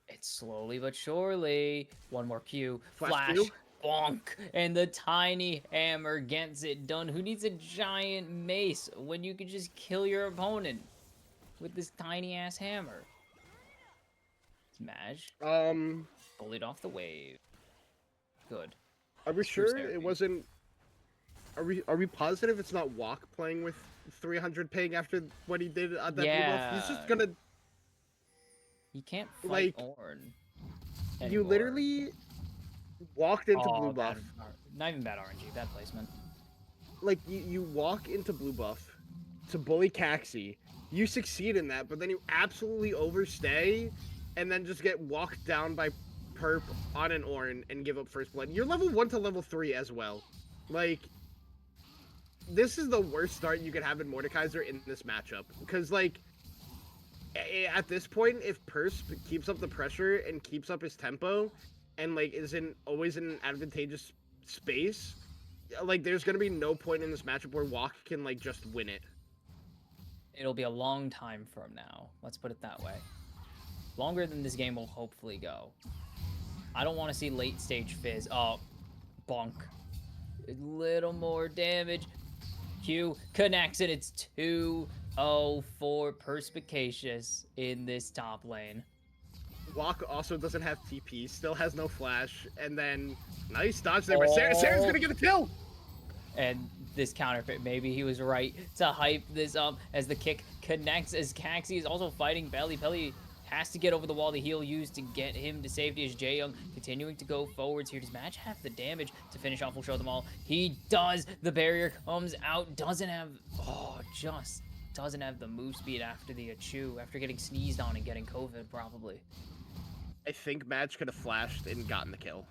It's slowly but surely. One more Q. Flash Q. Flash. Bonk. And the tiny hammer gets it done. Who needs a giant mace when you can just kill your opponent with this tiny ass hammer? Smash. Bullied off the wave. Good. Are we Screw sure it Seraphine. wasn't? Are we positive it's not Walk playing with 300 ping after what he did at that blue buff? He's just Yeah. gonna You can't fight like Ornn you anymore. literally walked into blue Oh, buff. not even bad RNG. Bad placement. Like you walk into blue buff to bully Caxi. You succeed in that, but then you absolutely overstay and then just get walked down by Perp on an Ornn and give up first blood. You're level 1 to level 3 as well. Like, this is the worst start you could have in Mordekaiser in this matchup. Because, like, at this point, if Persp keeps up the pressure and keeps up his tempo and, like, isn't always in an advantageous space, like, there's going to be no point in this matchup where Walk can, like, just win it. It'll be a long time from now. Let's put it that way. Longer than this game will hopefully go. I don't want to see late stage fizz. Oh, bonk. A little more damage. Q connects it. It's 2-0 for Perspicacious in this top lane. Walk also doesn't have TP, still has no flash, and then nice dodge there. But Saren's gonna get a kill! And this counterfeit, maybe he was right to hype this up as the kick connects as Caxi is also fighting Belly. Belly has to get over the wall. The heal used to get him to safety as Jaeyoung continuing to go forwards here. Does Match have the damage to finish off? We'll show them all. He does. The barrier comes out. Doesn't have, just doesn't have the move speed after the Achu, after getting sneezed on and getting COVID, probably. I think Madge could have flashed and gotten the kill.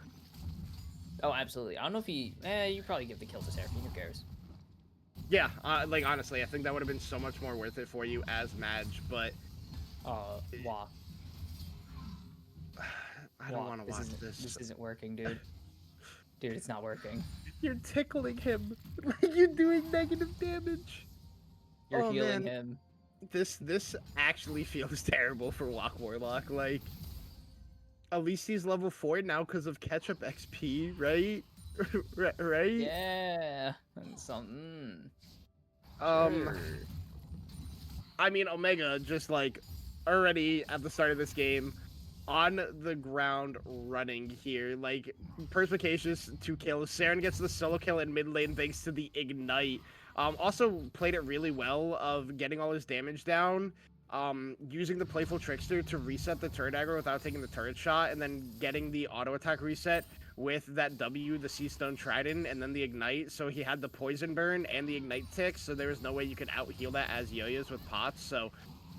Oh, absolutely. I don't know if he, you probably give the kill to Seraphine. Who cares? Yeah, like, honestly, I think that would have been so much more worth it for you as Madge, but... Wow. I don't want to watch this. This isn't working, dude. Dude, it's not working. You're tickling him. Like, you're doing negative damage. You're healing him. This actually feels terrible for Walk Warlock. Like, at least he's level 4 now because of Ketchup XP, right? Right? Yeah. Something. Sure. I mean, Omega just, like, already at the start of this game, on the ground running here. Like, Perspicacious 2 kills. Saren gets the solo kill in mid lane thanks to the Ignite. Also played it really well of getting all his damage down. Using the Playful Trickster to reset the turret aggro without taking the turret shot, and then getting the auto attack reset with that W, the Sea Stone Trident, and then the Ignite. So he had the Poison Burn and the Ignite tick, so there was no way you could out-heal that as Yo-Yos with pots. So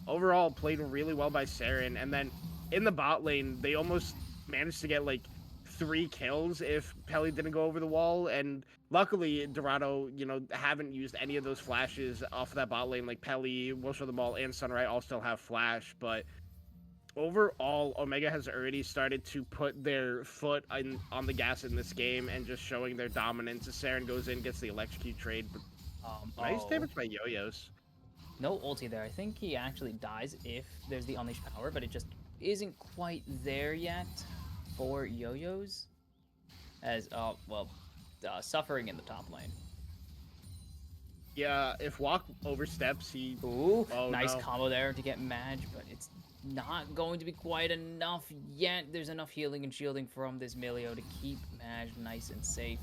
overall, played really well by Saren. And then in the bot lane, they almost managed to get like 3 kills if Pelly didn't go over the wall. And luckily, Dorado, haven't used any of those flashes off of that bot lane. Like Pelly, Will Show the Ball, and Sunray all still have flash. But overall, Omega has already started to put their foot on the gas in this game and just showing their dominance. As Saren goes in, gets the electrocute trade, but nice Oh, damage by Yo-Yos. no ulti there. I think he actually dies if there's the unleashed power, but it just isn't quite there yet for Yo-Yos. As, well, suffering in the top lane. Yeah, if Walk oversteps, he... Ooh, Oh, nice no. combo there to get Madge, but it's not going to be quite enough yet. There's enough healing and shielding from this Milio to keep Madge nice and safe.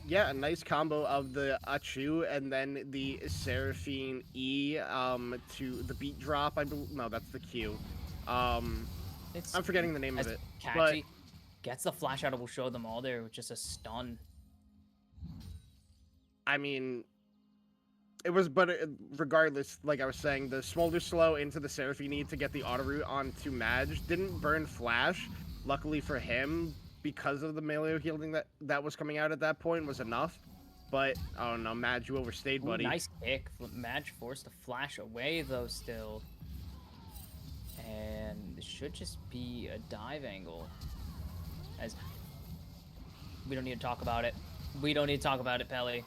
Yeah, a nice combo of the Achu and then the Seraphine E to the beat drop. I believe no, that's the Q. Um, It's I'm forgetting the name of as it, but Kaxi gets the flash out, it will show them all there with just a stun. I mean, it was but regardless, like I was saying, the Smolder slow into the Seraphine E to get the auto route onto Madge didn't burn flash. Luckily for him, because of the melee healing that was coming out at that point was enough. But oh no, Madge, you overstayed, Ooh, buddy. nice kick. Madge forced to flash away though still. And this should just be a dive angle. As we don't need to talk about it. We don't need to talk about it, Pelly.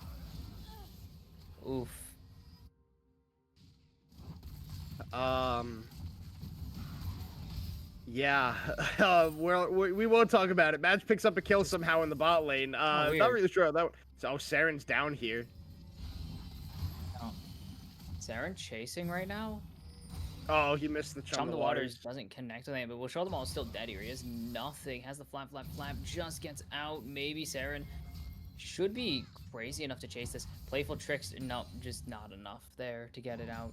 Oof. Um, yeah, we won't talk about it. Madge picks up a kill somehow in the bot lane. Oh, Not weird. really sure how that. So Saren's down here. Oh. Saren chasing right now? Oh, he missed the Chum Chum the the Waters Waters. doesn't connect with him, but we'll show them all still dead here. He has nothing. Has the flap, flap, flap. Just gets out. Maybe Saren should be crazy enough to chase this. Playful tricks, no, just not enough there to get it out.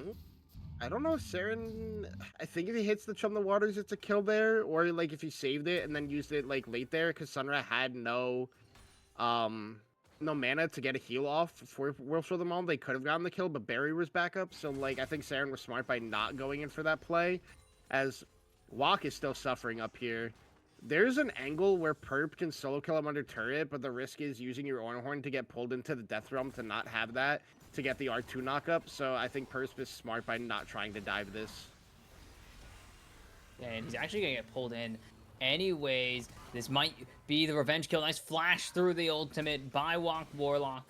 Hmm? I don't know if Saren. I think if he hits the Chum the Waters, it's a kill there, or like if he saved it and then used it like late there, because Sunra had um no mana to get a heal off for World for them all. They could have gotten the kill, but Barry was back up. So like I think Saren was smart by not going in for that play, as Walk is still suffering up here. There's an angle where Perp can solo kill him under turret, but the risk is using your Ornhorn to get pulled into the Death Realm to not have that to get the R2 knockup. So I think Perp is smart by not trying to dive this. And he's actually going to get pulled in anyways. This might be the revenge kill. Nice flash through the ultimate by Walk Warlock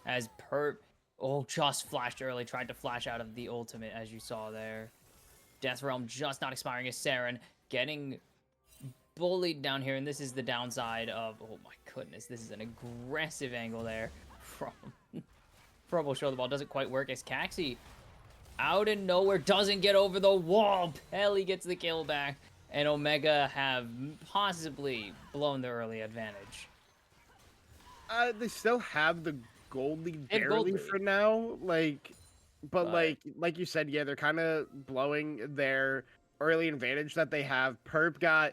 as Perp, oh, just flashed early. Tried to flash out of the ultimate, as you saw there. Death Realm just not expiring as Saren getting bullied down here. And this is the downside of, oh my goodness, this is an aggressive angle there from We'll show the ball. Doesn't quite work as Kaxi out of nowhere doesn't get over the wall. Pelly gets the kill back, and Omega have possibly blown the early advantage. They still have the gold lead They have gold barely lead, for now. But but like you said, yeah, they're kind of blowing their early advantage that they have. Perp got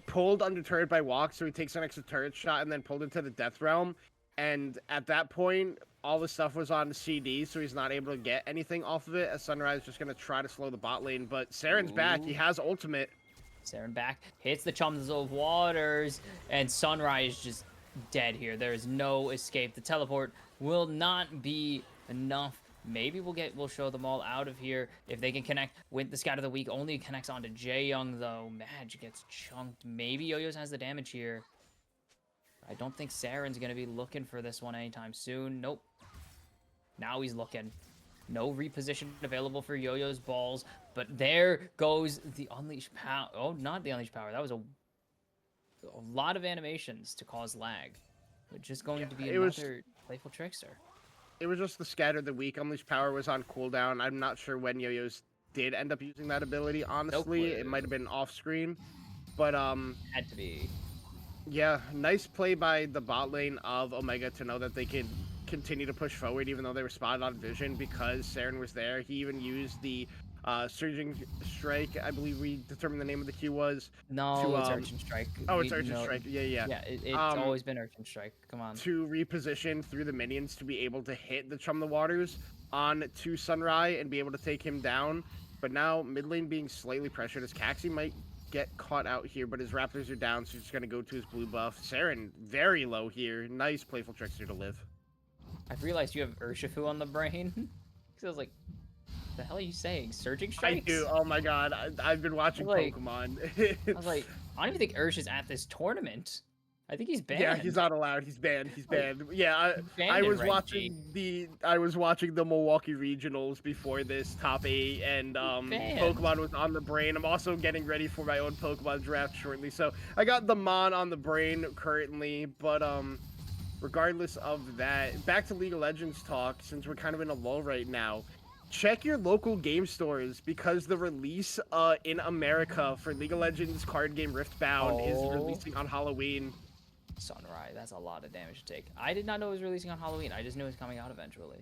pulled under turret by Walk, so he takes an extra turret shot and then pulled into the Death Realm. And at that point, all the stuff was on CD, so he's not able to get anything off of it. As Sunrise just going to try to slow the bot lane, but Saren's back. He ooh, has ultimate. Saren back hits the Chums of Waters, and Sunrise just dead here. There is no escape. The teleport will not be enough. Maybe we'll show them all out of here if they can connect with the Scout of the Week. Only connects onto Jae Young though. Madge gets chunked. Maybe Yo-Yos has the damage here. I don't think Saren's gonna be looking for this one anytime soon. Nope. Now he's looking. No reposition available for Yo-Yo's balls, but there goes the Unleashed Power. Oh, not the Unleashed Power. That was a lot of animations to cause lag. But just going to be It was another Playful Trickster. it was just the Scatter the Weak. Unleash Power was on cooldown. I'm not sure when Yo-Yos did end up using that ability. No Honestly, it might clue. have been off screen, but Had to be. yeah, nice play by the bot lane of Omega to know that they could continue to push forward even though they were spotted on vision because Saren was there. He even used the Surging Strike, I believe we determined the name of the Q was, No, to it's Urchin Strike. oh, We it's Urgent know. Strike. Yeah, yeah. Yeah, it's Um always been Urchin Strike. Come on. to reposition through the minions to be able to hit the Chum the Waters on to Sunrai and be able to take him down. But now mid lane being slightly pressured as Kaxi might get caught out here, but his Raptors are down, so he's just gonna go to his blue buff. Saren very low here. Nice Playful Trickster to live. I've realized you have Urshifu on the brain. Because I was like, The hell are you saying? Surging I do. strikes? Oh my god, I've been I was watching like, Pokemon. I was like, I don't even think Ursh is at this tournament. I think he's Yeah, he's banned. not allowed. He's banned. He's Like, banned. Yeah, I banned in was rank G. watching the Milwaukee Regionals before this top 8, and Banned. Pokemon was on the brain. I'm also getting ready for my own Pokemon draft shortly, so I got the Mon on the brain currently. But regardless of that, back to League of Legends talk. Since we're kind of in a lull right now, check your local game stores because the release in America for League of Legends card game Riftbound is Oh, releasing on Halloween. Sunrise. That's a lot of damage to take. I did not know it was releasing on Halloween. I just knew it was coming out eventually.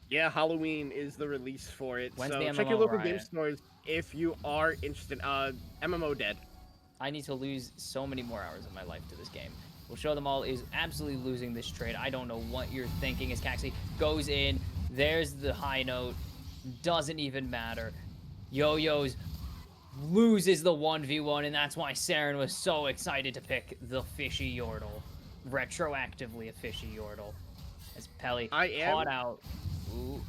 Yeah, Halloween is the release for it. When's the So check your MMO local game riot? stores if you are interested. MMO dead. I need to lose so many more hours of my life to this game. We'll show them all is absolutely losing this trade. I don't know what you're thinking as Caxi goes in. There's the high note. Doesn't even matter. Yo-Yo's loses the 1v1, and that's why Saren was so excited to pick the Fishy Yordle. Retroactively a Fishy Yordle. As Pelly I caught am. out. Ooh.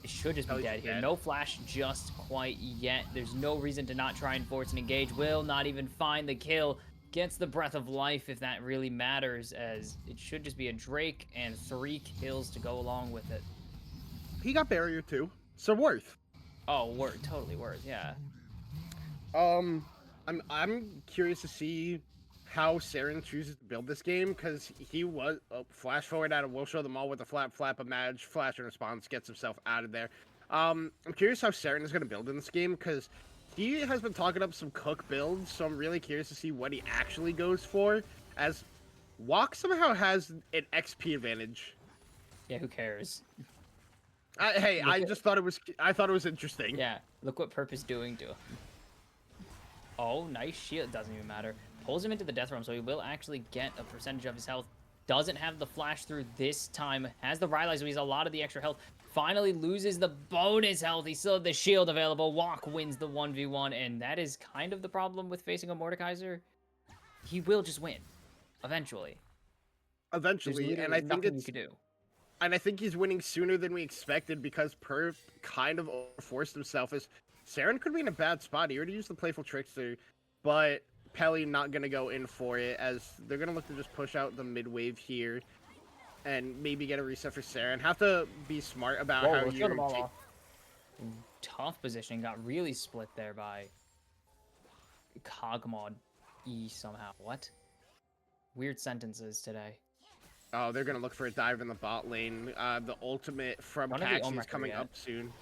It should just be Kelly's dead here. dead. No flash just quite yet. There's no reason to not try and force an engage. Will not even find the kill. Gets the breath of life if that really matters, as it should just be a Drake and 3 kills to go along with it. He got barrier too, so worth. Oh, worth. Totally worth, yeah. Um, I'm curious to see how Saren chooses to build this game because he was flash forward out of Will Show Them All with a flap a match, flash and response, gets himself out of there. I'm curious how Saren is going to build in this game because he has been talking up some cook builds, so I'm really curious to see what he actually goes for. As Walk somehow has an XP advantage. Yeah, who cares? Hey, Look I at, just thought it was interesting. yeah, look what Perp is doing to him. Oh, nice shield. Doesn't even matter. Pulls him into the death realm, so he will actually get a percentage of his health. Doesn't have the flash through this time. Has the Rylai, so he's a lot of the extra health. Finally loses the bonus health. He still had the shield available. Walk wins the 1v1, and that is kind of the problem with facing a Mordekaiser. He will just win. Eventually. There's Eventually, literally nothing you could do. and I think he's winning sooner than we expected because Perp kind of forced himself. As Saren could be in a bad spot. He already used the playful trickster, but Pelly not gonna go in for it as they're gonna look to just push out the mid wave here and maybe get a reset for Saren. Have to be smart about Whoa, how we'll show them you're. all off. Tough position. Got really split there by Cogmod E somehow. What? Weird sentences today. Oh, they're gonna look for a dive in the bot lane. The ultimate from Don't have the Caxi is Omrecker coming yet. up soon.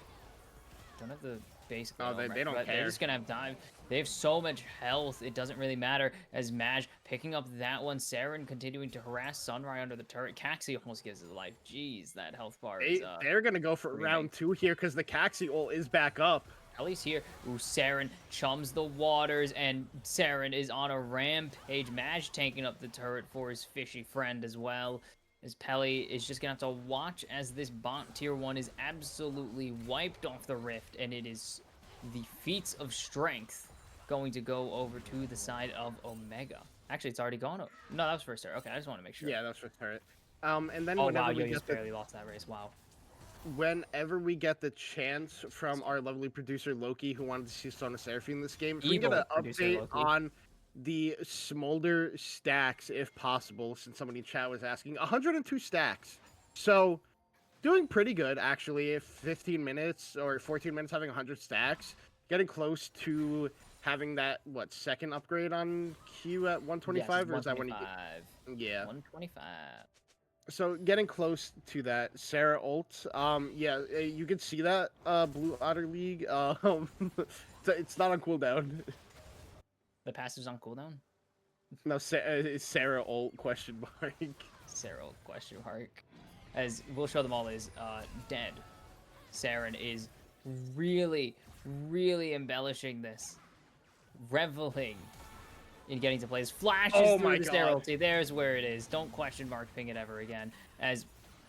Don't have the basic. Oh, they don't but they're care. just gonna have dive. They have so much health, it doesn't really matter. As Maj picking up that one, Saren continuing to harass Sunrai under the turret. Caxi almost gives his life. Jeez, that health bar is They're gonna go for screaming. round 2 here because the Caxi ult is back up. Ellie's here. Ooh, Saren chums the waters, and Saren is on a rampage. Maj tanking up the turret for his fishy friend as well. As Pelly is just gonna have to watch as this bot tier 1 is absolutely wiped off the rift, and it is the feats of strength going to go over to the side of Omega. Actually, it's already gone. No, that was first turret. Okay, I just want to make sure. Yeah, that's for turret. And then Oh whenever wow, we Yo-Yo's get the barely lost that race. Wow. whenever we get the chance from our lovely producer Loki, who wanted to see Sona Seraphine in this game, if we can get Evil an producer update Loki. on the smolder stacks, if possible, since somebody in chat was asking, 102 stacks. So doing pretty good actually. If 15 minutes or 14 minutes having 100 stacks, getting close to having that second upgrade on Q at 125, Yes, or is that when you 125. get? Yeah. 125. So getting close to that Sarah ult, yeah, you can see that Blue Otter League. It's not on cooldown. The passive's on cooldown. No, it's Sarah ult question mark. Sarah question mark. As we'll show them all is dead. Saren is really, really embellishing this, reveling in getting to play. His flashes through the Sarah ulti. There's where it is. Don't question mark ping it ever again. As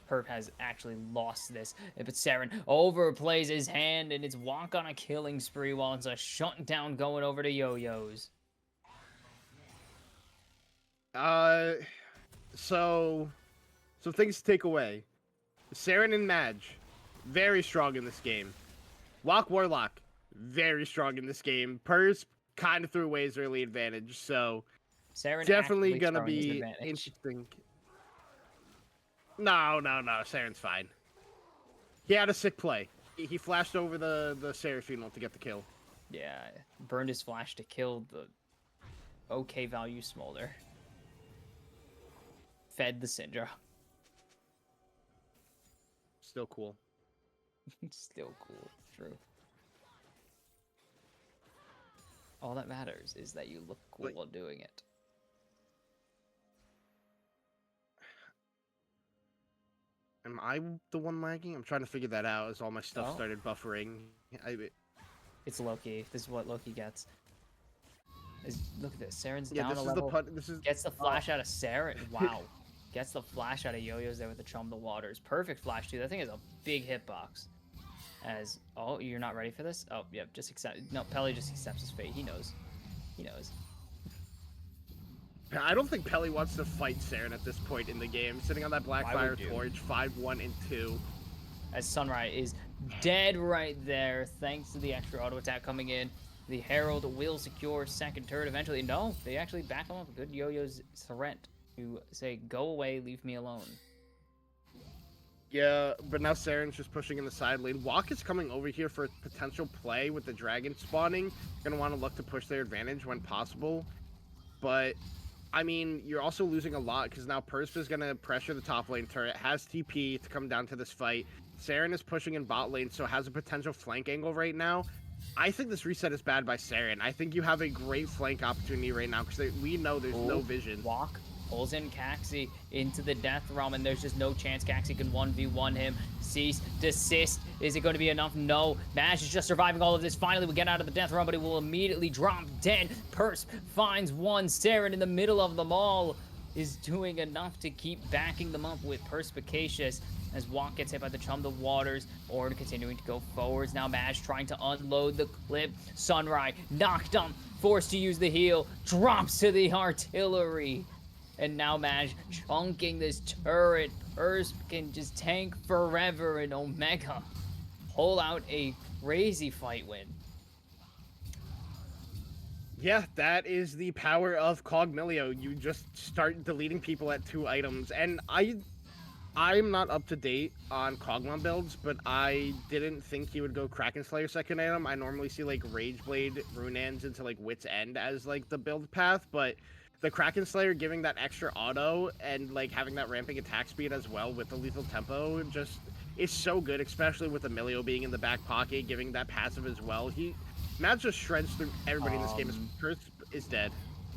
Perp has actually lost this. But Saren overplays his hand, and it's walk on a killing spree while it's a shutdown going over to Yo-Yo's. So things to take away. Saren and Madge, very strong in this game. Walk Warlock, very strong in this game. Purse kind of threw away his early advantage, so Saren definitely actively gonna throwing his be advantage. interesting. No, no, no. Saren's fine. He had a sick play. He flashed over the Seraphine to get the kill. Yeah, burned his flash to kill the okay value Smolder. Fed the Syndra. Still cool. Still cool. True. All that matters is that you look cool Like, while doing it. am I the one lagging? I'm trying to figure that out as all my stuff Oh, started buffering. it's Loki. This is what Loki gets. Look at this. Saren's Yeah, down a this is the level. put. This is. Gets the Oh. flash out of Saren. Wow. Gets the flash out of Yo-Yo's there with the Chum the Waters. Perfect flash, too. That thing is a big hitbox. As, oh, you're not ready for this? Oh, yep, just accept. No, Pelly just accepts his fate. He knows. He knows. I don't think Pelly wants to fight Saren at this point in the game. Sitting on that Blackfire torch, 5-1 and 2. As Sunrise is dead right there, thanks to the extra auto attack coming in. The Herald will secure second turret eventually. No, they actually back him up. Good Yo-Yo's threat to say, go away, leave me alone. Yeah, but now Saren's just pushing in the side lane. Walk is coming over here for a potential play with the dragon spawning. Gonna want to look to push their advantage when possible. But, I mean, you're also losing a lot because now Persp is gonna pressure the top lane turret, has TP to come down to this fight. Saren is pushing in bot lane, so has a potential flank angle right now. I think this reset is bad by Saren. I think you have a great flank opportunity right now because we know there's no vision. Walk pulls in Caxi into the death realm, and there's just no chance Caxi can 1v1 him. Cease, desist. Is it going to be enough? No. Mash is just surviving all of this. Finally, we get out of the death realm, but it will immediately drop dead. Persp finds one. Saren in the middle of them all is doing enough to keep backing them up with Perspicacious. As Walk gets hit by the Chum the Waters, Ord continuing to go forwards. Now Mash trying to unload the clip. Sunrise knocked on, forced to use the heal, drops to the artillery. And now Mash chunking this turret. Persp can just tank forever, and Omega pull out a crazy fight win. Yeah, that is the power of Cogmilio. You just start deleting people at 2 items. And I'm not up to date on Kog'Maw builds, but I didn't think he would go Kraken Slayer second item. I normally see like Rageblade, Runaan's into like Wit's End as like the build path, but the Kraken Slayer giving that extra auto and like having that ramping attack speed as well with the lethal tempo just is so good, especially with Emilio being in the back pocket, giving that passive as well. Matt just shreds through everybody in this game. His Curse is dead.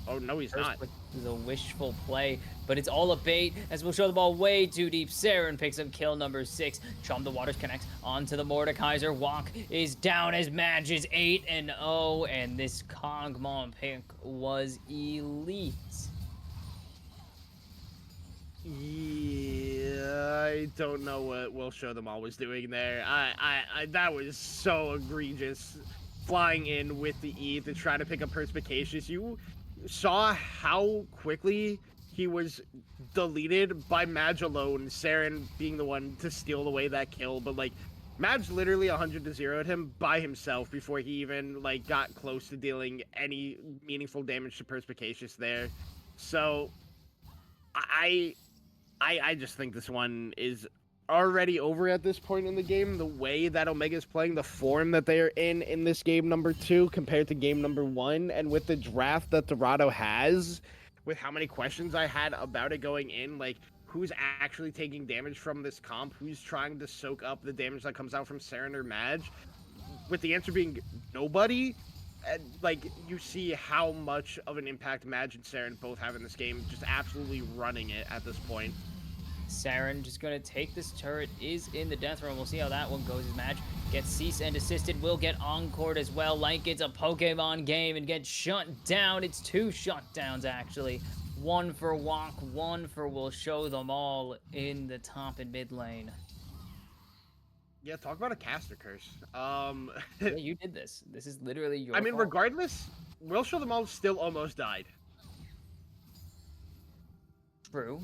Oh, no, he's not. With the wishful play, but it's all a bait as we'll show the ball way too deep. Saren picks up kill number 6. Chum the Waters connects onto the Mordekaiser. Walk is down as Madge is 8-0, and this Kog'Maw pick was elite. Yeah, I don't know what Will Show Them All was doing there. I that was so egregious. Flying in with the E to try to pick up Perspicacious. You saw how quickly he was deleted by Madge alone, Saren being the one to steal away that kill, but like Madge literally 100-0'd him by himself before he even like got close to dealing any meaningful damage to Perspicacious there. So I just think this one is already over at this point in the game. The way that Omega is playing, the form that they are in this game number 2 compared to game number 1, and with the draft that Dorado has, with how many questions I had about it going in, like who's actually taking damage from this comp, who's trying to soak up the damage that comes out from Saren or Madge, with the answer being nobody. And, like, you see how much of an impact Madge and Saren both have in this game, just absolutely running it at this point. Saren just going to take this turret, is in the death room. We'll see how that one goes as Madge gets cease and desisted, will get encored as well, like it's a Pokemon game, and get shut down. It's 2 shutdowns, actually. 1 for Walk, 1 for We'll Show Them All in the top and mid lane. Yeah, talk about a caster curse. Yeah, you did this. This is literally your I mean, fault. regardless, Will Show Them All still almost died. True.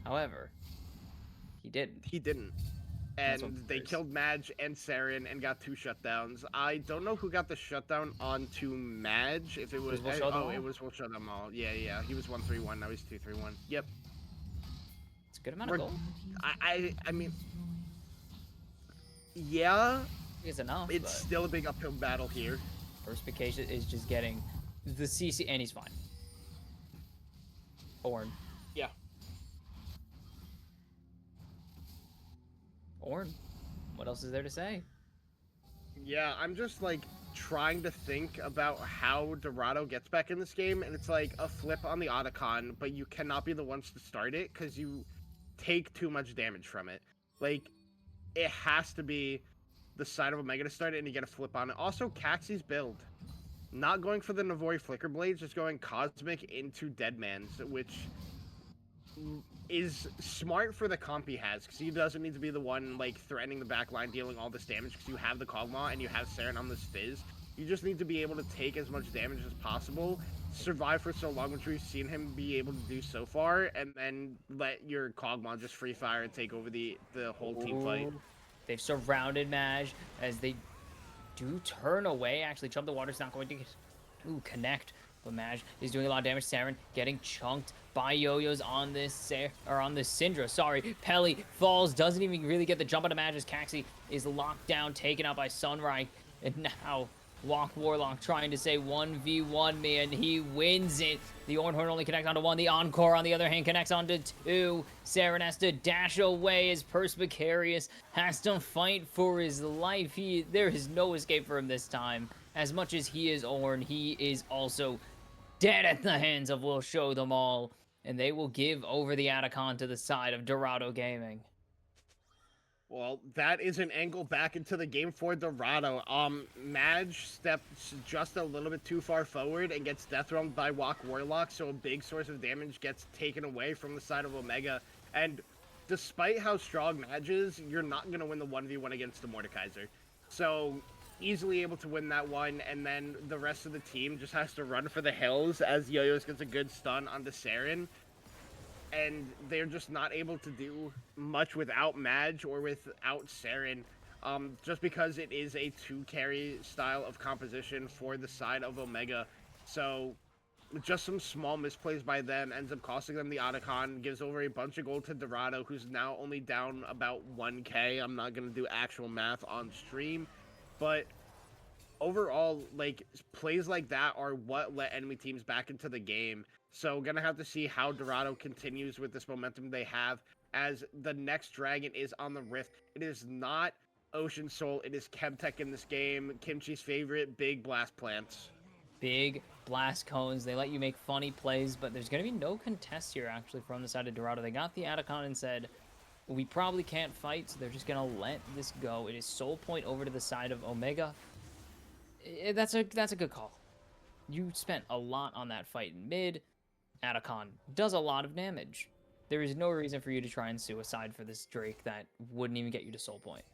However, he didn't. He didn't. That's what and they matters. killed Madge and Saren and got 2 shutdowns. I don't know who got the shutdown onto Madge. If it was, We'll show them oh, it all. was We'll Show Them All. Yeah, yeah. He was 1-3-1. Now he's 2-3-1. Yep. It's a good amount of We're, gold. I mean, yeah, It's enough, it's but still a big uphill battle here. Perspicacia is just getting the CC, and he's fine. Orn. Yeah. Orn. What else is there to say? Yeah, I'm just like trying to think about how Dorado gets back in this game, and it's like a flip on the Otacon, but you cannot be the ones to start it because you take too much damage from it. Like, it has to be the side of Omega to start it, and you get a flip on it. Also, Caxie's build. Not going for the Navori Flicker Blades, just going Cosmic into Deadman's, which is smart for the comp he has, because he doesn't need to be the one like threatening the back line, dealing all this damage, because you have the Kog'Maw and you have Saren on this Fizz. You just need to be able to take as much damage as possible, survive for so long, which we've seen him be able to do so far, and then let your Kog'Maw just free fire and take over the whole team fight. Ooh, they've surrounded Maj as they do turn away. Actually, Chump the Water's not going to connect. But Maj is doing a lot of damage. Saren getting chunked by Yo-Yos on this on this Syndra. Sorry, Pelly falls, doesn't even really get the jump out of Maj as Caxi is locked down, taken out by Sunrise. And now Walk Warlock trying to say 1v1 me, and he wins it. The Ornhorn only connects onto 1. The Encore, on the other hand, connects onto 2. Saren has to dash away as Perspicarius has to fight for his life. There is no escape for him this time. As much as he is Ornn, he is also dead at the hands of Will Show Them All. And they will give over the Atacon to the side of Dorado Gaming. Well, that is an angle back into the game for Dorado. Madge steps just a little bit too far forward and gets death roamed by Walk Warlock, so a big source of damage gets taken away from the side of Omega. And despite how strong Madge is, you're not going to win the 1v1 against the Mordekaiser. So, easily able to win that one, and then the rest of the team just has to run for the hills as Yo-Yos gets a good stun onto Saren. And they're just not able to do much without Madge or without Saren, just because it is a 2-carry style of composition for the side of Omega. So just some small misplays by them ends up costing them the Otacon, gives over a bunch of gold to Dorado, who's now only down about 1k. I'm not going to do actual math on stream, but overall, like, plays like that are what let enemy teams back into the game. So gonna have to see how Dorado continues with this momentum they have, as the next dragon is on the Rift. It is not Ocean Soul, it is Chemtech in this game. Kimchi's favorite, big blast plants. Big blast cones. They let you make funny plays, but there's going to be no contest here, actually, from the side of Dorado. They got the Atacon and said, we probably can't fight, so they're just going to let this go. It is Soul Point over to the side of Omega. That's a good call. You spent a lot on that fight in mid. Atacon does a lot of damage. There is no reason for you to try and suicide for this Drake that wouldn't even get you to Soul Point.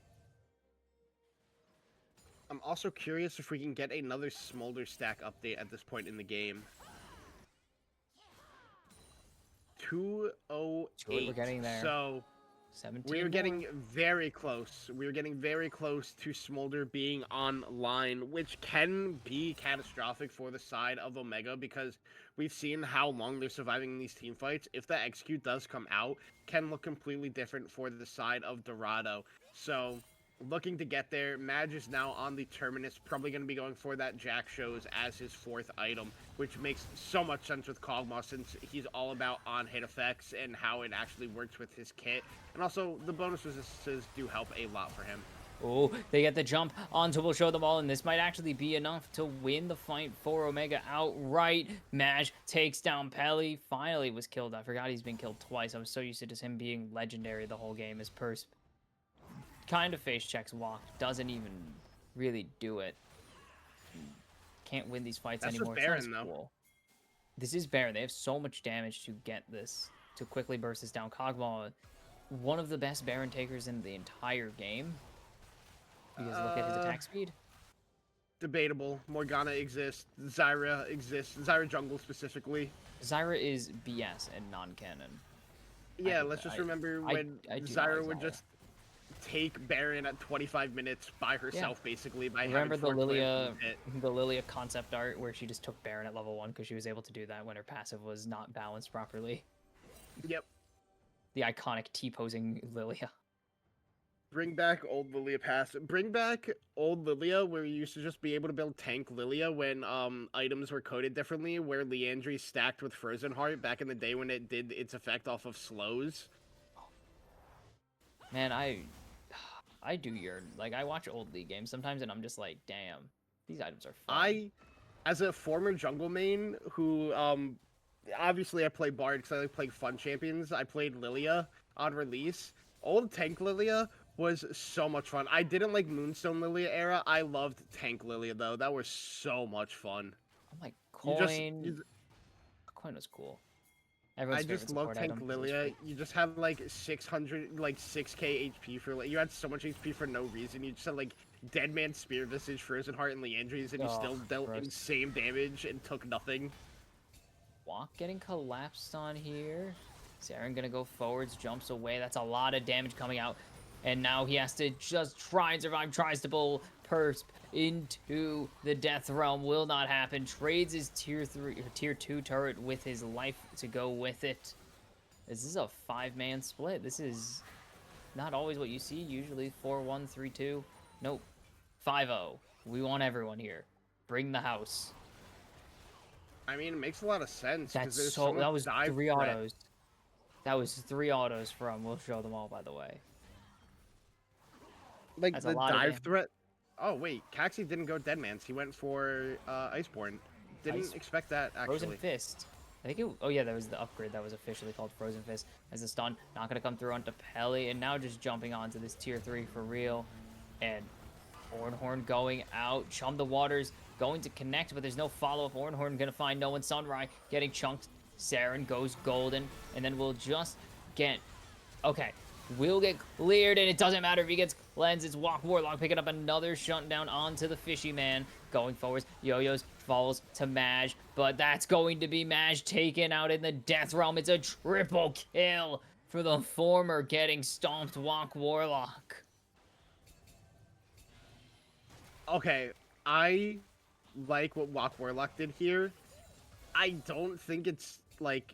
I'm also curious if we can get another Smolder stack update at this point in the game. 208. We're getting there. So 17 we're more. getting very close. We're getting very close to Smolder being online, which can be catastrophic for the side of Omega, because we've seen how long they're surviving in these team fights. If the execute does come out, can look completely different for the side of Dorado. So looking to get there. Madge is now on the Terminus, probably going to be going for that Jack shows as his 4th item, which makes so much sense with Kog'Maw, since he's all about on-hit effects and how it actually works with his kit. And also, the bonus resistances do help a lot for him. Oh, they get the jump onto Will Show Them All, and this might actually be enough to win the fight for Omega outright. Madge takes down Pelly. Finally was killed. I forgot he's been killed twice. I was so used to just him being legendary the whole game. His Persp kind of face checks Walk, doesn't even really do it. Can't win these fights anymore. That's Baron, though. Cool. This is Baron. They have so much damage to get this, to quickly burst this down. Kog'Maw, one of the best Baron takers in the entire game. Because look at his attack speed. Debatable. Morgana exists. Zyra exists. Zyra jungle specifically. Zyra is BS and non-canon. Yeah, let's just remember when Zyra would just take Baron at 25 minutes by Yeah. herself, basically, by having Remember 4 plants in the pit. The Lilia concept art where she just took Baron at level 1 because she was able to do that when her passive was not balanced properly. Yep. The iconic T-posing Lilia. Bring back old Lilia pass. Bring back old Lilia where you used to just be able to build tank Lilia when items were coded differently, where Liandry stacked with Frozen Heart back in the day when it did its effect off of slows. Man, I do yearn. Like, I watch old League games sometimes, and I'm just like, damn, these items are fun. As a former jungle main who, obviously I play Bard because I like playing fun champions. I played Lilia on release. Old tank Lilia was so much fun. I didn't like Moonstone Lilia era. I loved tank Lilia though. That was so much fun. I'm like, You just, coin. Coin was cool. I Everyone's favorite just love support tank item. Lilia. You just had like 600, like 6k HP for like, you had so much HP for no reason. You just had like Deadman Spear Visage, Frozen Heart, and Leandries, and you still dealt gross. insane damage and took nothing. Walk getting collapsed on here. Saren gonna go forwards, jumps away. That's a lot of damage coming out. And now he has to just try and survive. Tries to pull Persp into the Death Realm. Will not happen. Trades his tier 2 turret with his life to go with it. This is a 5-man split. This is not always what you see. Usually 4-1, 3-2. Nope. 5-0. We want everyone here. Bring the house. I mean, it makes a lot of sense. That's so that was 3 threat. autos. That was 3 autos from. We'll show them all, by the way. Like, That's the a lot dive threat. Oh, wait. Caxi didn't go Deadman's. He went for Iceborne. Didn't expect that, actually. Frozen Fist. I think it. Oh, yeah, that was the upgrade that was officially called Frozen Fist. As a stun. Not going to come through onto Pelly. And now just jumping onto this tier 3 for real. And Ornhorn going out. Chum the Waters going to connect, but there's no follow-up. Ornhorn going to find no one. Sunrise getting chunked. Saren goes golden. And then we'll just get... Okay. Will get cleared, and it doesn't matter if he gets cleansed. It's Walk Warlock picking up another shutdown onto the Fishy Man. Going forwards, Yo-Yo's falls to Maj, but that's going to be Maj taken out in the Death Realm. It's a triple kill for the former getting stomped Walk Warlock. Okay, I like what Walk Warlock did here. I don't think it's, like,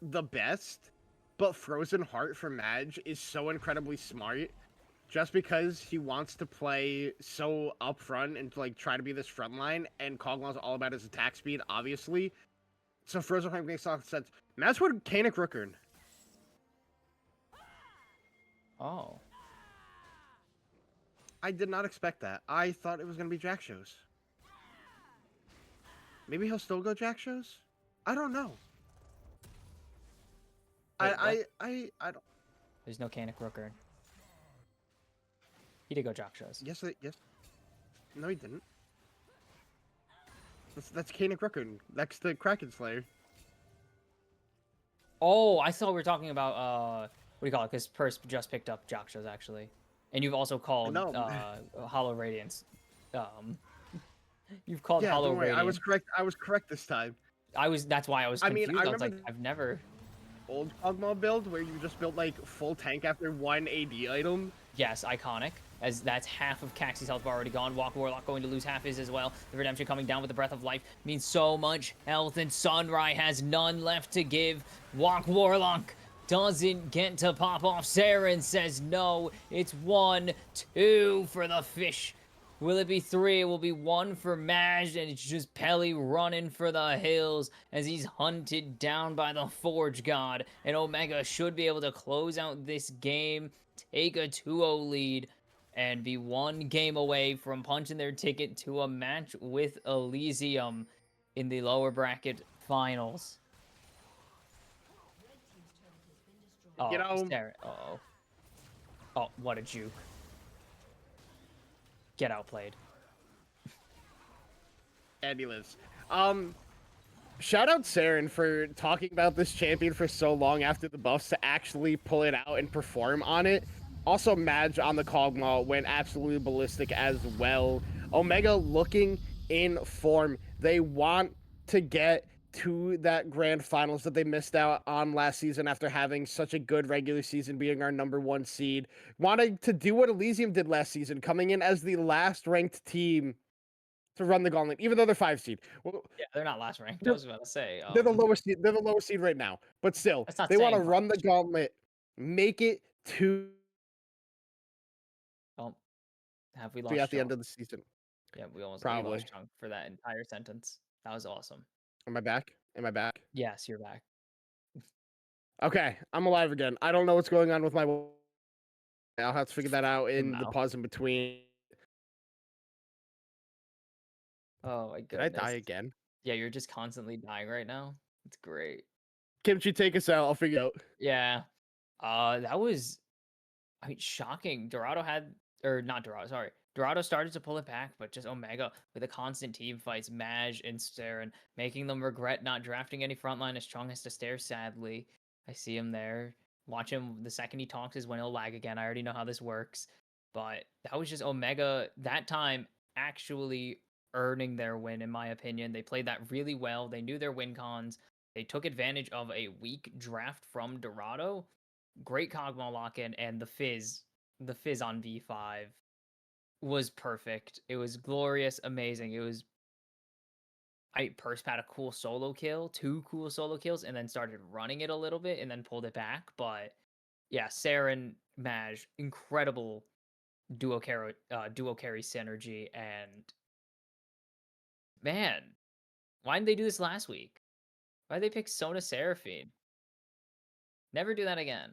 the best. But Frozen Heart for Maj is so incredibly smart, just because he wants to play so upfront and like try to be this front line, and Kog'Maw's all about his attack speed, obviously. So Frozen Heart makes a lot of sense. Maj would Kanik Rookern. Oh. I did not expect that. I thought it was gonna be Jack shows. Maybe he'll still go Jack shows? I don't know. Wait, I don't. There's no Kanik Rookern. He did go Jock shows. Yes. No, he didn't. That's Kanik Rookern. That's the Kraken Slayer. Oh, I thought we were talking about what do you call it? Because Persp just picked up Jock shows actually, and you've also called Hollow Radiance. You've called Hollow Radiance. I was correct. I was correct this time. That's why I was confused. I was like, I've never. Old Kog'Maw build where you just built like full tank after one AD item. Yes, iconic. As that's half of Caxie's health bar already gone. Walk Warlock going to lose half his as well. The Redemption coming down with the Breath of Life means so much health, and Sunrai has none left to give. Walk Warlock doesn't get to pop off. Saren says no. It's 1-2 for the fish. Will it be 3? It will be 1 for Maj, and it's just Pelly running for the hills as he's hunted down by the Forge God. And Omega should be able to close out this game, take a 2-0 lead, and be 1 game away from punching their ticket to a match with Elysium in the lower bracket finals. Oh, uh-oh. Oh, what a juke. Get outplayed. And he lives. Shout out Saren for talking about this champion for so long after the buffs to actually pull it out and perform on it. Also, Maj on the Kog'Maw went absolutely ballistic as well. Omega looking in form. They want to get to that grand finals that they missed out on last season after having such a good regular season, being our number one seed, wanting to do what Elysium did last season, coming in as the last ranked team to run the gauntlet, even though they're 5 seed. Well, Yeah, they're not last ranked. I they're, was about to say, they're the lowest seed. They're the lowest seed right now, but still, that's not they want saying to run the much. gauntlet, make it to Oh, have we at lost the end Chunk? of the season. Yeah, we Probably. lost Chunk for that entire sentence. That was awesome. Am I back? Am I back? Yes, you're back. Okay, I'm alive again. I don't know what's going on with my. I'll have to figure that out Your in the mouth. pause in between. Oh my Did I die goodness. again? Yeah, you're just constantly dying right now. It's great. Kimchi, take us out. I'll figure it out. Yeah. That was, I mean, shocking. Dorado had, or not Dorado, sorry. Dorado started to pull it back, but just Omega with the constant team fights, Maj and Staren, making them regret not drafting any frontline as Strong has to stare sadly. I see him there. Watch him the second he talks is when he'll lag again. I already know how this works. But that was just Omega that time actually earning their win, in my opinion. They played that really well. They knew their win cons. They took advantage of a weak draft from Dorado. Great Kog'Maw lock-in, and the Fizz on V5 was perfect. It was glorious, amazing. It was I Purse had a cool solo kill, two cool solo kills, and then started running it a little bit and then pulled it back. But yeah, Saren, Maj, incredible duo carry synergy, and man, why didn't they do this last week? Why did they pick Sona Seraphine? Never do that again.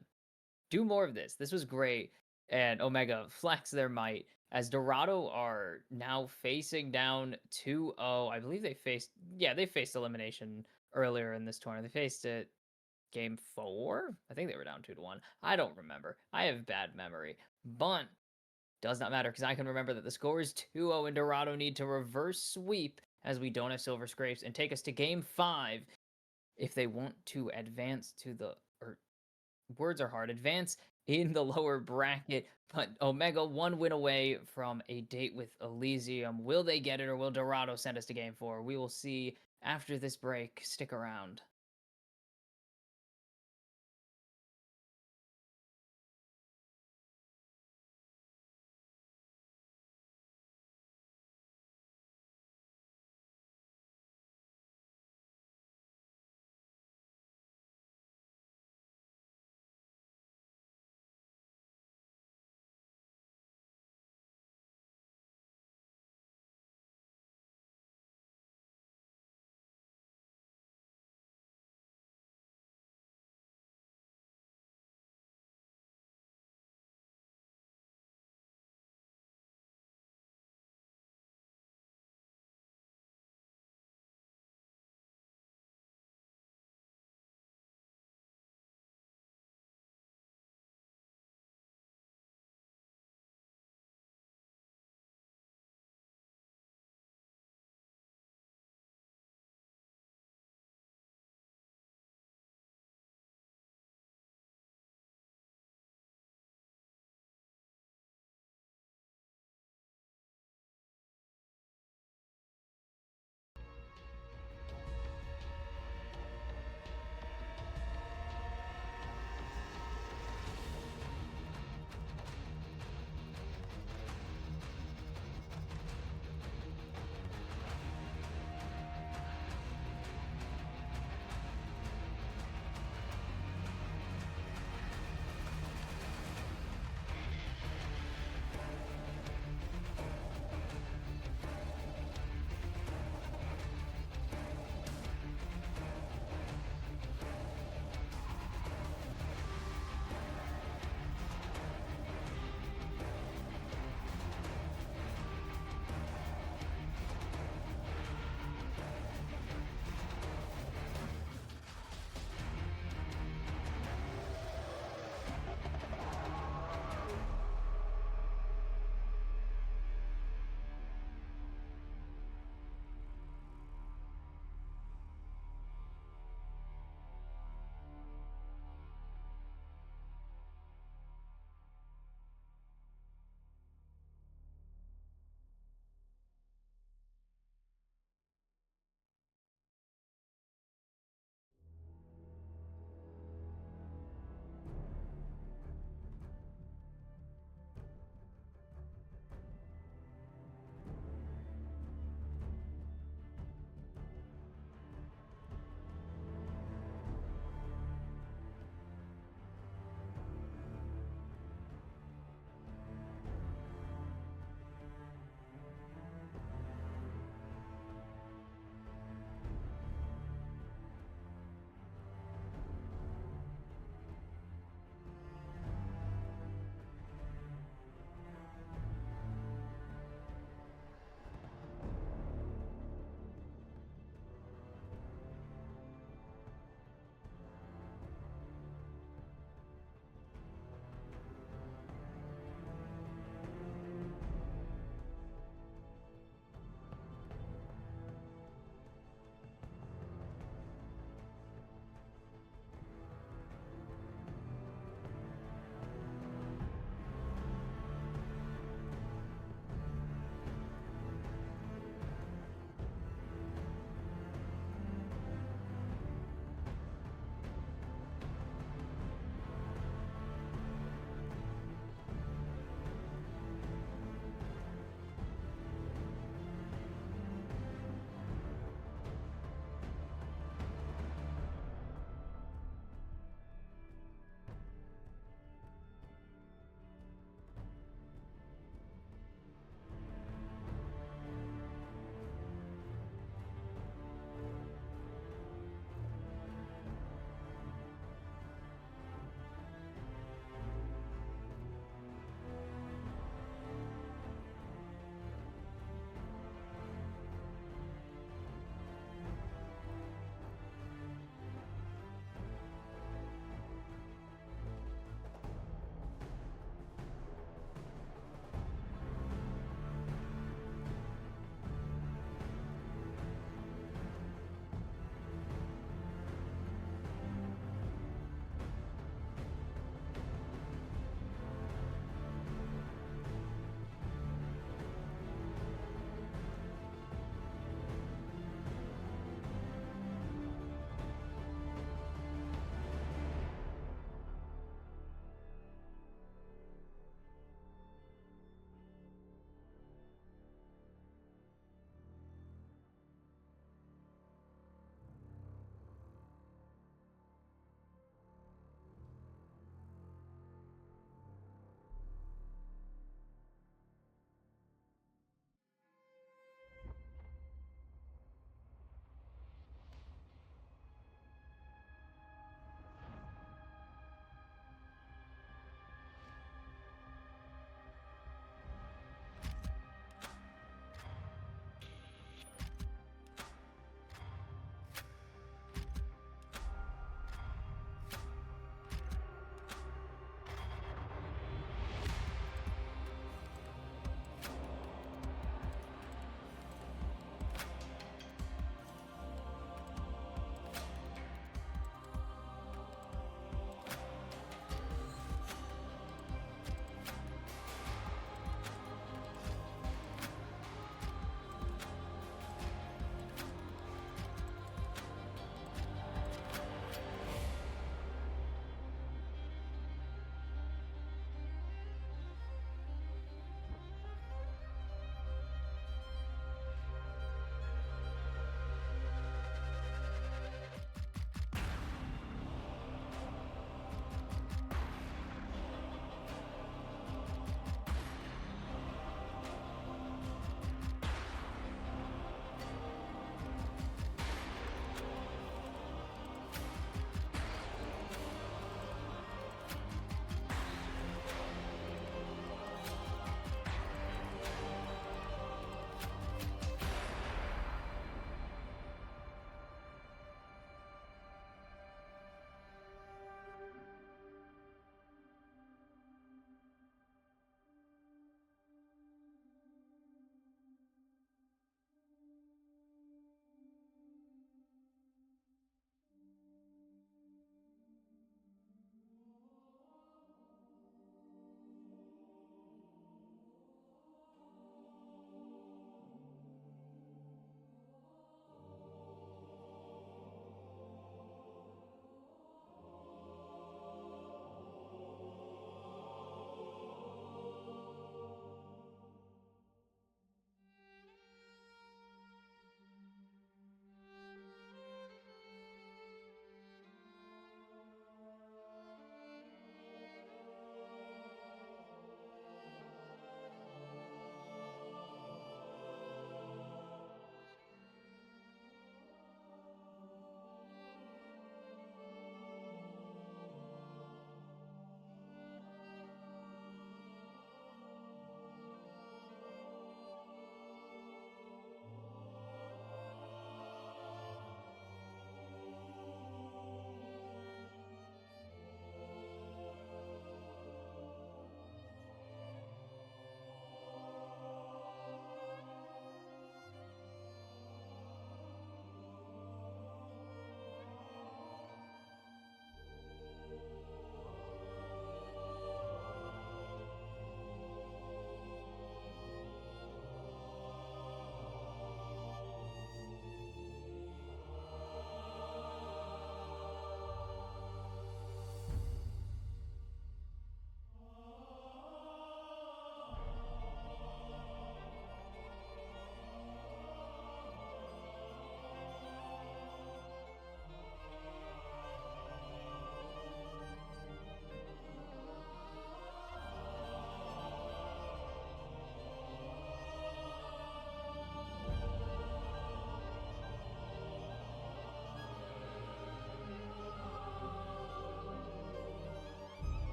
Do more of this. This was great. And Omega flex their might as Dorado are now facing down 2-0. I believe they faced elimination earlier in this tournament. They faced it game 4. I think they were down 2-1. I don't remember. I have bad memory. But does not matter because I can remember that the score is 2-0 and Dorado need to reverse sweep as we don't have silver scrapes and take us to game 5 if they want to advance to the or words are hard. Advance in the lower bracket, but Omega one win away from a date with Elysium. Will they get it or will Dorado send us to game 4? We will see after this break. Stick around.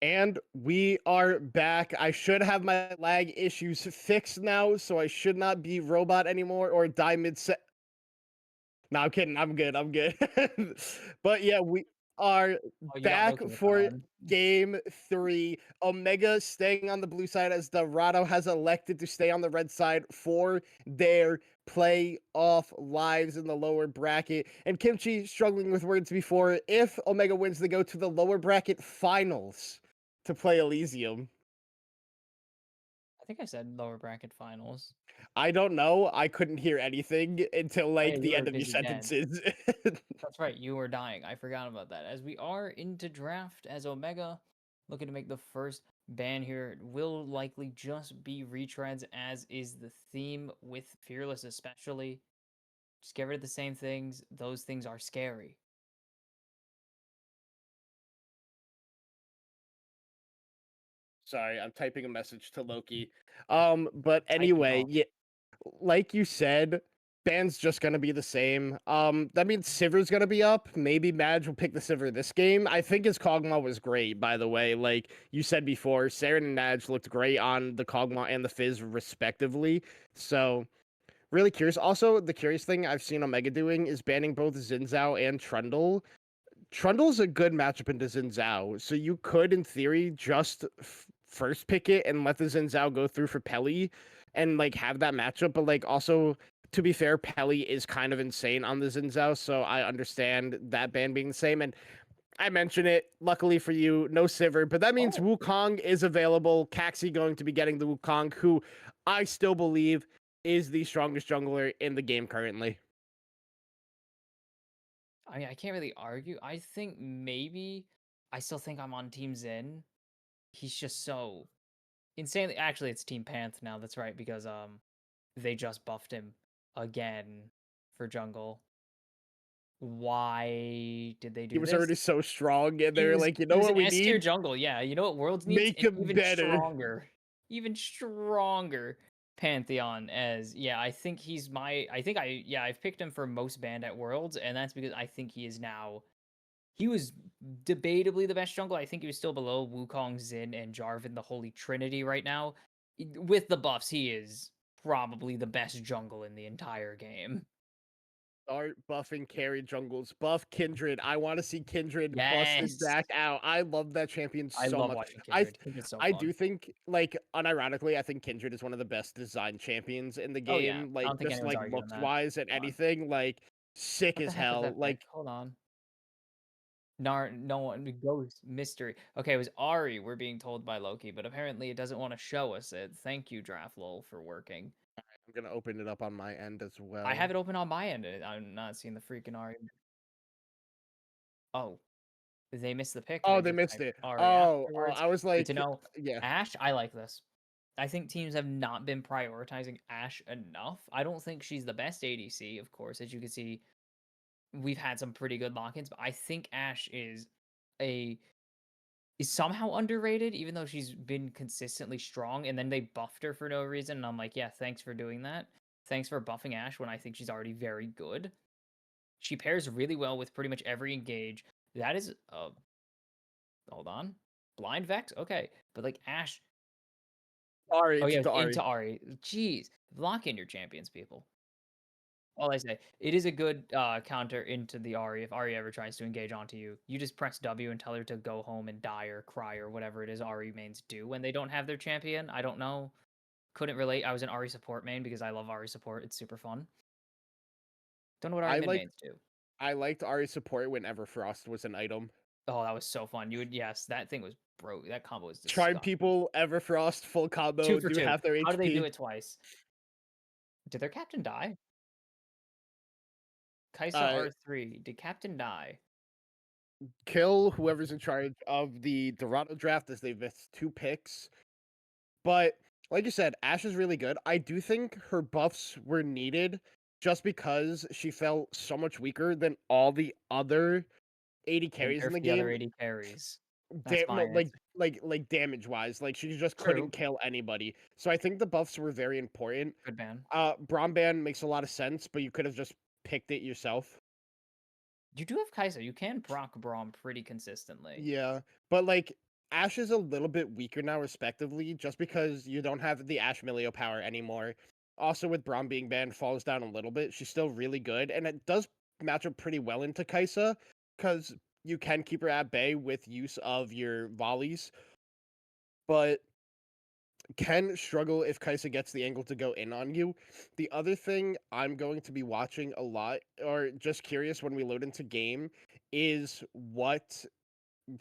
And we are back. I should have my lag issues fixed now, so I should not be robot anymore or die mid set. No, I'm kidding. I'm good. I'm good. But yeah, we are Oh, you got back Loki with that for one. game three. Omega staying on the blue side as Dorado has elected to stay on the red side for their playoff lives in the lower bracket. And Kimchi struggling with words before. If Omega wins, they go to the lower bracket finals to play Elysium. I think I said lower bracket finals. I don't know. I couldn't hear anything until Oh yeah, like you the were end of your busy then. sentences. That's right, you were dying. I forgot about that. As we are into draft as Omega, looking to make the first ban here, it will likely just be retreads, as is the theme with Fearless, especially. Just get rid of the same things. Those things are scary. Sorry, I'm typing a message to Loki. But Typing anyway, off. yeah, like you said, band's just gonna be the same. That means Sivir's gonna be up. Maybe Madge will pick the Sivir this game. I think his Kog'Maw was great, by the way. Like you said before, Saren and Madge looked great on the Kog'Maw and the Fizz respectively. So really curious. Also, the curious thing I've seen Omega doing is banning both Xin Zhao and Trundle. Trundle's a good matchup into Xin Zhao, so you could, in theory, just first pick it and let the Xin Zhao go through for Pelly, and like have that matchup. But like also, to be fair, Pelly is kind of insane on the Xin Zhao, so I understand that ban being the same. And I mention it. Luckily for you, no Sivir, but that means Oh, Wukong is available. Caxi going to be getting the Wukong, who I still believe is the strongest jungler in the game currently. I mean, I can't really argue. I think maybe I still think I'm on Team Zen. He's just so insanely. Actually, it's Team Panth now. That's right, because they just buffed him again for jungle. Why did they He do was this? already so strong, and He they're was like, you he know was what an we S tier need? jungle. Yeah, you know what Worlds needs? Make An him better. even stronger Pantheon. As yeah, I think he's my. I think I yeah I've picked him for most banned at Worlds, and that's because I think he is now. He was debatably the best jungle. I think he was still below Wukong, Xin, and Jarvan, the Holy Trinity right now. With the buffs, he is probably the best jungle in the entire game. Start buffing carry jungles. Buff Kindred. I want to see Kindred busted Yes. back out. I love that champion I so love much. watching I Kindred. Kindred's so I fun. do think, like, unironically, I think Kindred is one of the best design champions in the Oh yeah, game. I Like, don't think just anyone's like arguing looks that. wise and Hold on. anything. Like, sick What the as heck was hell. that pick? Like, Hold on. No one ghost mystery. Okay, it was Ari, we're being told by Loki, but apparently it doesn't want to show us it. Thank you, DraftLol, for working. I'm gonna open it up on my end as I well. have it open on my end. I'm not seeing the freaking Ari. Oh, they missed the pick. Oh, They they just missed typed it. Ari Oh, afterwards. I was Good to like, know. yeah. Ash, I like this. I think teams have not been prioritizing Ash enough. I don't think she's the best ADC, of course. As you can see, we've had some pretty good lock-ins, but I think Ash a is somehow underrated, even though she's been consistently strong. And then they buffed her for no reason. And I'm like, yeah, thanks for doing that. Thanks for buffing Ash when I think she's already very good. She pairs really well with pretty much every engage. That is, hold on, blind Vex. Okay, but like Ash. Ari, Oh it's yeah, into it's into Ari. Ari. Jeez, lock in your champions, people. All I say, it is a good counter into the Ari. If Ari ever tries to engage onto you, you just press W and tell her to go home and die or cry or whatever it is Ari mains do when they don't have their champion. I don't know. Couldn't relate. I was an Ari support main because I love Ari support. It's super fun. Don't know what Ari I mid like mains do. I liked Ari support whenever Frost was an item. Oh, that was so fun. You would yes, that thing was broke. That combo was Charm disgusting. people, Everfrost, full Two combo, for do two. half their How do they do HP. it twice? Did their captain die? Kaisa Uh, R3. Did captain die? Kill whoever's in charge of the Dorado draft as they've missed 2 picks. But like you said, Ash is really good. I do think her buffs were needed just because she felt so much weaker than all the other 80 Then carries in nerf the the other game. 80 carries. That's my No, answer. like damage wise, like she just couldn't True. kill anybody. So I think the buffs were very important. Good ban. Bromban makes a lot of sense, but you could have just picked it yourself. You do have Kai'Sa. You can proc Braum pretty consistently. Yeah, but like Ash is a little bit weaker now, respectively, just because you don't have the Ash Milio power anymore. Also, with Braum being banned, falls down a little bit. She's still really good, and it does match up pretty well into Kaisa, because you can keep her at bay with use of your volleys, but can struggle if Kaisa gets the angle to go in on you. The other thing I'm going to be watching a lot, or just curious when we load into game, is what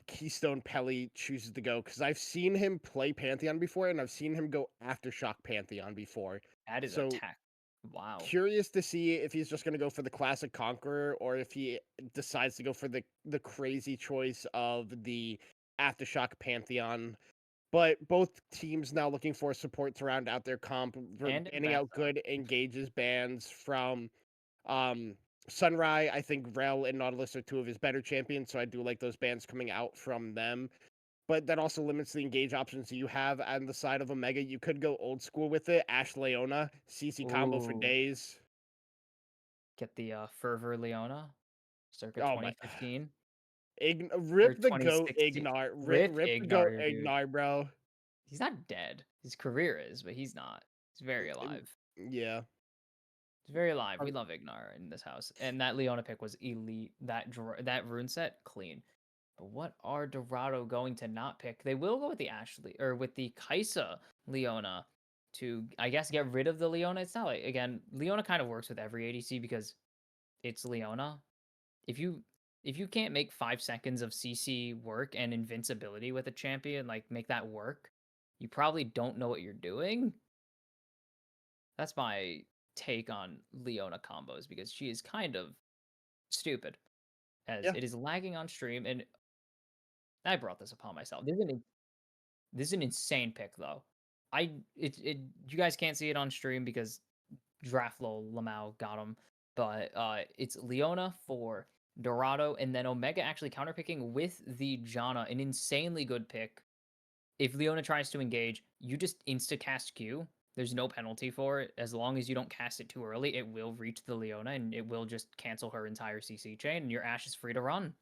Keystone Pelly chooses to go, because I've seen him play Pantheon before, and I've seen him go Aftershock Pantheon before. That is So attack. Wow. curious to see if he's just going to go for the classic Conqueror, or if he decides to go for the crazy choice of the Aftershock Pantheon. But both teams now looking for support to round out their comp, And in banning out backup. good engages bans from um Sunrai. I think Rel and Nautilus are two of his better champions, so I do like those bans coming out from them. But that also limits the engage options you have on the side of Omega. You could go old school with it. Ash Leona, CC combo for Ooh. days. Get the Fervor Leona, circa Oh my. 2015 or Rip the goat 2016. Ignar. Rip Rip the goat Ignar, dude. Ignar, bro. He's not dead. His career is, but he's not. He's very Mm, alive. yeah. He's very alive. We Um, love Ignar in this house. And that Leona pick was elite. That rune set, clean. But what are Dorado going to not pick? They will go with the Ashley or with the Kaisa Leona to, I guess, get rid of the Leona. It's not like, again, Leona kind of works with every ADC because it's Leona. If you if you can't make 5 seconds of CC work and invincibility with a champion, like make that work, you probably don't know what you're doing. That's my take on Leona combos because she is kind of stupid as yeah. it is lagging on stream, and I brought this upon myself. This is an insane pick though. It you guys can't see it on stream because Draflo Lamau got him, but it's Leona for Dorado, and then Omega actually counterpicking with the Janna, an insanely good pick. If Leona tries to engage, you just insta cast Q. There's no penalty for it. As long as you don't cast it too early, it will reach the Leona and it will just cancel her entire CC chain, and your Ashe is free to run.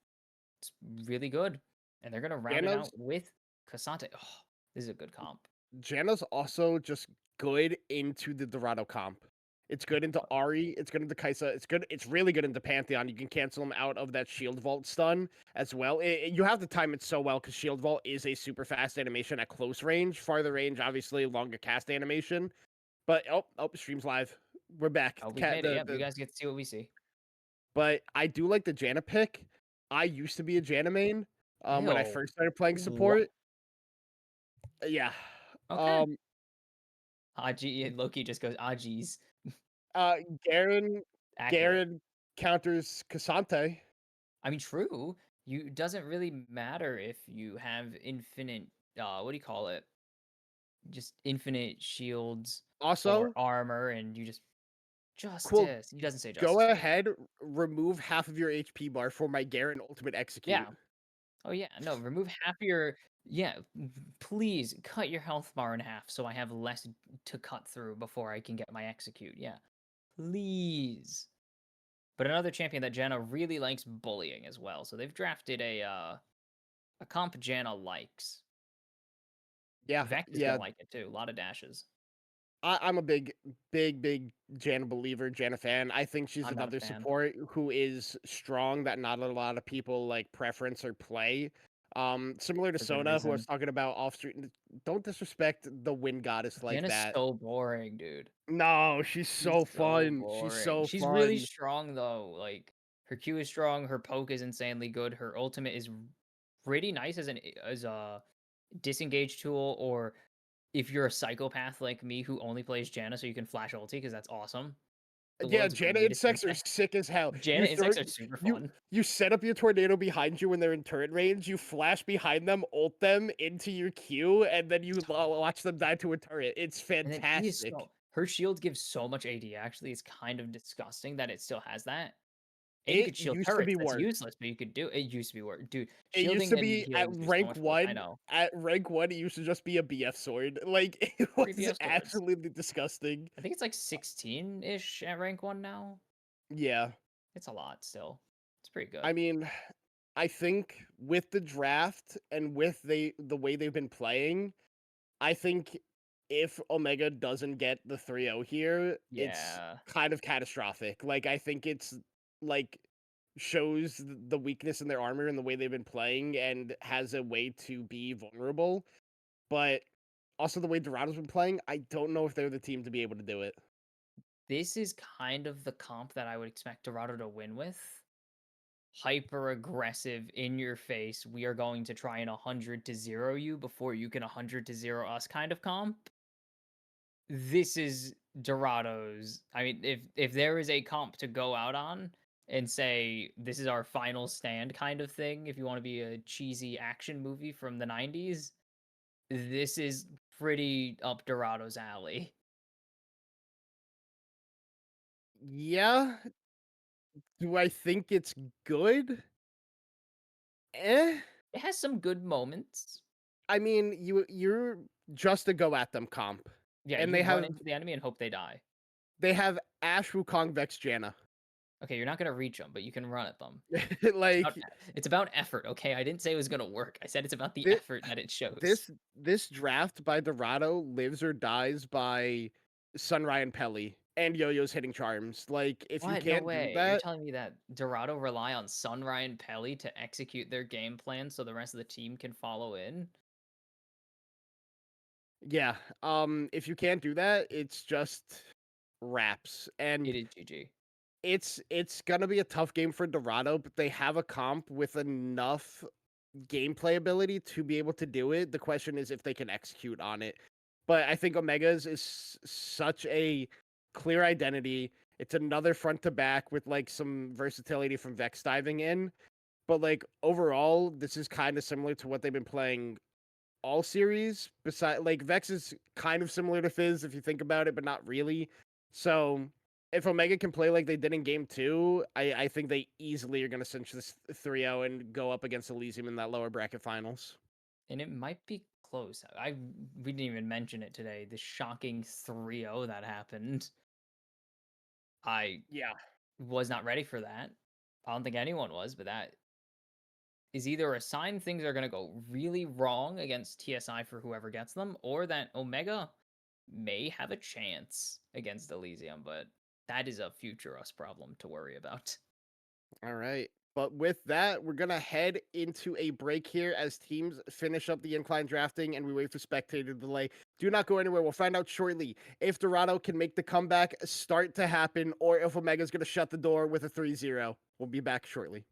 It's really good. And they're gonna round it Janos out with Cassante. Oh, this is a good comp. Janna's also just good into the Dorado comp. It's good into Ari. It's good into Kaisa. It's good. It's really good into Pantheon. You can cancel him out of that Shield Vault stun as well. You have to time it so well because Shield Vault is a super fast animation at close range. Farther range, obviously, longer cast animation. But stream's live. We're back. Oh, we've made it. Yep, you guys get to see what we see. But I do like the Janna pick. I used to be a Janna main when I Ew. first started playing What? support. Yeah. Okay. Um, Aji Loki just goes Aji's. Uh, Garen Accurate. Garen counters Cassante. I mean, true. You doesn't really matter if you have infinite. What do you call it? Just infinite shields or Also, armor, and you just cool. justice. He doesn't say Go justice, but yeah, ahead, remove half of your HP bar for my Garen ultimate execute. yeah. Oh yeah, no. Remove half your. Yeah, please cut your health bar in half so I have less to cut through before I can get my execute. Yeah, please. But another champion that Janna really likes bullying as well. So they've drafted a comp Janna likes. Yeah, Vex is yeah. gonna like it too. A lot of dashes. I'm a big Janna believer, Janna fan. I think she's I'm not a another fan. support who is strong that not a lot of people like preference or play. Similar to For good Sona, who I was reason. talking about off street. Don't disrespect the wind goddess like Janna's that. so boring, dude. No, she's She's so so fun. She's boring. so She's really fun. strong though. Like her Q is strong. Her poke is insanely good. Her ultimate is pretty nice as a disengage tool, or if you're a psychopath like me who only plays Janna, so you can flash ulti because that's awesome. The Yeah, world's Janna greatest insects are insect. sick as hell. Janna insects are super You fun. you set up your tornado behind you when they're in turret range. You flash behind them, ult them into your queue, and then you watch them die to a turret. It's And then he is fantastic. so her shield gives so much AD. Actually, it's kind of disgusting that it still has that. And you It could shield used to turrets. be That's worse. useless, but you could do it. Used to be work, dude. It used Shielding to and be at healing do so rank much work. I one. know. At rank one, it used to just be a BF sword. Like it Free was BF swords. absolutely disgusting. I think it's like 16 ish at rank one now. Yeah, It's a lot still. It's pretty good. I mean. I think with the draft and with the way they've been playing, I think if Omega doesn't get the 3-0 here, it's Yeah. kind of catastrophic. Like, I think it's like shows the weakness in their armor and the way they've been playing and has a way to be vulnerable. But also the way Dorado's been playing, I don't know if they're the team to be able to do it. This is kind of the comp that I would expect Dorado to win with. Hyper aggressive, in your face. We are going to try and 100 to 0 you before you can 100 to 0 us kind of comp. This is Dorado's. I mean, if there is a comp to go out on and say this is our final stand kind of thing, if you want to be a cheesy action movie from the 90s, this is pretty up Dorado's alley. Yeah, do I think it's good? Eh. It has some good moments. I mean, you're just a go at them comp. Yeah, And you run into the enemy and hope they die. they have Ash Wukong Vex Janna. Okay, you're not gonna reach them, but you can run at them. It's about Like it's about effort, okay? I didn't say it was gonna work. I said it's about the this effort that it shows. this draft by Dorado lives or dies by Sunrai and Pelly and Yo-Yo's hitting charms. Like if you What? No can't do way. You're that, telling me that Dorado rely on Sunrai and Pelly to execute their game plan so the rest of the team can follow in? yeah. If you can't do that, it's just wraps. It And is GG. it's gonna be a tough game for Dorado, but they have a comp with enough gameplay ability to be able to do it. The question is if they can execute on it. But I think Omega's is such a clear identity. It's another front to back with like some versatility from Vex diving in. But like overall, this is kind of similar to what they've been playing all series. Beside like Vex is kind of similar to Fizz if you think about it, but not really. So if Omega can play like they did in game two, I think they easily are gonna cinch this 3-0 and go up against Elysium in that lower bracket finals. And it might be close. We didn't even mention it today. The shocking 3-0 that happened. I Yeah. was not ready for that. I don't think anyone was, but that is either a sign things are going to go really wrong against TSI for whoever gets them, or that Omega may have a chance against Elysium, but that is a future us problem to worry about. All right. But with that, we're going to head into a break here as teams finish up the incline drafting and we wait for spectator delay. Do not go anywhere. We'll find out shortly if Dorado can make the comeback start to happen or if Omega's going to shut the door with a 3-0. We'll be back shortly.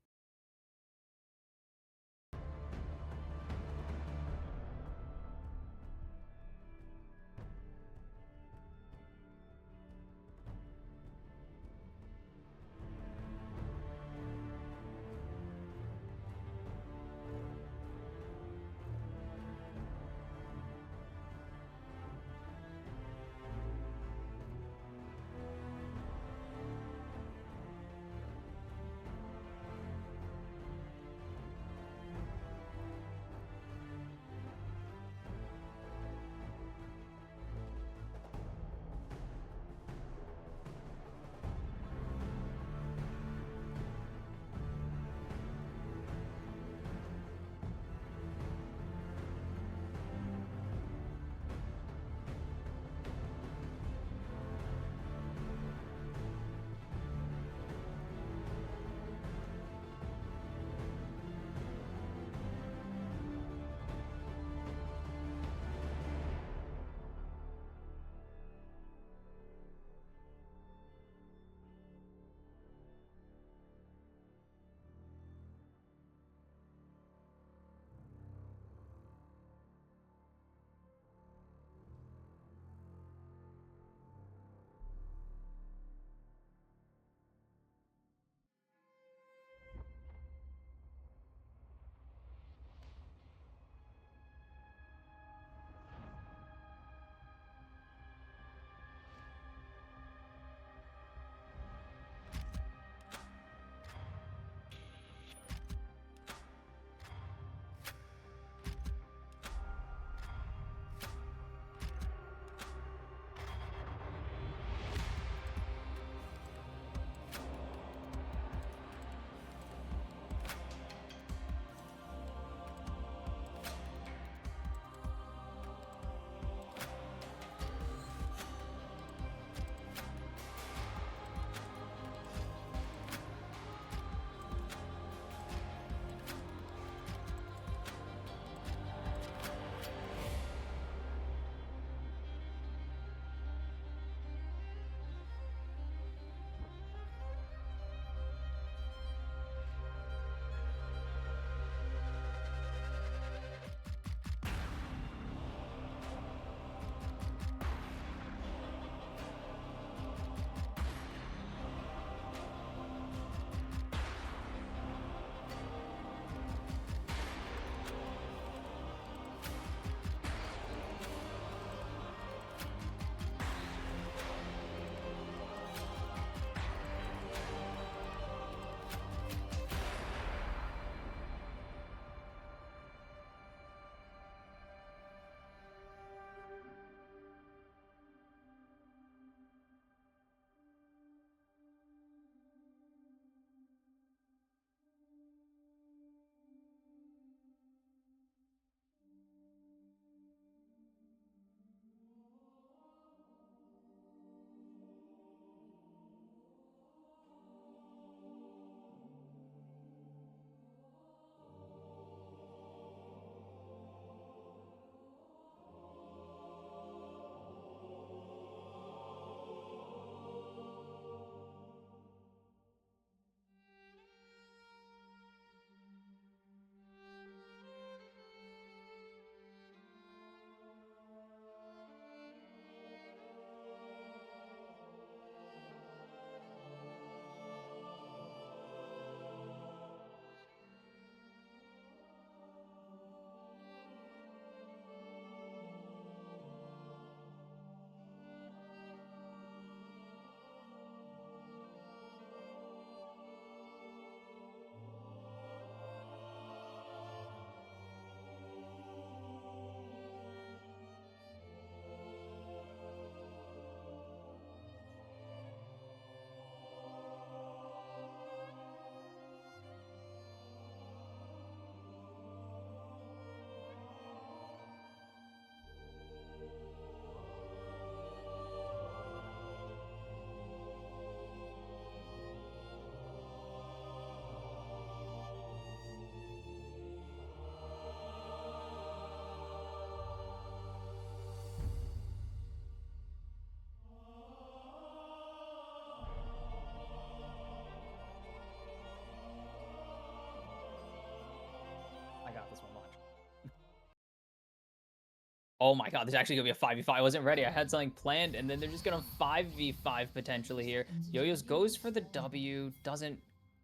Oh my god, there's actually gonna be a 5v5. I wasn't ready. I had something planned, and then they're just gonna 5v5 potentially here. Yo-Yo's goes for the W, doesn't.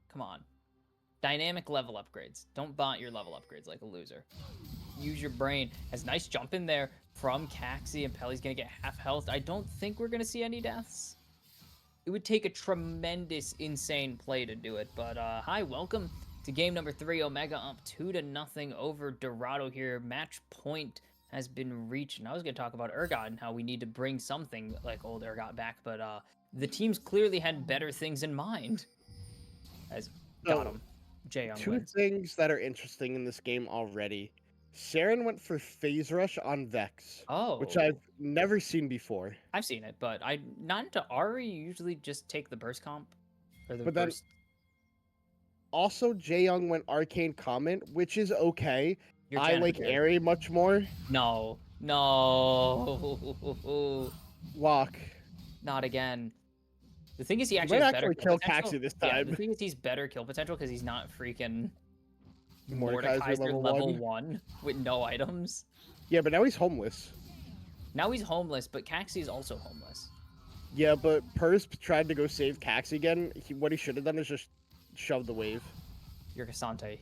Come on. Dynamic level upgrades. Don't bot your level upgrades like a loser. Use your brain. Has nice jump in there from Caxi, and Pelly's gonna get half health. I don't think we're gonna see any deaths. It would take a tremendous, insane play to do it. But hi, welcome to game number 3. Omega up 2-0 over Dorado here. Match point has been reached. And I was going to talk about Urgot and how we need to bring something like old Urgot back. But the teams clearly had better things in mind. As got So, him. Jaeyoung two wins. things that are interesting in this game already. Saren went for Phase Rush on Vex, which I've Oh, never seen before. I've seen it, but I not into Ari. You usually just take the burst comp or the But then burst. also Jaeyoung went Arcane Comment, which is okay. Your I Janet like Barry. Airy much more. No, no, Lock. not again. The thing is, he He actually might has better actually kill kill potential. Caxi this Yeah, the time. thing is, he's better kill potential because he's not freaking Mordekaiser Mordekaiser level level 1. 1 with no items. Yeah, but now he's homeless. Now he's homeless, but Caxi is also homeless. Yeah, but Persp tried to go save Cax again. What he should have done is just shove the wave. You're Cassante.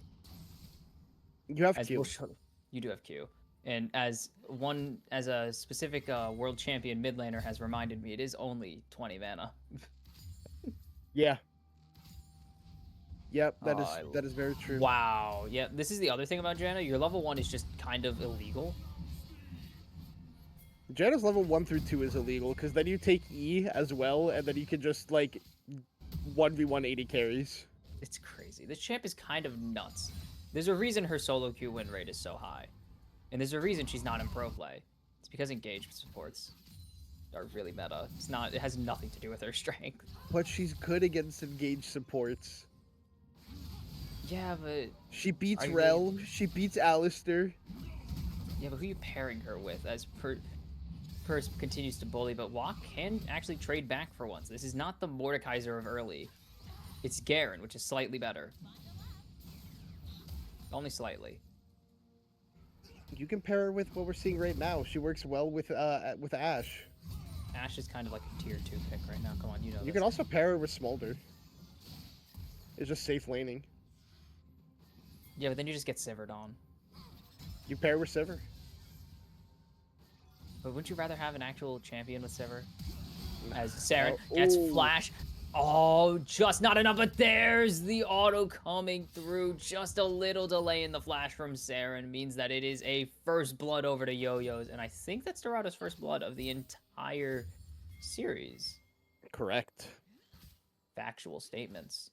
You have As Q. we'll show, you do have Q. And as a specific world champion mid laner has reminded me, it is only 20 mana. Yeah. Yep, Oh, that is very true. wow. Yeah, this is the other thing about Janna. Your level 1 is just kind of illegal. Janna's level 1 through 2 is illegal because then you take E as well, and then you can just like 1v1 80 carries. It's crazy. This champ is kind of nuts. There's a reason her solo Q win rate is so high. And there's a reason she's not in pro play. It's because engaged supports are really meta. It has nothing to do with her strength. But she's good against engaged supports. Yeah, but She beats Are you Rel, she beats Alistair. yeah, but who are you pairing her with? As Purse continues to bully, but Wok can actually trade back for once. This is not the Mordekaiser of early. It's Garen, which is slightly better. Only slightly. You can pair her with what we're seeing right now. She works well with Ashe. Ashe is kind of like a tier 2 pick right now. Come on, you know You this. can also pair her with Smolder. It's just safe laning. Yeah, but then you just get Sivered on. You pair with Sivir. But wouldn't you rather have an actual champion with Sivir? As Saren gets Ooh. flash. Oh, just not enough, but there's the auto coming through. Just a little delay in the flash from Saren means that it is a first blood over to Yo-Yo's, and I think that's Dorado's first blood of the entire series. Correct. Factual statements.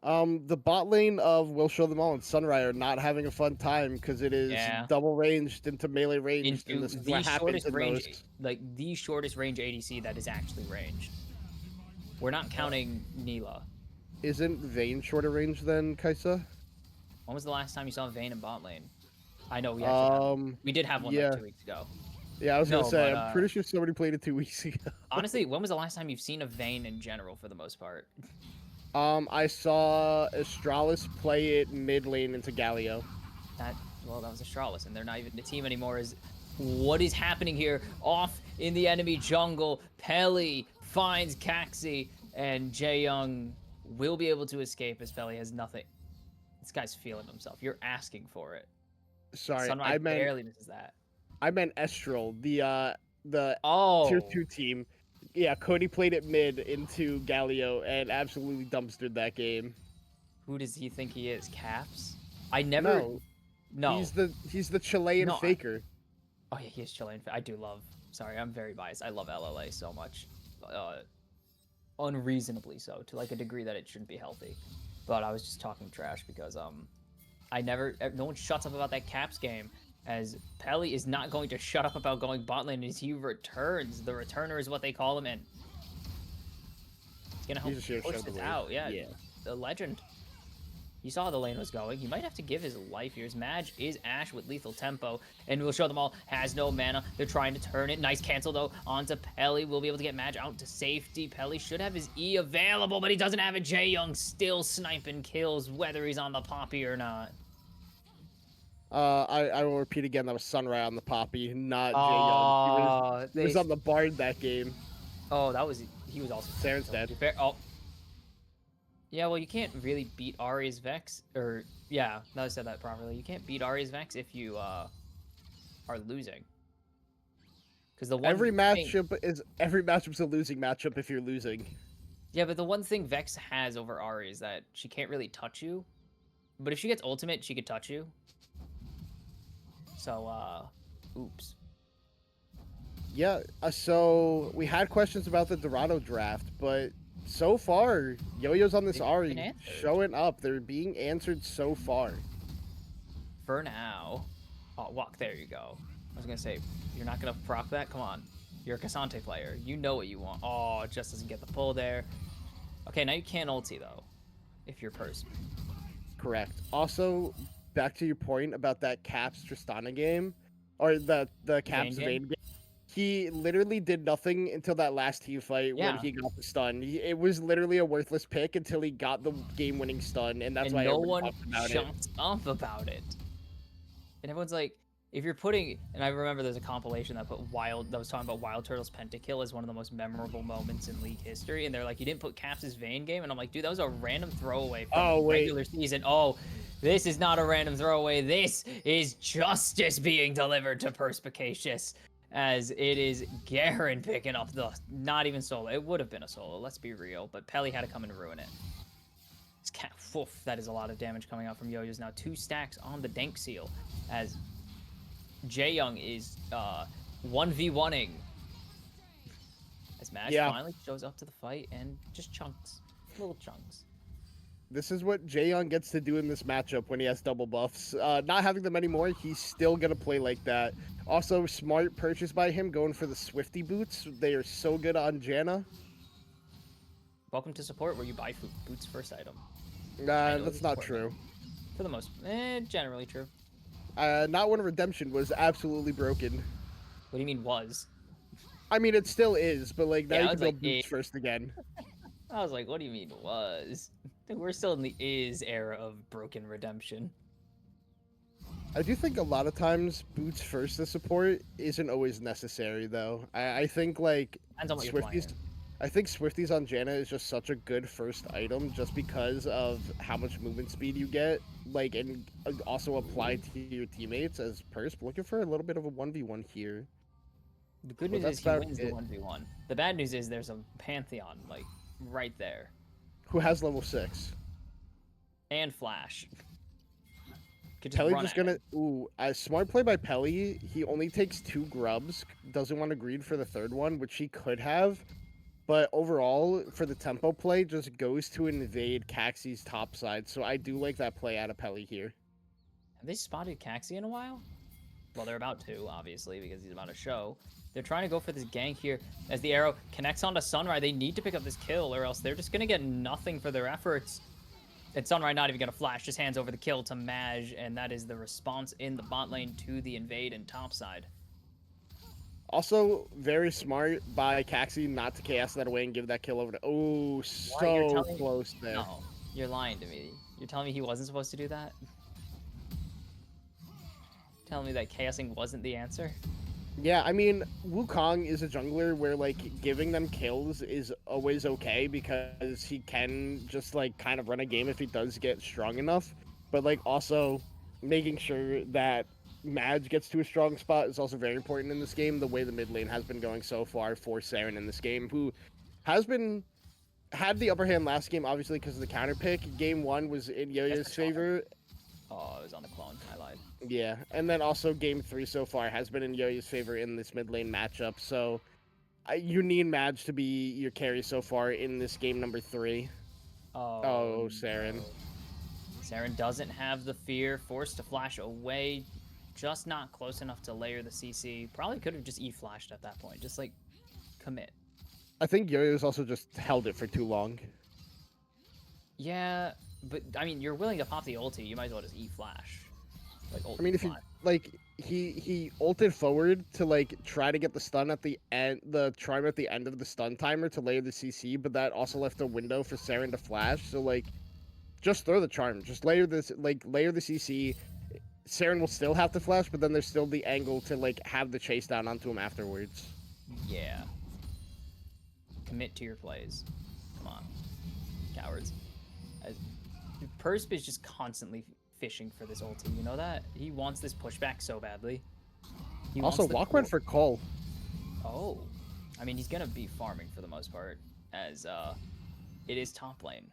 The bot lane of We'll Show Them All and Sunrise are not having a fun time because it is double ranged into melee ranged, and this is the what happens shortest in range, most. like the shortest range ADC that is actually ranged. We're not counting Neela. Isn't Vayne shorter range than Kaisa? When was the last time you saw Vayne in bot lane? I know we actually we did have one yeah. like 2 weeks ago. Yeah, I was gonna say, but, I'm pretty sure somebody played it 2 weeks ago. Honestly, when was the last time you've seen a Vayne in general for the most part? I saw Astralis play it mid lane into Galio. That was Astralis, and they're not even the team anymore. What is happening here? Off in the enemy jungle, Pelly finds Caxi, and Jaeyoung will be able to escape as Pelly has nothing. This guy's feeling himself. You're asking for it. Sorry, Sunrise barely misses that. I meant Estral, the tier 2 team. Yeah, Cody played it mid into Galio and absolutely dumpstered that game. Who does he think he is? Caps? I never. No. He's the Chilean faker. Oh yeah, he is Chilean. I do love. Sorry, I'm very biased. I love LLA so much, unreasonably so, to like a degree that it shouldn't be healthy. But I was just talking trash because no one shuts up about that Caps game. As Pelly is not going to shut up about going bot lane as he returns. The returner is what they call him, and he's gonna help push this out. Yeah, the legend. He saw the lane was going. He might have to give his life here. His Mage is Ashe with lethal tempo, and we'll show them all. Has no mana. They're trying to turn it. Nice cancel though onto Pelly. We'll be able to get Mage out to safety. Pelly should have his E available, but he doesn't have it. Jaeyoung still sniping kills, whether he's on the Poppy or not. I will repeat again. That was Sunray on the Poppy, not Jay Young. Oh, He was on the Bard that game. Oh, that was he was also tanky Saren's though. To dead. be fair, oh yeah, well you can't really beat Ari's Vex, or yeah, now I said that properly. You can't beat Ari's Vex if you are losing, because the one thing, Every matchup's a losing matchup if you're losing. yeah, but the one thing Vex has over Ari is that she can't really touch you, but if she gets ultimate, she could touch you. So oops. Yeah, so we had questions about the Dorado draft, but so far, Yo-Yo's on this They've been Ari answered showing up. They're being answered so far. for now. Oh, walk. There you go. I was gonna say, you're not gonna proc that. Come on, you're a Cassante player. You know what you want. Oh, it just doesn't get the pull there. Okay, now you can't ulti though, if you're Percy. Correct. Also, back to your point about that Caps Tristana game, or the Vayne Caps game. Vayne game. He literally did nothing until that last team fight when Yeah, he got the stun. It was literally a worthless pick until he got the game-winning stun, and that's and why no everybody one talked about it. shuts up about it. And everyone's like, if you're putting, and I remember there's a compilation that that was talking about Wild Turtle's pentakill as one of the most memorable moments in League history, and they're like, you didn't put Caps' Vayne game, and I'm like, dude, that was a random throwaway from Oh wait, regular season. Oh, this is not a random throwaway. This is justice being delivered to Perspicacious, as it is Garen picking up the, not even solo. It would have been a solo, let's be real, but Pelly had to come and ruin it. Woof, that is a lot of damage coming out from Yo-Yo's. Now 2 stacks on the Dank Seal, as Jae Young is 1v1ing. As Mash finally shows up to the fight and just chunks. Little chunks. this is what Jaeyoung gets to do in this matchup when he has double buffs. Not having them anymore, he's still gonna play like that. Also, smart purchase by him going for the Swifty boots. They are so good on Janna. Welcome to support where you buy boots first item. That's not true. For the most, generally true. Not when Redemption was absolutely broken. What do you mean was? I mean, it still is, but like now Yeah, you I can was go like, boots first again. I was like, what do you mean was? We're still in the is era of broken Redemption. I do think a lot of times boots first to support isn't always necessary though. I think like Depends on what you're playing. I think Swifties on Janna is just such a good first item just because of how much movement speed you get, like, and also applied to your teammates as Persp. Looking for a little bit of a 1v1 here. The good But news is that's he about wins the it. 1v1. The bad news is there's a Pantheon, like, right there. Who has level 6? And Flash. Could just Pelly run just at gonna... him. Ooh, a smart play by Pelly. He only takes 2 grubs. Doesn't want to greed for the third one, which he could have. But overall, for the tempo play, just goes to invade Caxie's top side. So I do like that play out of Pelly here. Have they spotted Caxi in a while? Well, they're about to, obviously, because he's about to show. They're trying to go for this gank here. As the arrow connects onto Sunrise, they need to pick up this kill, or else they're just going to get nothing for their efforts. And Sunrise not even going to flash, just hands over the kill to Maj, and that is the response in the bot lane to the invade and top side. Also, very smart by Caxi not to chaos that away and give that kill over to... Oh, so close there. No, you're lying to me. You're telling me he wasn't supposed to do that? Telling me that chaosing wasn't the answer? Yeah, I mean, Wukong is a jungler where, like, giving them kills is always okay because he can just, like, kind of run a game if he does get strong enough. But, like, also making sure that Madge gets to a strong spot is also very important in this game, the way the mid lane has been going so far for Saren in this game, who had the upper hand last game, obviously, because of the counter pick. Game 1 was in Yo-Yo's favor. Oh, it was on the clone. I lied. Yeah, and then also Game 3 so far has been in Yo-Yo's favor in this mid lane matchup, so you need Madge to be your carry so far in this game number 3. Oh, Saren. No. Saren doesn't have the fear, forced to flash away, just not close enough to layer the CC. Probably could have just E-flashed at that point, just like commit. I think Yo-Yo's also just held it for too long. Yeah, but I mean, you're willing to pop the ulti, you might as well just E-flash. Like, I mean, if you like, he ulted forward to like try to get the stun at the end, the charm at the end of the stun timer to layer the CC, but that also left a window for Saren to flash. So like, just throw the charm, just layer this, like layer the CC. Saren will still have to flash, but then there's still the angle to like have the chase down onto him afterwards. Yeah. Commit to your plays. Come on, cowards. As, Persp is just constantly fishing for this ulti. You know that? He wants this pushback so badly. He Also, wants the Walk went for Cole. Oh. I mean, he's gonna be farming for the most part, as it is top lane.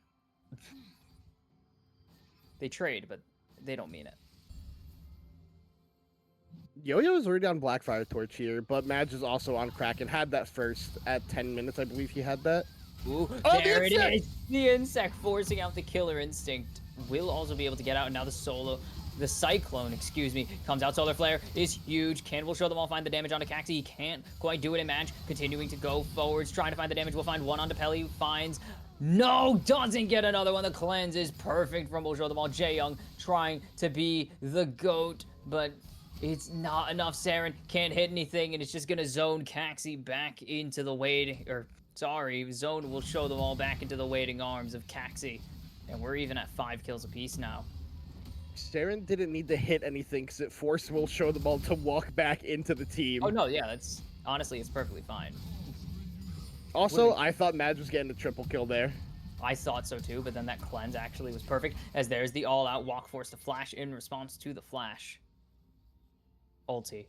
They trade, but they don't mean it. Yo-Yo is already on Blackfire Torch here, but Madge is also on Kraken. Had that first at 10 minutes, I believe he had that. Ooh, Oh, there it is! The insect forcing out the killer instinct. Will also be able to get out, and now the cyclone, excuse me, comes out. Solar flare is huge. Cannibal show them all find the damage onto Caxi. He can't quite do it in Madge. Continuing to go forwards, trying to find the damage. We'll find one onto Pelly. Finds no, doesn't get another one. The cleanse is perfect from Will show them all. Jaeyoung trying to be the GOAT, but it's not enough. Saren can't hit anything, and it's just gonna zone Caxi back into the waiting, or sorry, zone will show them all back into the waiting arms of Caxi. And we're even at 5 kills apiece now. Saren didn't need to hit anything because it forced Will show them all to walk back into the team. Oh no, yeah, that's honestly, it's perfectly fine. Also, I thought Madge was getting a triple kill there. I thought so too, but then that cleanse actually was perfect, as there's the all-out walk force to flash in response to the flash. Ulti.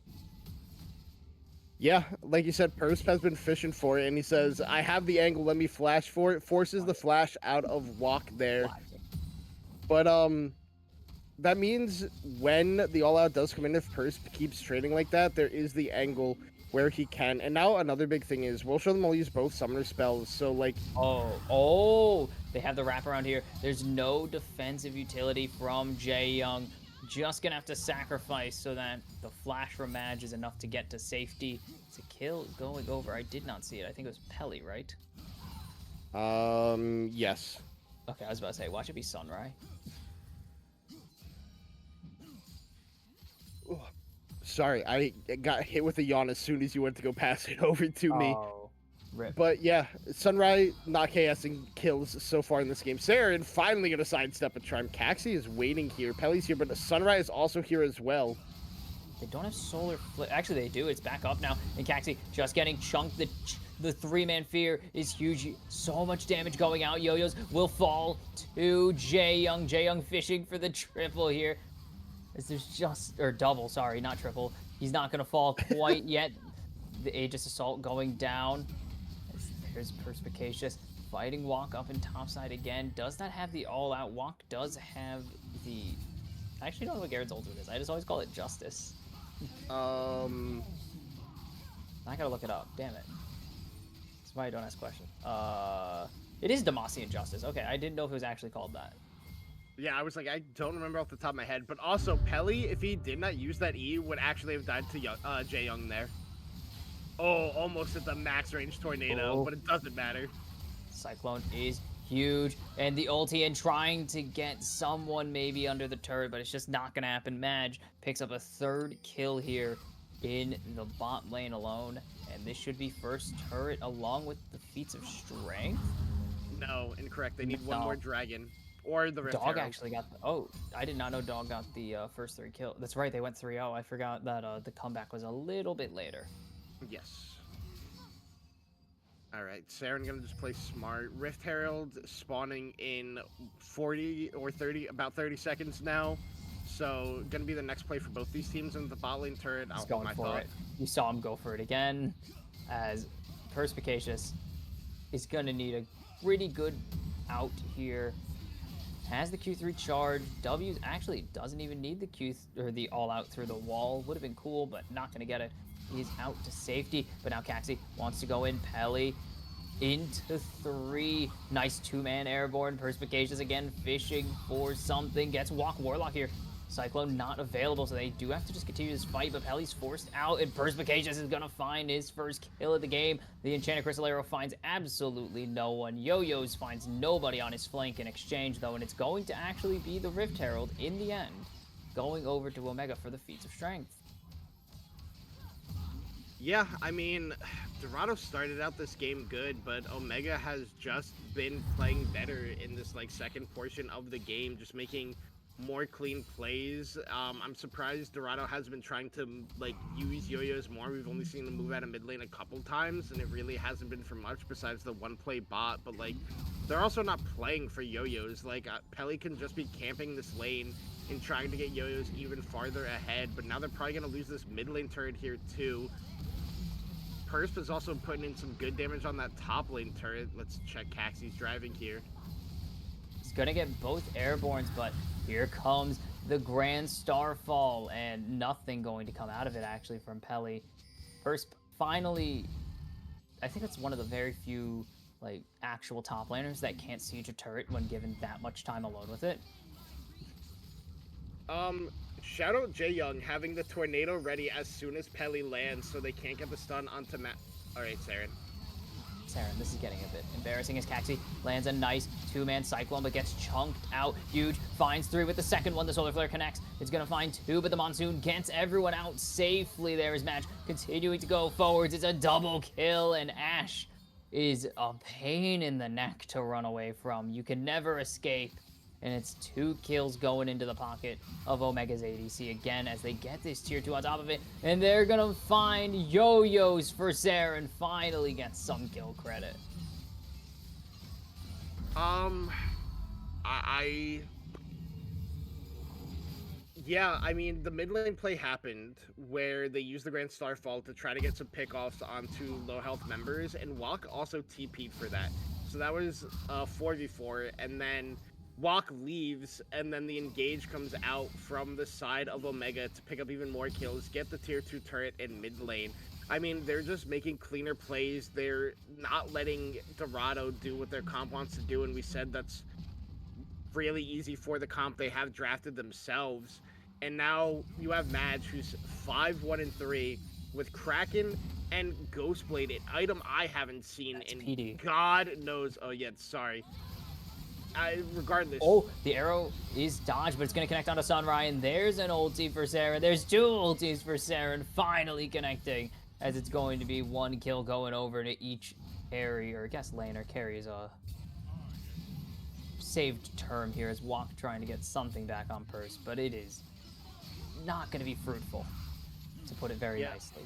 Yeah, like you said, Persp has been fishing for it, and he says, I have the angle, let me flash for it. Forces the flash out of Walk there. But, that means when the all-out does come in, if Persp keeps trading like that, there is the angle where he can. And now another big thing is, we'll show them all use both summoner spells, so, like... Oh, they have the wraparound here. There's no defensive utility from Jaeyoung. Just gonna have to sacrifice so that the flash from Madge is enough to get to safety. It's a kill going over. I did not see it. I think it was Pelly, right? Yes. Okay, I was about to say, watch it be Sunray. Sorry, I got hit with a yawn as soon as you went to go pass it over to me. Rip. But yeah, Sunray not KSing kills so far in this game. Saren finally gonna sidestep a charm. Caxi is waiting here. Pelly's here, but Sunray is also here as well. They don't have solar flip. Actually, they do. It's back up now. And Caxi just getting chunked. The three-man fear is huge. So much damage going out. Yo-Yos will fall to Jaeyoung. Jaeyoung fishing for the triple here. As there's just, or double, sorry, not triple. He's not gonna fall quite yet. The Aegis Assault going down. There's Perspicacious fighting Walk up in topside again. Does not have the all-out. Walk does have the... I actually don't know what Garrett's ultimate is. I just always call it Justice. I gotta look it up. Damn it. That's why I don't ask questions. It is Demacian Justice. Okay, I didn't know if it was actually called that. Yeah, I was like, I don't remember off the top of my head. But also, Pelly, if he did not use that E, would actually have died to Jaeyoung there. Oh, almost at the max range tornado, but it doesn't matter. Cyclone is huge, and the ulti and trying to get someone maybe under the turret, but it's just not gonna happen. Madge picks up a 3rd kill here in the bot lane alone, and this should be first turret along with the feats of strength. No, incorrect. They need one more dragon. Or the Rift Dog Herald. actually got I did not know Dog got the first 3 kills. That's right, they went 3-0. I forgot that the comeback was a little bit later. Yes. Alright, Saren gonna just play smart. Rift Herald spawning in 40 or 30, about 30 seconds now. So, gonna be the next play for both these teams. And the bot lane turret, He's going for it. You saw him go for it again, as Perspicacious is gonna need a pretty good out here. Has the Q3 charge. W actually doesn't even need the Q or the all out through the wall. Would have been cool, but not gonna get it. He's out to safety, but now Caxi wants to go in. Pelly into 3. Nice 2-man airborne. Perspicacious again fishing for something. Gets Walk Warlock here. Cyclone not available, so they do have to just continue this fight, but Pelly's forced out, and Perspicacious is gonna find his first kill of the game. The Enchanted Crystal Arrow finds absolutely no one. Yo-Yos finds nobody on his flank in exchange, though, and it's going to actually be the Rift Herald in the end, going over to Omega for the feats of strength. Yeah, I mean, Dorado started out this game good, but Omega has just been playing better in this, like, second portion of the game, just making more clean plays. I'm surprised Dorado has been trying to like use yo-yos more. We've only seen them move out of mid lane a couple times, and it really hasn't been for much besides the one play bot. But like, they're also not playing for yo-yos. Like, Pelly can just be camping this lane and trying to get yo-yos even farther ahead. But now they're probably gonna lose this mid lane turret here too. Persp is also putting in some good damage on that top lane turret. Let's check Caxie's driving here. He's going to get both airborns, but here comes the Grand Starfall, and nothing going to come out of it, actually, from Pelly. Persp finally, I think that's one of the very few, like, actual top laners that can't siege a turret when given that much time alone with it. Shout out Jae Young having the tornado ready as soon as Pelly lands so they can't get the stun onto Matt. Alright, Saren. Saren, this is getting a bit embarrassing as Caxi lands a nice two-man Cyclone, but gets chunked out. Huge, finds 3 with the second one. The Solar Flare connects. It's going to find 2, but the Monsoon gets everyone out safely. There is Match continuing to go forwards. It's a double kill, and Ashe is a pain in the neck to run away from. You can never escape. And it's 2 kills going into the pocket of Omega's ADC again as they get this tier 2 on top of it. And they're going to find yo-yos for Saren. Finally gets some kill credit. Yeah, I mean, the mid lane play happened where they used the Grand Starfall to try to get some pickoffs onto low health members, and Walk also TP'd for that. So that was 4v4, and then Walk leaves, and then the engage comes out from the side of Omega to pick up even more kills, get the tier 2 turret in mid lane. I mean, they're just making cleaner plays. They're not letting Dorado do what their comp wants to do, and we said that's really easy for the comp they have drafted themselves. And now you have Madge, who's 5-1-3 with Kraken and Ghostblade, an item I haven't seen That's in PD. God knows. Oh yeah, sorry. Regardless. Oh, the arrow is dodged, but it's going to connect onto Sunrise, and there's an ulti for Saren. There's 2 ultis for Saren, finally connecting, as it's going to be 1 kill going over to each carry, or I guess lane or carry is a saved term here, as Walk trying to get something back on Purse, but it is not going to be fruitful, to put it very nicely.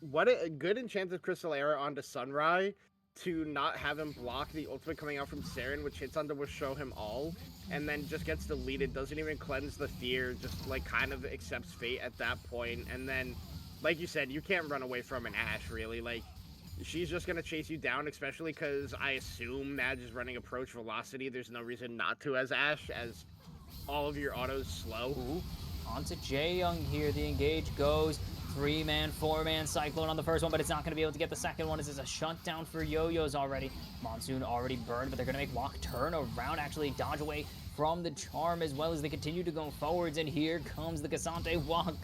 What a good Enchanted Crystal Arrow onto Sunrise to not have him block the ultimate coming out from Saren, which hits onto Show Him All, and then just gets deleted, doesn't even cleanse the fear, just like kind of accepts fate at that point. And then, like you said, you can't run away from an Ashe, really. Like, she's just going to chase you down, especially because I assume Madge is running approach velocity. There's no reason not to as Ashe, as all of your autos slow. Ooh, onto Jae Young here. The engage goes. 3-man, 4-man Cyclone on the first one, but it's not going to be able to get the second one. This is a shutdown for yo-yos already. Monsoon already burned, but they're going to make Walk turn around, actually dodge away from the charm as well as they continue to go forwards. And here comes the Cassante. Walk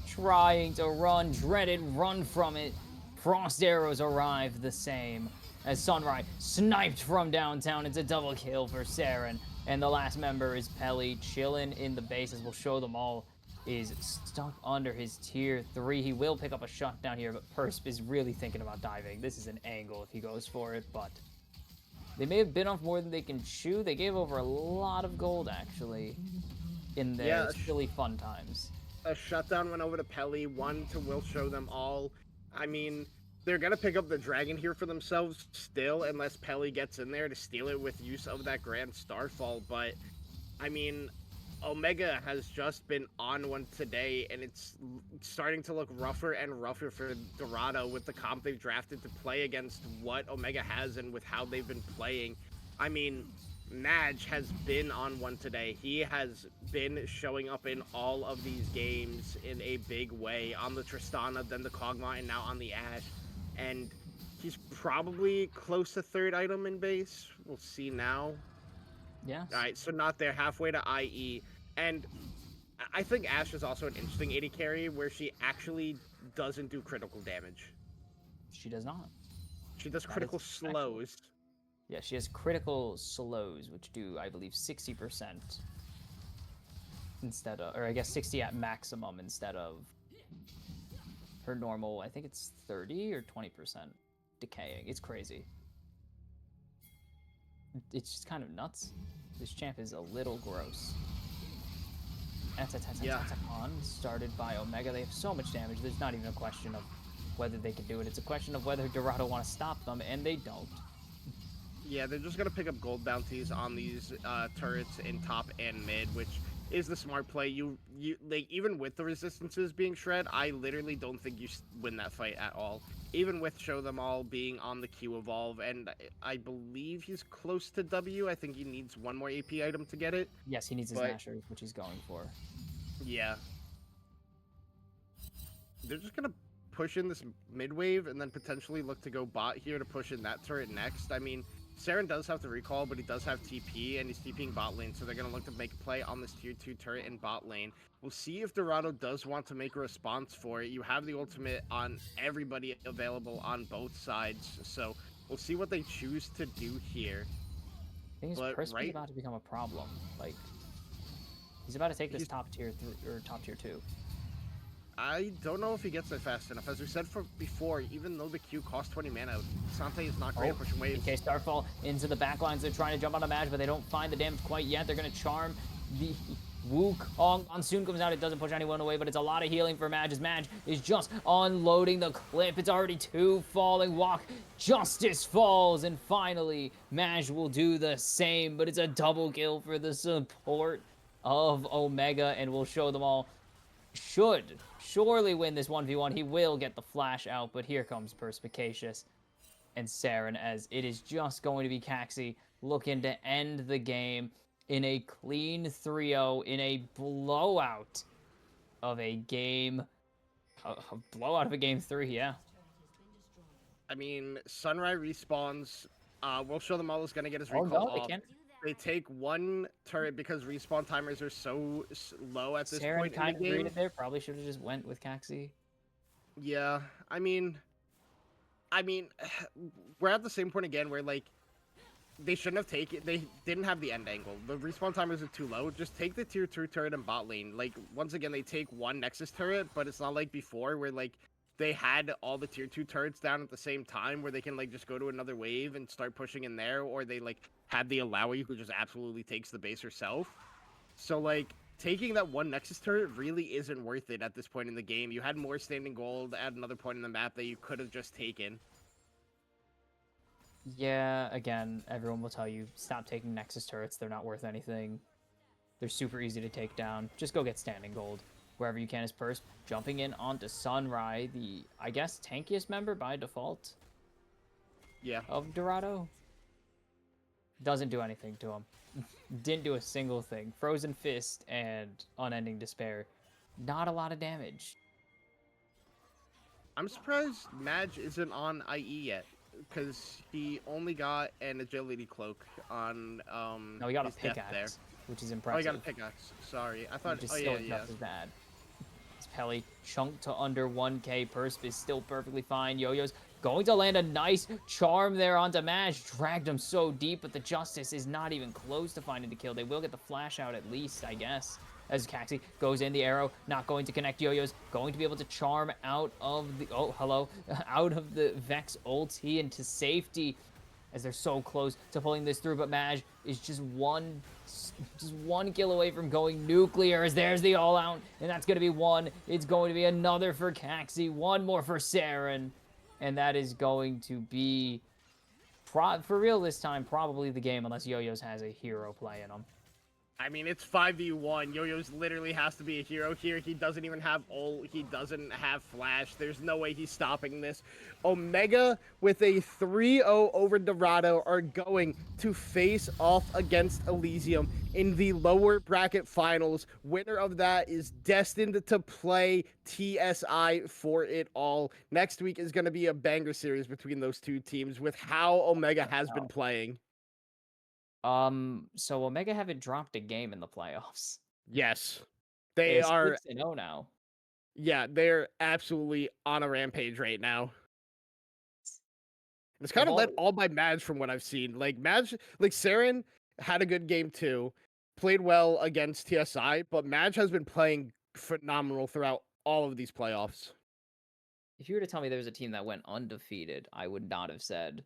trying to run, dreaded run from it. Frost arrows arrive the same as Sunrise sniped from downtown. It's a double kill for Saren. And the last member is Pelly, chilling in the base, as we'll show them all, is stuck under his tier 3. He will pick up a shutdown here, but Persp is really thinking about diving. This is an angle if he goes for it, but they may have been off more than they can chew. They gave over a lot of gold, actually, in their really fun times. A shutdown went over to Pelly, one to Will Show Them All. I mean, they're going to pick up the dragon here for themselves still, unless Pelly gets in there to steal it with use of that Grand Starfall. But, I mean, Omega has just been on one today, and it's starting to look rougher and rougher for Dorado with the comp they've drafted to play against what Omega has and with how they've been playing. I mean, Madge has been on one today. He has been showing up in all of these games in a big way, on the Tristana, then the Kog'Maw, and now on the Ashe. And he's probably close to third item in base. We'll see now. Yeah. All right, so not there, halfway to IE. And I think Ashe is also an interesting AD carry where she actually doesn't do critical damage. She does not. She does critical slows. Yeah, she has critical slows, which do, I believe, 60% instead of, or I guess 60 at maximum instead of her normal, I think it's 30 or 20% decaying. It's crazy. It's just kind of nuts. This champ is a little gross. Yeah. Con started by Omega. They have so much damage. There's not even a question of whether they can do it. It's a question of whether Dorado want to stop them, and they don't. Yeah, they're just gonna pick up gold bounties on these turrets in top and mid, which is the smart play. You like even with the resistances being shred, I literally don't think you win that fight at all. Even with show them all being on the Q evolve, and I believe he's close to W. I think he needs one more AP item to get it. Yes, he needs his But Nashor, which he's going for. yeah, they're just gonna push in this mid wave and then potentially look to go bot here to push in that turret next. I mean, Saren does have the recall, but he does have TP, and he's TPing bot lane, so they're going to look to make a play on this tier 2 turret in bot lane. We'll see if Dorado does want to make a response for it. You have the ultimate on everybody available on both sides, so we'll see what they choose to do here. I think his But Persp's about to become a problem. Like, he's about to take this top tier 3 or top tier 2. I don't know if he gets there fast enough. As we said before, even though the Q costs 20 mana, Sante is not great at pushing waves. Okay, Starfall into the backlines. They're trying to jump on a Maj, but they don't find the damage quite yet. They're going to charm the Wukong. Monsoon comes out. It doesn't push anyone away, but it's a lot of healing for Maj, as Maj is just unloading the clip. It's already 2 falling. Walk. Justice falls, and finally, Maj will do the same, but it's a double kill for the support of Omega, and we'll show them all should surely win this 1v1. He will get the flash out, but here comes Perspicacious and Saren, as it is just going to be Caxi looking to end the game in a clean 3-0 in a blowout of a game. A blowout of a game 3, yeah. I mean, Sunrise respawns. We'll show them all is going to get his recall no, off. They take one turret because respawn timers are so low at this point kind in the game. There probably should have just went with Caxi. Yeah, I mean, we're at the same point again where like they shouldn't have taken. They didn't have the end angle. The respawn timers are too low. Just take the tier 2 turret in bot lane. Like once again, they take one Nexus turret, but it's not like before where like they had all the tier 2 turrets down at the same time where they can like just go to another wave and start pushing in there, or they like had the Alawi who just absolutely takes the base herself. So like taking that one Nexus turret really isn't worth it at this point in the game. You had more standing gold at another point in the map that you could have just taken. Yeah, again, everyone will tell you, stop taking Nexus turrets. They're not worth anything. They're super easy to take down. Just go get standing gold wherever you can as Persp. Jumping in onto Sunrai, the, I guess, tankiest member by default. Yeah. Of Dorado. Doesn't do anything to him. Didn't do a single thing. Frozen Fist and Unending Despair. Not a lot of damage. I'm surprised Madge isn't on IE yet, because he only got an agility cloak on no, he got a his death pickaxe, there. which is impressive. Oh, he got a pickaxe. Sorry, I thought. Which is Oh still yeah. Just as bad. Pelly chunked to under 1k. Persp is still perfectly fine. Yo-Yo's going to land a nice charm there onto Maj. Dragged him so deep, but the Justice is not even close to finding the kill. They will get the flash out at least, I guess. As Caxi goes in, the arrow not going to connect. Yo-Yo's going to be able to charm out of the... Oh, hello. Out of the Vex ulti into safety, as they're so close to pulling this through, but Maj is just one kill away from going nuclear, as there's the all-out, and that's going to be one. It's going to be another for Caxi, one more for Saren, and that is going to be, for real this time, probably the game, unless Yo-Yo's has a hero play in him. I mean, it's 5v1. Yo-Yo's literally has to be a hero here. He doesn't even have ult. He doesn't have flash. There's no way he's stopping this. Omega, with a 3-0 over Dorado, are going to face off against Elysium in the lower bracket finals. Winner of that is destined to play TSI for it all. Next week is going to be a banger series between those two teams with how Omega has been playing. So Omega haven't dropped a game in the playoffs. Yes. They are 6-0 now. Yeah, they're absolutely on a rampage right now. It's kind of led all by Madge from what I've seen. Like Madge, like Saren had a good game too, played well against TSI, but Madge has been playing phenomenal throughout all of these playoffs. If you were to tell me there was a team that went undefeated, I would not have said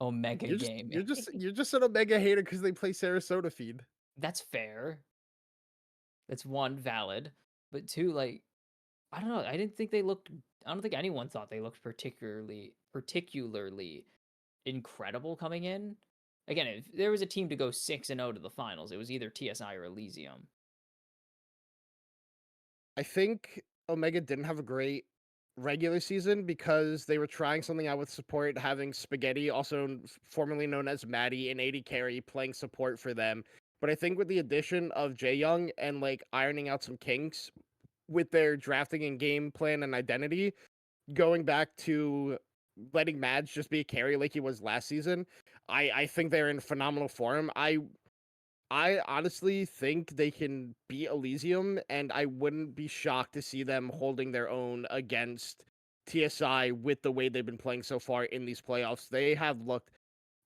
Omega Gaming. You're just an Omega hater because they play Sarasota feed. That's fair. That's one, valid. But two, like, I don't know. I don't think anyone thought they looked particularly incredible coming in. Again, if there was a team to go 6-0 to the finals, it was either TSI or Elysium. I think Omega didn't have a great regular season because they were trying something out with support, having Spaghetti, also formerly known as Maddie, and 80 carry playing support for them. But I think with the addition of Jay Young and like ironing out some kinks with their drafting and game plan and identity, going back to letting Mads just be a carry like he was last season, I think they're in phenomenal form. I honestly think they can beat Elysium, and I wouldn't be shocked to see them holding their own against TSI with the way they've been playing so far in these playoffs. They have looked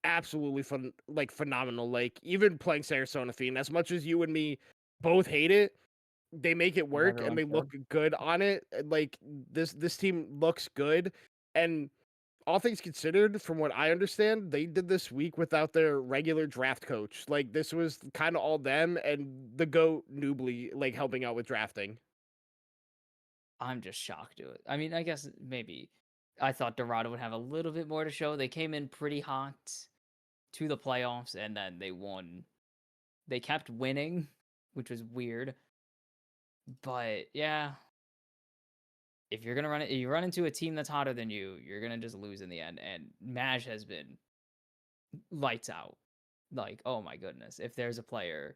absolutely phenomenal. Like even playing Sarasota Fiend, as much as you and me both hate it, they make it As work and everyone they should. look good on it. Like this team looks good, and all things considered, from what I understand, they did this week without their regular draft coach. Like this was kind of all them and the goat Noobly like helping out with drafting. I'm just shocked to it. I mean, I guess maybe I thought Dorado would have a little bit more to show. They came in pretty hot to the playoffs and then they won. They kept winning, which was weird. But yeah, if you're gonna run it, you run into a team that's hotter than you, you're gonna just lose in the end. And Maj has been lights out. Like, oh my goodness, if there's a playoff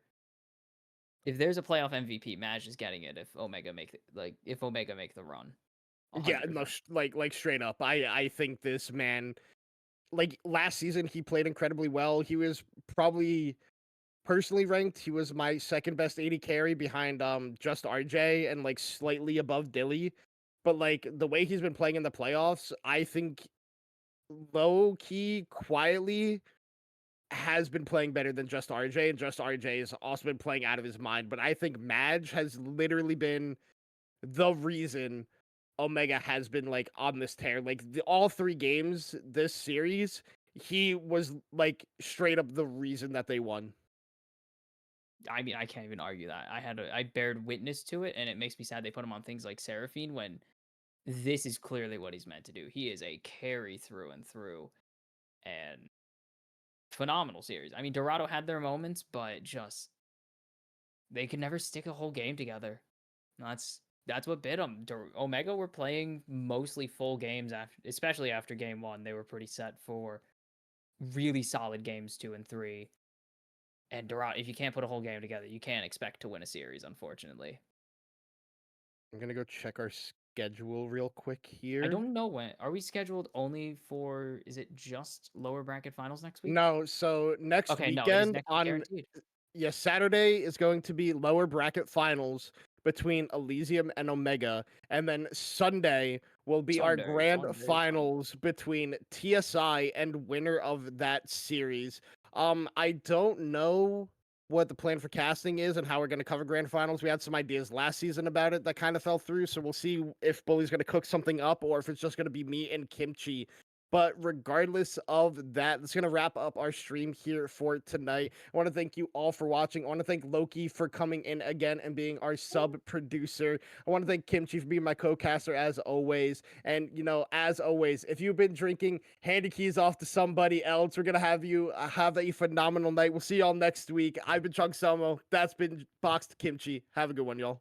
MVP, Maj is getting it. If Omega make the run, Yeah, hundred no, percent. like straight up. I think this man, like last season, he played incredibly well. He was probably personally ranked. He was my second best 80 carry behind just RJ and like slightly above Dilly. But like the way he's been playing in the playoffs, I think low key quietly has been playing better than just RJ, and just RJ has also been playing out of his mind. But I think Madge has literally been the reason Omega has been like on this tear. Like all three games this series, he was like straight up the reason that they won. I mean, I can't even argue that. I bared witness to it, and it makes me sad they put him on things like Seraphine when this is clearly what he's meant to do. He is a carry through and through, and phenomenal series. I mean, Dorado had their moments, but just they could never stick a whole game together. That's what bit them. Omega were playing mostly full games after, especially after game one. They were pretty set for really solid games 2 and 3. And Dorado, if you can't put a whole game together, you can't expect to win a series, unfortunately. I'm gonna go check our schedule real quick I here. don't know when. Are we scheduled only for, is it just lower bracket finals next week? No, so next Okay, no, it is weekend next week on guaranteed. yeah, Saturday is going to be lower bracket finals between Elysium and Omega, and then Sunday will be our Sunday, grand Sunday, Sunday. finals between TSI and winner of that series. I don't know what the plan for casting is and how we're going to cover grand finals. We had some ideas last season about it that kind of fell through, so we'll see if Bully's going to cook something up or if it's just going to be me and Kimchi. But regardless of that, that's going to wrap up our stream here for tonight. I want to thank you all for watching. I want to thank Loki for coming in again and being our sub producer. I want to thank Kimchi for being my co-caster as always. And, you know, as always, if you've been drinking, hand your keys off to somebody else. We're going to have you have a phenomenal night. We'll see y'all next week. I've been Chunk Selmo. That's been Boxed Kimchi. Have a good one, y'all.